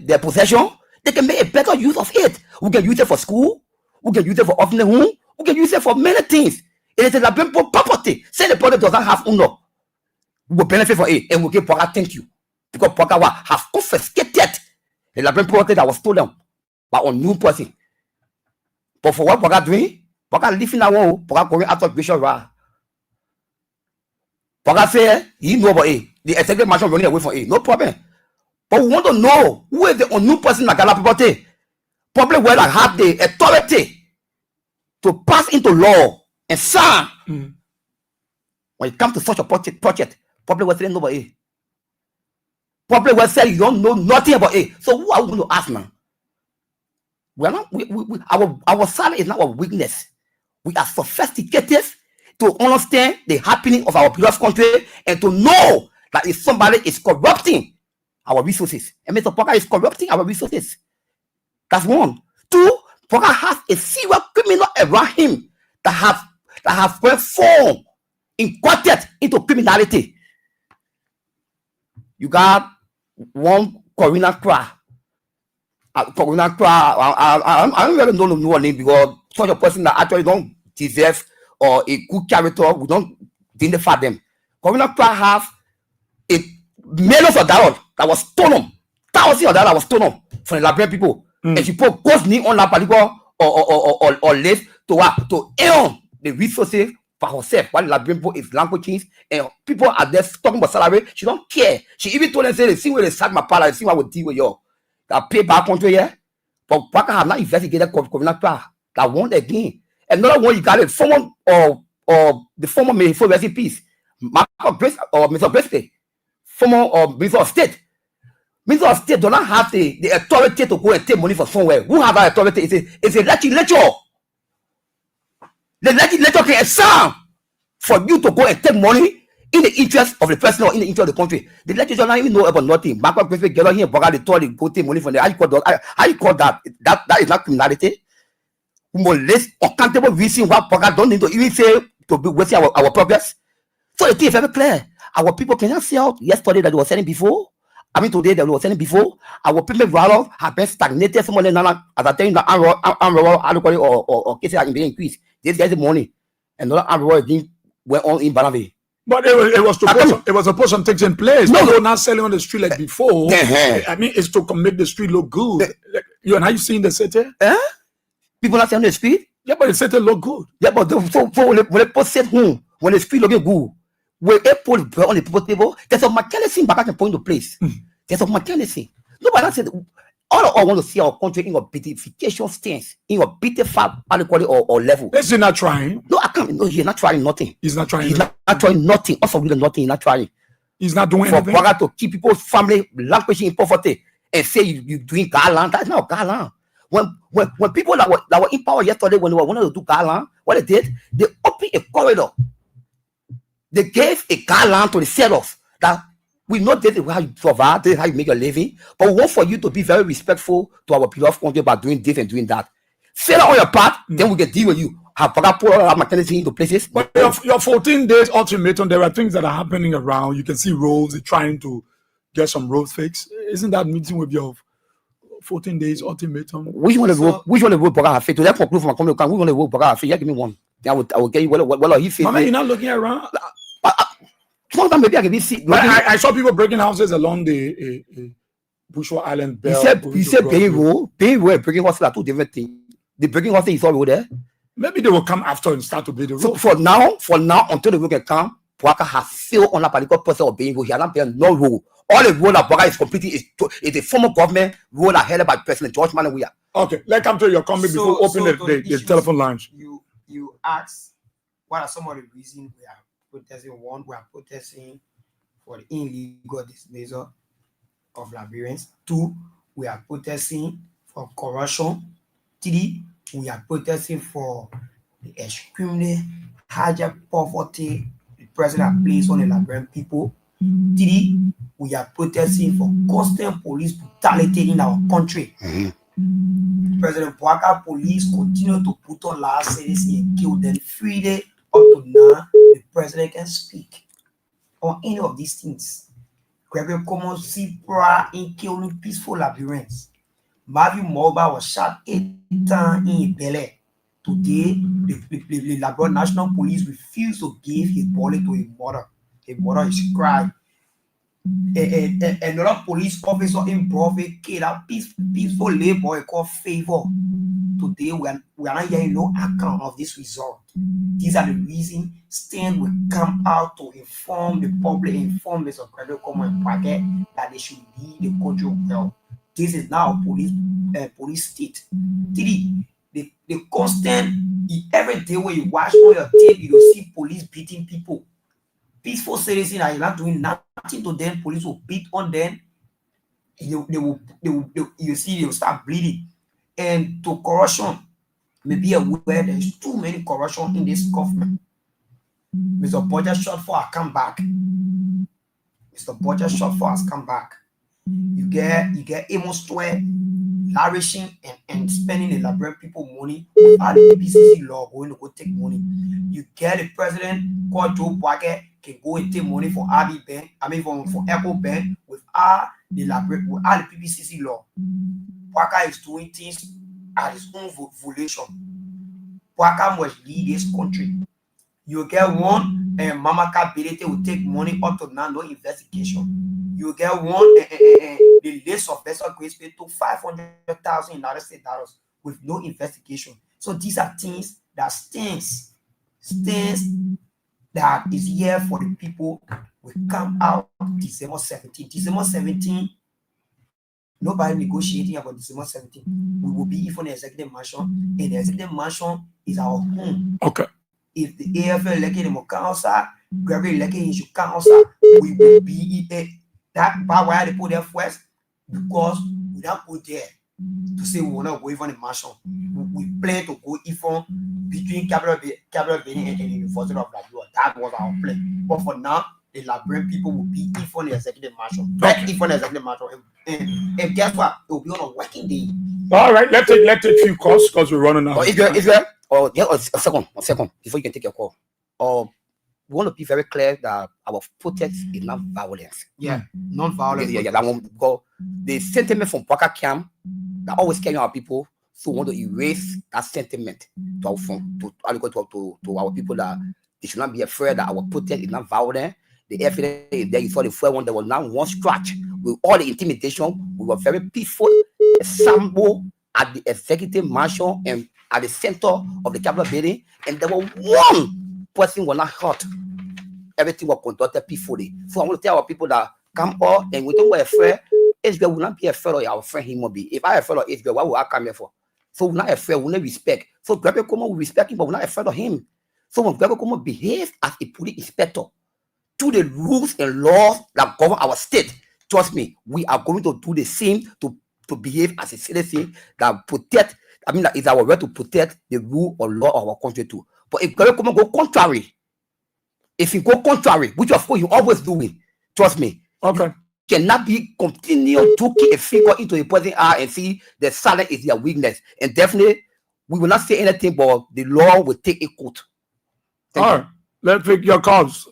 their possession, they can make a better use of it. We can use it for school, we can use it for offering home, we can use it for many things. It is a Liberian property. Say the property doesn't have owner, we will benefit from it, and we give Bwaka thank you. Because Bwaka have confiscated the Liberian property that was stolen by a new person. But for what Bwaka doing, Bwaka living that one, Bwaka going out of Bishop Ra. Bwaka say he know about it. The executive mansion running away from it, no problem. But we want to know who is the new person that got that property. Probably where I have the authority to pass into law and sign. When it comes to such a project, probably will say nobody. It. Probably will say you don't know nothing about it. So who are we going to ask now? We are not. Our side is not a weakness. We are sophisticated to understand the happening of our beloved country and to know that if somebody is corrupting our resources, and Mr. Bwaka is corrupting our resources. That's one. Two, Bwaka has a serial criminal around him that have performed incorporated into criminality. You got one Corina Kra. I don't really know her name because such a person that actually don't deserve or a good character, we don't identify them. Corina Kra have a millions of dollars that was stolen, thousands of dollars that was stolen from the Liberian people, and she put ghost name on that particular or list to earn the resources for herself. While the Liberian people is languages and people are there talking about salary, she don't care. She even told them, say, see where they sack my palace, see what we deal with you. That pay back country here. But Bwaka have not investigated Corina Kra. That one again. Another one you got it, someone or the former Minister of Peace, Mr. President, former Minister of State. Minister of State do not have the authority to go and take money from somewhere. Who have that authority? It's a legislature. The legislature can assign for you to go and take money in the interest of the person or in the interest of the country. The legislature don't even know about nothing. Bwaka President get on here, Bwaka they told you go take money from there. How you call that? That is not criminality. Less uncountable reason why Bwaka don't need to even say to be wasting our progress. So the thing is very clear. Our people cannot see out yesterday that they were selling before. I mean today that they were selling before. Our people rather have been stagnated. Someone as I tell you that or cases are being increased. This guy's the money. And another unrural thing went on in Banavi. But it was supposed to take in place. No, they're not selling on the street like before. I mean, it's to make the street look good. You and how you seen the city? People not selling on the street? Yeah, but the city look good. Yeah, but when they put set home, when the street looking good, when they put on the people table, there's a mechanism back can point to place. There's a mechanism. Nobody said all I want to see our country in a beautification stance, in a beautiful quality or level. Is he not trying? No, I can't. No, he's not trying nothing. He's not trying. He's not trying nothing. Also, really nothing. He's not trying. He's not doing for anything. For to keep people's family languishing in poverty and say you doing Garland. That's not Garland. When people that were in power yesterday, when they were wanting to do Garland, what they did, they opened a corridor. They gave a Garland to the sellers that we know this is how you survive, this is how you make a living, but we want for you to be very respectful to our beloved country by doing this and doing that. Fail on your part, then we can deal with you. Have put all our mechanisms into places. But your 14 days ultimatum, there are things that are happening around. You can see roads trying to get some roads fixed. Isn't that meeting with your 14 days ultimatum? Which one of the road Bwaka have faith? To that conclude from my comment, which one of the road Bwaka have faith? Yeah, give me one. I will get you what he faith. Mama, you're not looking around. Sometimes maybe I can be sick. I saw people breaking houses along the Bushwa Island He Bell. said going to go paying through. road and breaking hostel are two different things. The breaking hostel is all over there. Maybe they will come after and start to build the road. So for now, until the road can come, Bwaka has failed on that particular process of being road. He has not built no road. All the road that Bwaka is completing is a former government road that held by President George Manawia. Okay, let's come to your comment before open the telephone lines. You asked what are some of the reasons we are protesting. One, we are protesting for the illegal dismissal of Liberians. Two, we are protesting for corruption. Three, we are protesting for the extremely higher poverty the president placed on the Liberian people. Three, we are protesting for constant police brutality in our country. President Bwaka police continue to put on last citizens and kill them 3 days up to now. The president can speak on any of these things. Gregory Common see prior in killing peaceful Liberians. Matthew Mulba was shot 8 times in Bele. Today, the Liberia National Police refused to give his body to his mother. His mother is crying. Another police officer in Broadway killed a peaceful labor called Favor. Today, we are not hearing no account of this result. These are the reasons Stan will come out to inform the public, inform Mr. Gregory Common Packet that they should lead the country well. This is now a police state. Three, the constant, every day when you watch on your tape, you will see police beating people. Peaceful citizens are not doing nothing to them. Police will beat on them. You see, they will start bleeding. And to corruption, maybe aware there's too many corruption in this government. Mr. Bodger shot for a comeback. Mr. Bodger shot for us come back. You get Amos Square lavishing and spending the Liberian people money without the PCC law going to go take money. You get the president called Joe Bwaka can go and take money for RB Bank, for Apple Bank without the PPCC law. Bwaka is doing things at his own volition. Bwaka must lead this country. You get one and Mama Kabirete will take money up to now, no investigation. You get one the list of vessel grace paid to $500,000 United States dollars with no investigation. So these are things that stands that is here for the people. We come out December 17th. December 17th, nobody negotiating about December 17th. We will be in the executive mansion, and the executive mansion is our home. Okay. If the AFL elected him outside, Gregory elected him should come outside, we will be in that part where they put their first because we don't go there to say we will not go even the mansion. We plan to go even between Capital Benin and the University of Labrador. That was our plan. But for now, the Liberian people will be even the executive mansion. Back even the executive mansion. And guess what? It will be on a working day. All right, let's take a few calls because we're running out. A second, before you can take your call. We want to be very clear that our protest is not violence. Yeah, non-violence. Yeah, that one, because the sentiment from Bwaka camp that always carrying our people, so we want to erase that sentiment to our people that they should not be afraid that our protest is not violent. The evidence is there. You saw the first one, there was not one scratch. With all the intimidation, we were very peaceful. Assembled at the executive mansion and at the center of the Capitol building, and there was one person was not hurt. Everything was conducted peacefully. So I want to tell our people that come up and we don't be afraid. Israel will not be afraid of our friend human being. If I afraid of Israel, what will I come here for? So we're not afraid, we not respect. So Gregory Common will respect him, but we're not afraid of him. So when Gregory Common behaves as a police inspector to the rules and laws that govern our state, trust me, we are going to do the same to behave as a citizen that protect. That it's our right to protect the rule or law of our country too. But if Gregory Common go contrary, which of course you always doing, trust me, okay, cannot be continue to keep a figure into a person eye and see the silence is their weakness. And definitely, we will not say anything, but the law will take a court. All right, let's take your calls.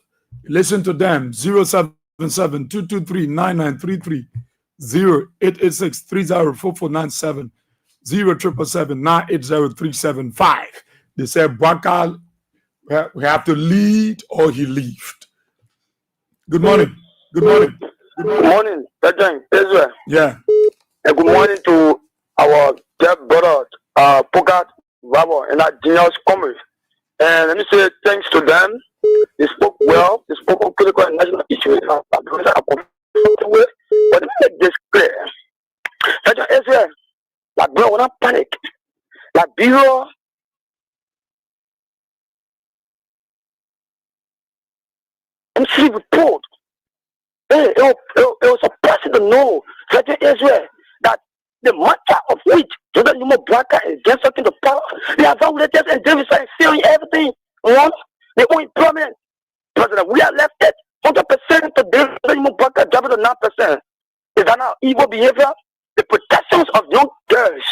Listen to them. 077-223-9933, 0886-304497, 0777-980-375. They said Bwaka we have to lead or he left. Good morning. Good morning. Good morning. Yeah. And good morning to our dear brother, Pokat, Bravo, and that genius commerce. And let me say thanks to them. They spoke well. They spoke on critical and national issues. But let me make this clear. Federal Israel, like bro, when I panic, like bureau, and see report. Hey, it was surprising to know Federal Israel that the matter of which Jordan Nimo Blanca is just something to power. They have validators and Davis are selling everything. Once they own employment. President, we are left at 100% to Jordan Nimo Blanca driving to 9%. Is that not evil behavior? The protections of young girls,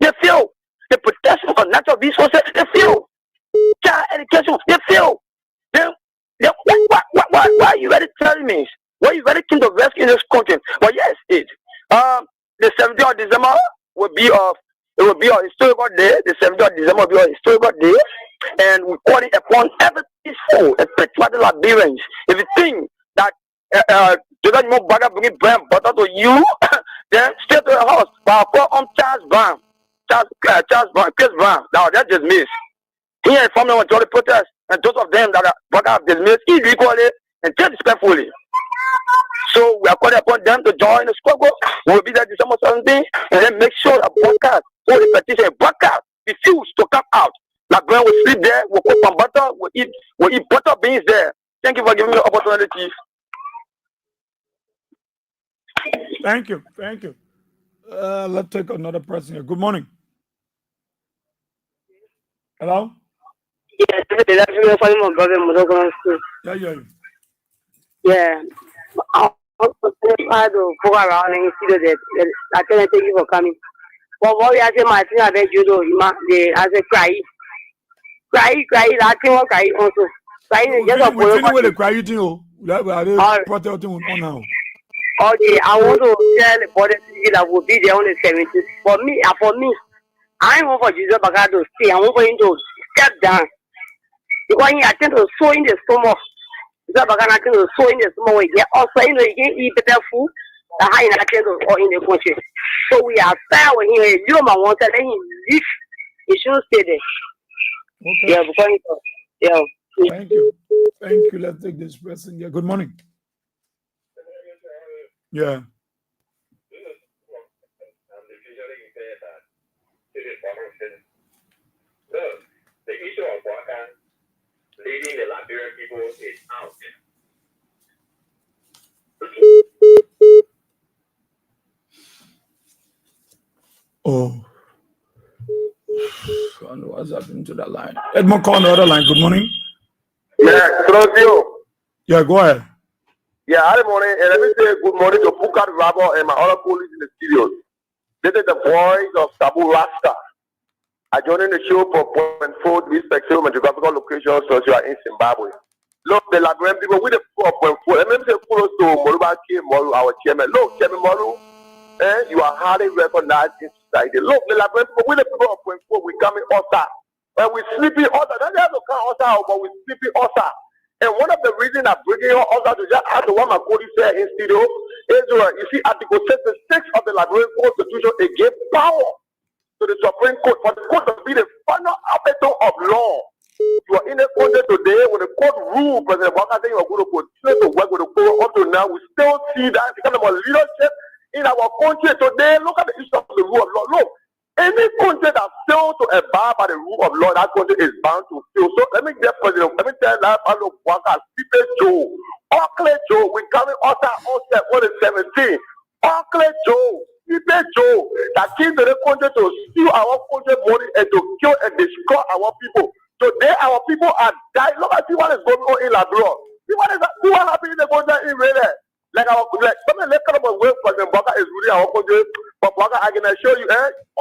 they feel. The protection of natural resources, they feel. Child education, they feel. Then why are you ready telling me? Why are you ready to rescue in this country? But yes, the 17th of December will be a historical day. The 17th of December will be a historical day, and we call it upon every peaceful and patriotic Liberians. If you think that Jordan Nimo Blanca bringing bread and butter to you, then stay to your house. But I call Charles Brown, Chris Brown. Now that just missed. He informed them on the protest, and those of them that are have dismissed illegally and disrespectfully. So we are calling upon them to join the struggle. We will be there December 17th, and then make sure that broadcast, all the petition, broadcast, refuse to come out. Like when we sleep there, we'll cook some butter, we'll eat butter beans there. Thank you for giving me the opportunity. Thank you. Thank you. Let's take another person here. Good morning. Hello? Yeah, yeah. I do go around and see that I can thank you for coming. But what we are saying, Martin, I bet you do. I say cry. I think what cry also. Crying is just a boy. We cry you know. Okay, I want to tell the body that will be there on the 17th. For me, I want for Jesus Baga to stay. I want for him to step down. Because he attend to sow in the stomach. Jesus Baga attend to sow in the stomach. He also eat better food. The high in attend to or in the country. So we are fair when he you don't want to let him leave. He shouldn't stay there. Okay. Yeah, because yeah. Thank you. Thank you. Let's take this person. Yeah, good morning. Yeah. The issue of workers leading the Liberian people is out. Oh. I don't know what's happening to that line. Edmond, call on the other line. Good morning. Yeah, Claudio. Yeah, go ahead. Yeah, good morning. And let me say good morning to Pukat Rabo and my other colleagues in the studio. This is the voice of Tabu Rasta. I joined the show for 0.4 respective and geographical locations so you are in Zimbabwe. Look, the Liberian people with the 4.4. Let me say kudos to Moruba K. Moru, our chairman. Look, Chairman Moru, you are highly recognized in society. Look, the Liberian people with the people of 0.4, we come in Osa. And we sleeping Osa. Don't have to come Osa, but we sleeping Osa. And one of the reasons I'm bringing you Osa to just add to what my colleague said in studio is, you see, Article 66 of the Liberian Constitution, it gives power to the Supreme Court for the court to be the final arbiter of law. You are in a country today with the court rule, President Walker saying you are going to continue to work with the court. Up to now, we still see that kind of a leadership in our country today. Look at the issue of the rule of law. Look, any country that fails to abide by the rule of law, that country is bound to fail. So let me get President, let me tell that fellow Walker, Stephen Joe, Auckland Joe, we coming on the 17th. Auckland Joe. Joe that came to the country to steal our country money and to kill and destroy our people. Today our people are dying. Look at see what is going on in Labrador. See what happening in the country in Raleigh. Like something let's come up with President Baka is ruling our country. But Baka, I can assure you,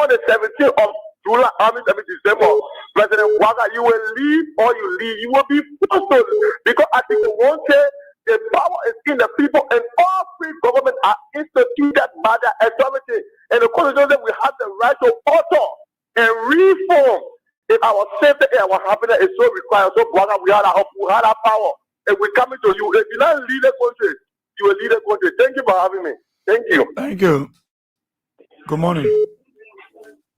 on the 17th of July, 17th December, President Baka, you will leave or you leave. You will be forced to, because I think the one say the power is in the people, and all free government are instituted by the authority. And the Constitution, we have the right to alter and reform if our safety and our happiness is so required. So, brother, we have our power, and we're coming to you. If you not lead the country, you will lead the country. Thank you for having me. Thank you. Thank you. Good morning.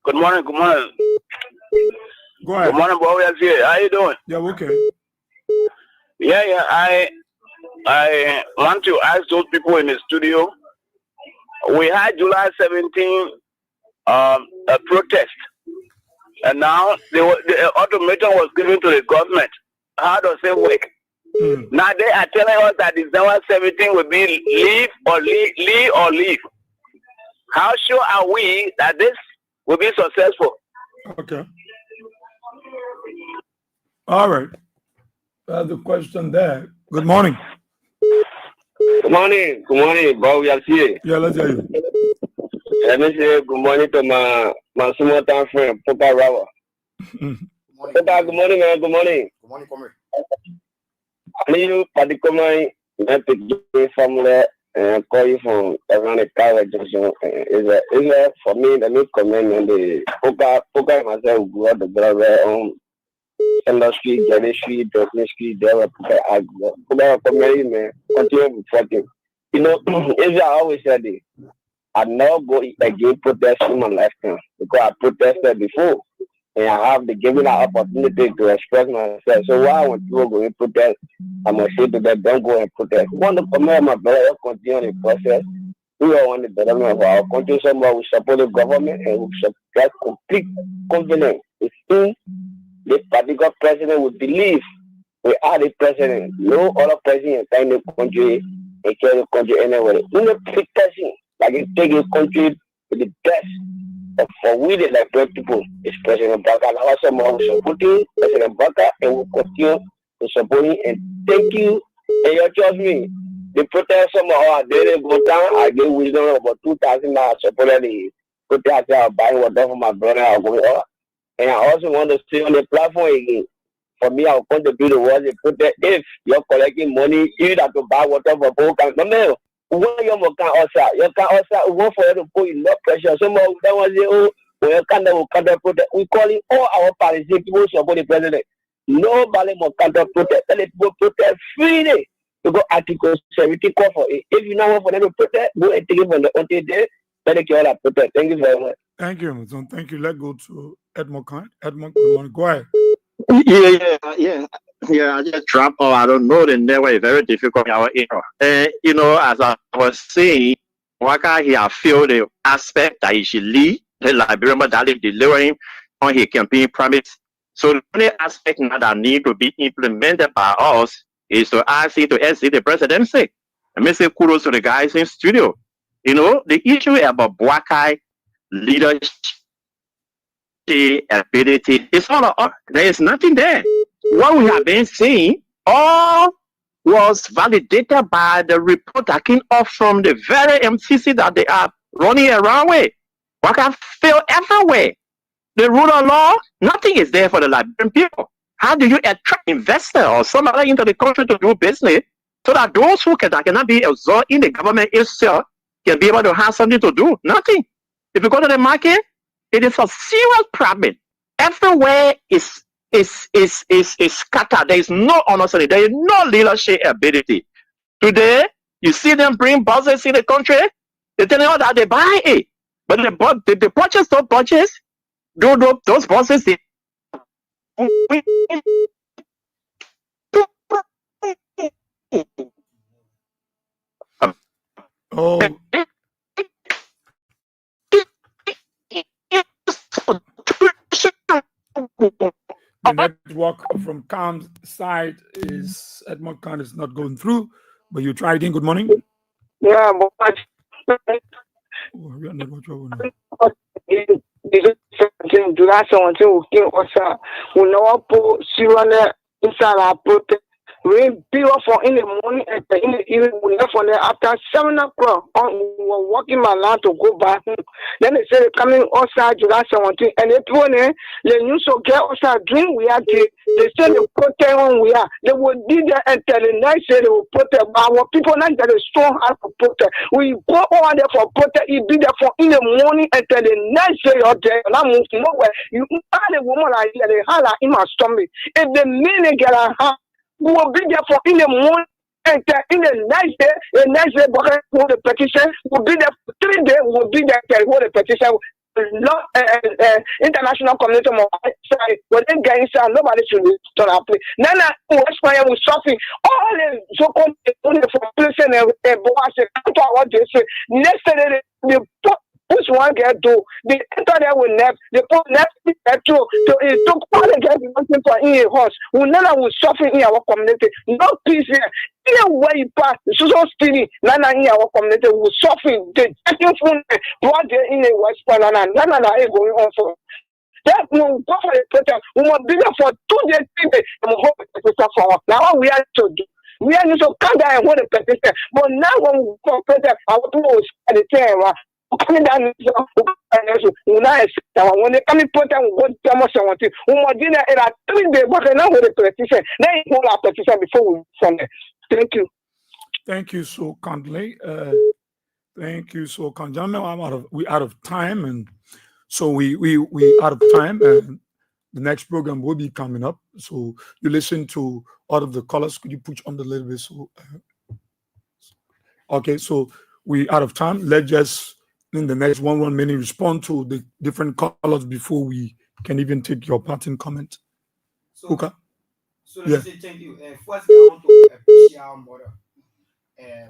Good morning. Good morning. Go ahead. Good morning, boy. How you doing? Yeah, okay. Yeah. I want to ask those people in the studio. We had July 17th a protest, and now the ultimatum was given to the government. How does it work? Now they are telling us that December 17th will be leave or leave. How sure are we that this will be successful? Okay. All right. The question there. Good morning. Good morning. Good morning, Bob. We are here. Yeah, let's hear you. Let me say good morning to my small town friend, Papa Rawa. Papa, good morning, man. Good morning. Good morning, comrade. I need you particularly to get from there and call you from around the car junction. Is for me, let me comment on the Papa myself, grew up the brother on industry, Jelly Street, Dustin Street, there were I comment, man. Continue fighting. You know, as I always said, I never go again protest in my lifetime because I protested before and I have the given an opportunity to express myself. So why when people go and protest, I must say to them, don't go and protest. We want to comment my brother, continue the process. We all want the betterment of our country. Somebody will support the government and will get complete confidence. If the particular president would believe we are the president, no other president in the country and carry the country anywhere. We not big person. Like it take a country to the best. But for we the like people, it's President Baka. And also more supporting President Baka and will continue to support him. And thank you. And you trust me, the protest somehow they didn't go down. I gave wisdom about 2,000 supported the protest. I buying water for my brother. I go up. And I also want to stay on the platform again. For me, I'll contribute the words and protest. If you're collecting money, you have to buy water for both countries. When you can also work for you to put enough pressure. Some of them will say, oh, we can't protest. We call it all our parties people support the president. Nobody more can't protest. Let people protest freely. To go Article 70 call for it. If you know want for them to protest, go and take it from the until day. Let it all protest. Thank you very much. Thank you, Amazon. Thank you. Let's go to Edmond Khan. Edmond, good morning. Go ahead. Yeah, I just dropped or I don't know the network is very difficult in our era. You know, as I was saying, Waka he I feel the aspect that he should lead the Liberian that is delivering on his campaign promise. So the only aspect now that need to be implemented by us is to ask him to exit the presidency. Let me say kudos to the guys in studio. You know, the issue about Bwakai leadership ability is all there is nothing there. What we have been seeing all was validated by the report that came off from the very MCC that they are running around with. Waka fail everywhere. The rule of law, nothing is there for the Liberian people. How do you attract investors or somebody into the country to do business so that those who that cannot be absorbed in the government itself can be able to have something to do? Nothing. If you go to the market, it is a serious problem. Everywhere is scattered. There is no honesty. There is no leadership ability. Today, you see them bring buses in the country. They tell you that they buy it, but the purchase those buses. Those buses. Oh. The network from Cam's side is Edmond Khan is not going through, but you tried in. Good morning. Yeah, but we are not much trouble now. July 17th, we know what inside our protest. We be off for in the morning and in the evening. We left for there after 7 o'clock. We were walking my land to go back. Then they said coming outside July 17th, and they told them they knew so get outside drink. We had to. They said they protest when we are. They would be there until the night. Say they will protest, but our people not get a strong heart for protest. We go over there for protest. You be there for in the morning until the night. Say you're there, and I'm moving nowhere. You are the woman like they holler in my stomach. If the men get a heart. We will be there for in the morning And in the next day, the petition will be there for 3 days. Will be there to hold the petition. International community sorry, but then guys, nobody should be done up. Nana West Fire was suffering all the so called population and what they say. Yesterday, the which one get do the enter there with next the put next to it took all the guys wanting for in a horse. We never will suffer in our community. No peace here. Here where you pass, so steady. Nana in our community will suffer. The taking phone brought there in a West Point and none is going on for. That will go for the protest. We must be there for 2 days, 3 days, and we hope it's for now. We are to do. We are used to come down and hold the petition. But now when we go protest, our people will at the time. Coming down, when they come in protest, we go to Tamas. We must dinner at 3 days, but now with the petition. Then you hold our petition before we send it. Thank you. Thank you so kindly. Thank you so kindly. We're out of time, and so we out of time, and the next program will be coming up. So you listen to all of the callers. Could you push on the little bit? So okay, so we out of time. Let's just in the next 1 minute respond to the different callers before we can even take your parting comment. So, okay. So let's say thank you. First, I want to appreciate our mother.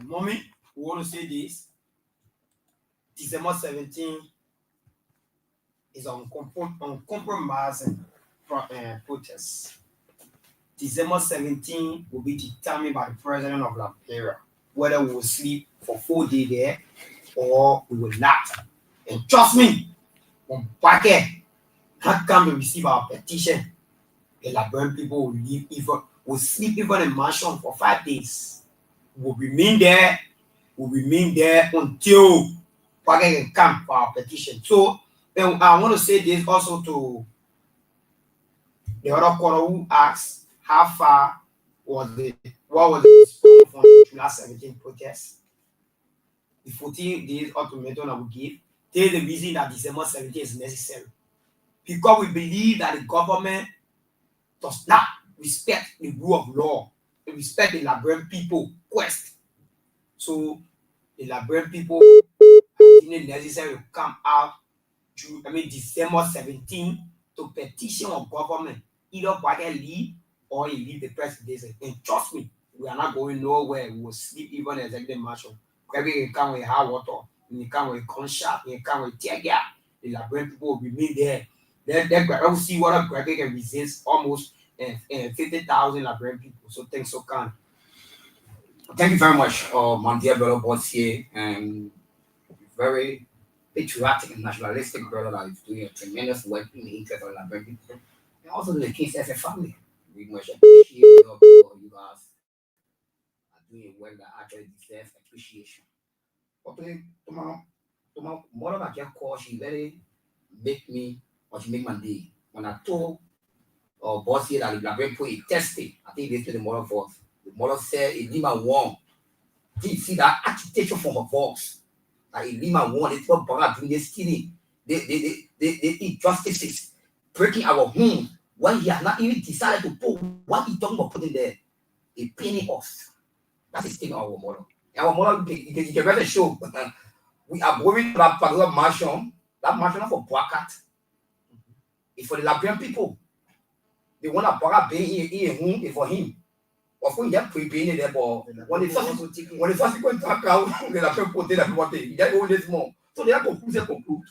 Mommy, we want to say this. December 17th is uncompromising protest. December 17th will be determined by the president of Liberia whether we will sleep for 4 days there or we will not. And trust me, when Packet had come to receive our petition, the Liberian people will sleep even in mansion for 5 days. We'll remain there. We'll remain there until Packet can come for our petition. So I want to say this also to the other caller who asked how far what was the response from the July 17th protest? The 14 days ultimatum I will give. There's the reason that December 17th is necessary. Because we believe that the government does not respect the rule of law. They respect the Liberian people quest. So the Liberian people have deemed it necessary to come out December 17th to petition our government, either by leave or you leave the presidency. And trust me, we are not going nowhere. We will sleep even as executive marshal. We come with hot water, we come with gunshot, we come with tear gas. The Liberian people will remain there. We'll see what Gregor can resist almost 50,000 Liberian people. So thanks so kind. Thank you very much, my dear brother Bossier, and very patriotic and nationalistic brother that is doing a tremendous work in the interest of Liberian people. And also the case as a family. We must appreciate your people. You guys are doing work that actually deserves appreciation. But to my mother that just called, she really she make my day. When I told Bossier that the Liberian people is tested, I think this is the mother voice. The mother said, Lima won. Did you see that agitation from her voice? Like Lima won, it's what Bala doing, they're stealing. They injustices, breaking our home when he has not even decided to put what he talking about putting there. They penny us. That is still our mother. And our mother, you can better show. We are going to that particular mansion. That mansion for Boakat. It's for the Liberian people. They want to Boakat being in a home is for him. Of course, they're preparing there, but when the first going to talk out, they are people that what they go this more. So they are conclude.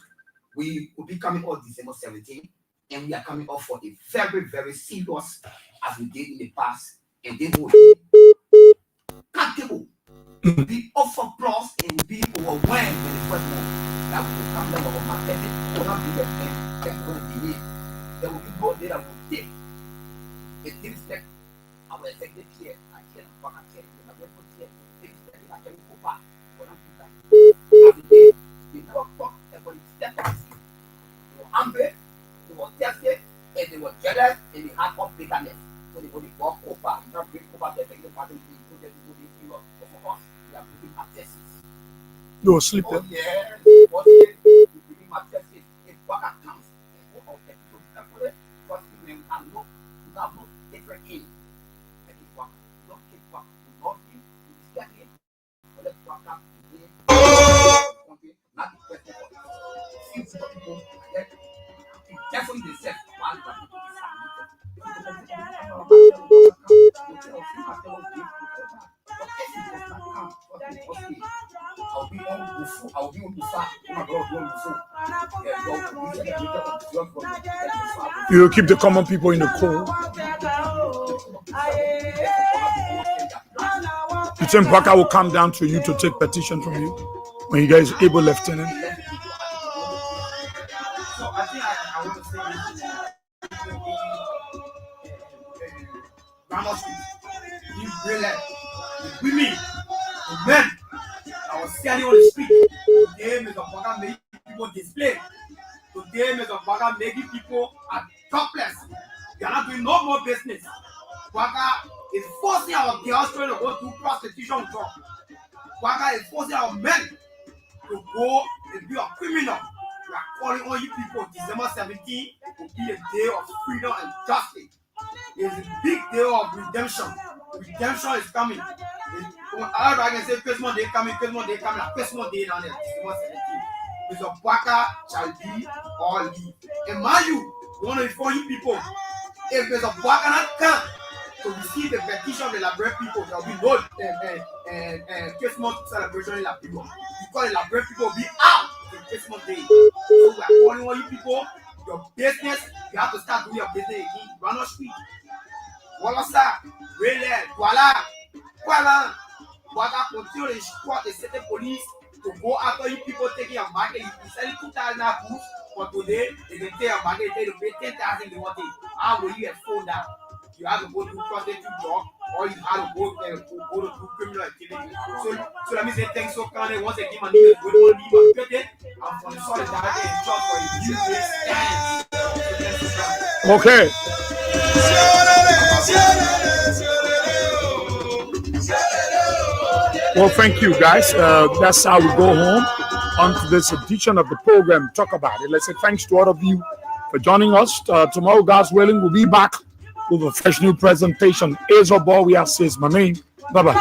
We will be coming out December 17th, and we are coming off for a very, very serious as we did in the past, and they will be capable, will be offer plus, and will be overwhelmed with the first one that will come down over my head. Will not be the end. That will be it. There will be no day that will take. It gives them. I will take the chair. I can't fuck a chair. I will put chair. This is the I can go back. When I'm back. They never fuck. Everybody step on. They were angry. They were tested. And they were jealous. And they had up bitterness. So they would walk over. Not bring over the thing. The party will put them to the hero. But for us, we are putting accesses. You were sleeping. Oh, yeah. What is it? We bring accesses. If worker comes, and go out there to the temple, because we have no different aim. Definitely they said one You keep the common people in the cold. You think Baka will come down to you to take petition from you when you guys able lieutenant? So I think I want to say Ramos, you brilliant, the women, the men. I was standing on the street. Today, Mr. Baka making people display. Today, Mr. Baka making people are topless. They are not doing no more business. Baka is forcing our girls trying to go do prostitution job. Baka is forcing our men to go and be a criminal. We are calling all you people. December 17th will be a day of freedom and justice. It's a big day of redemption. Redemption is coming. However, I can say Christmas Day coming, Christmas Day down there, December 17th. Mr. Baka shall be or leave. And mind you, we want to inform you people, if Mr. Baka not come to receive the petition of the Labrador people, there will be no Christmas celebration in Labrador. Because the Labrador people will be out on Christmas Day. So we are calling all you people, your business, you have to start doing your business again. Run on street. Voilà ça, voilà, voilà. Waka continue to squat the city police to go after you people taking your market. You sell it 2,000 boots, but today they can take your market, they pay 10,000 they want it. How will you afford that? You have to go to prostitute job or you have to go to do criminal activity. So let me say thanks so kindly once again. My name is good one, leave a good day. I'm from the solidarity and job for you. Okay. Well, thank you, guys. That's how we go home on to this edition of the program. Talk about it. Let's say thanks to all of you for joining us. Tomorrow, God's willing, we'll be back with a fresh new presentation. Azo Bowie says my name. Bye bye.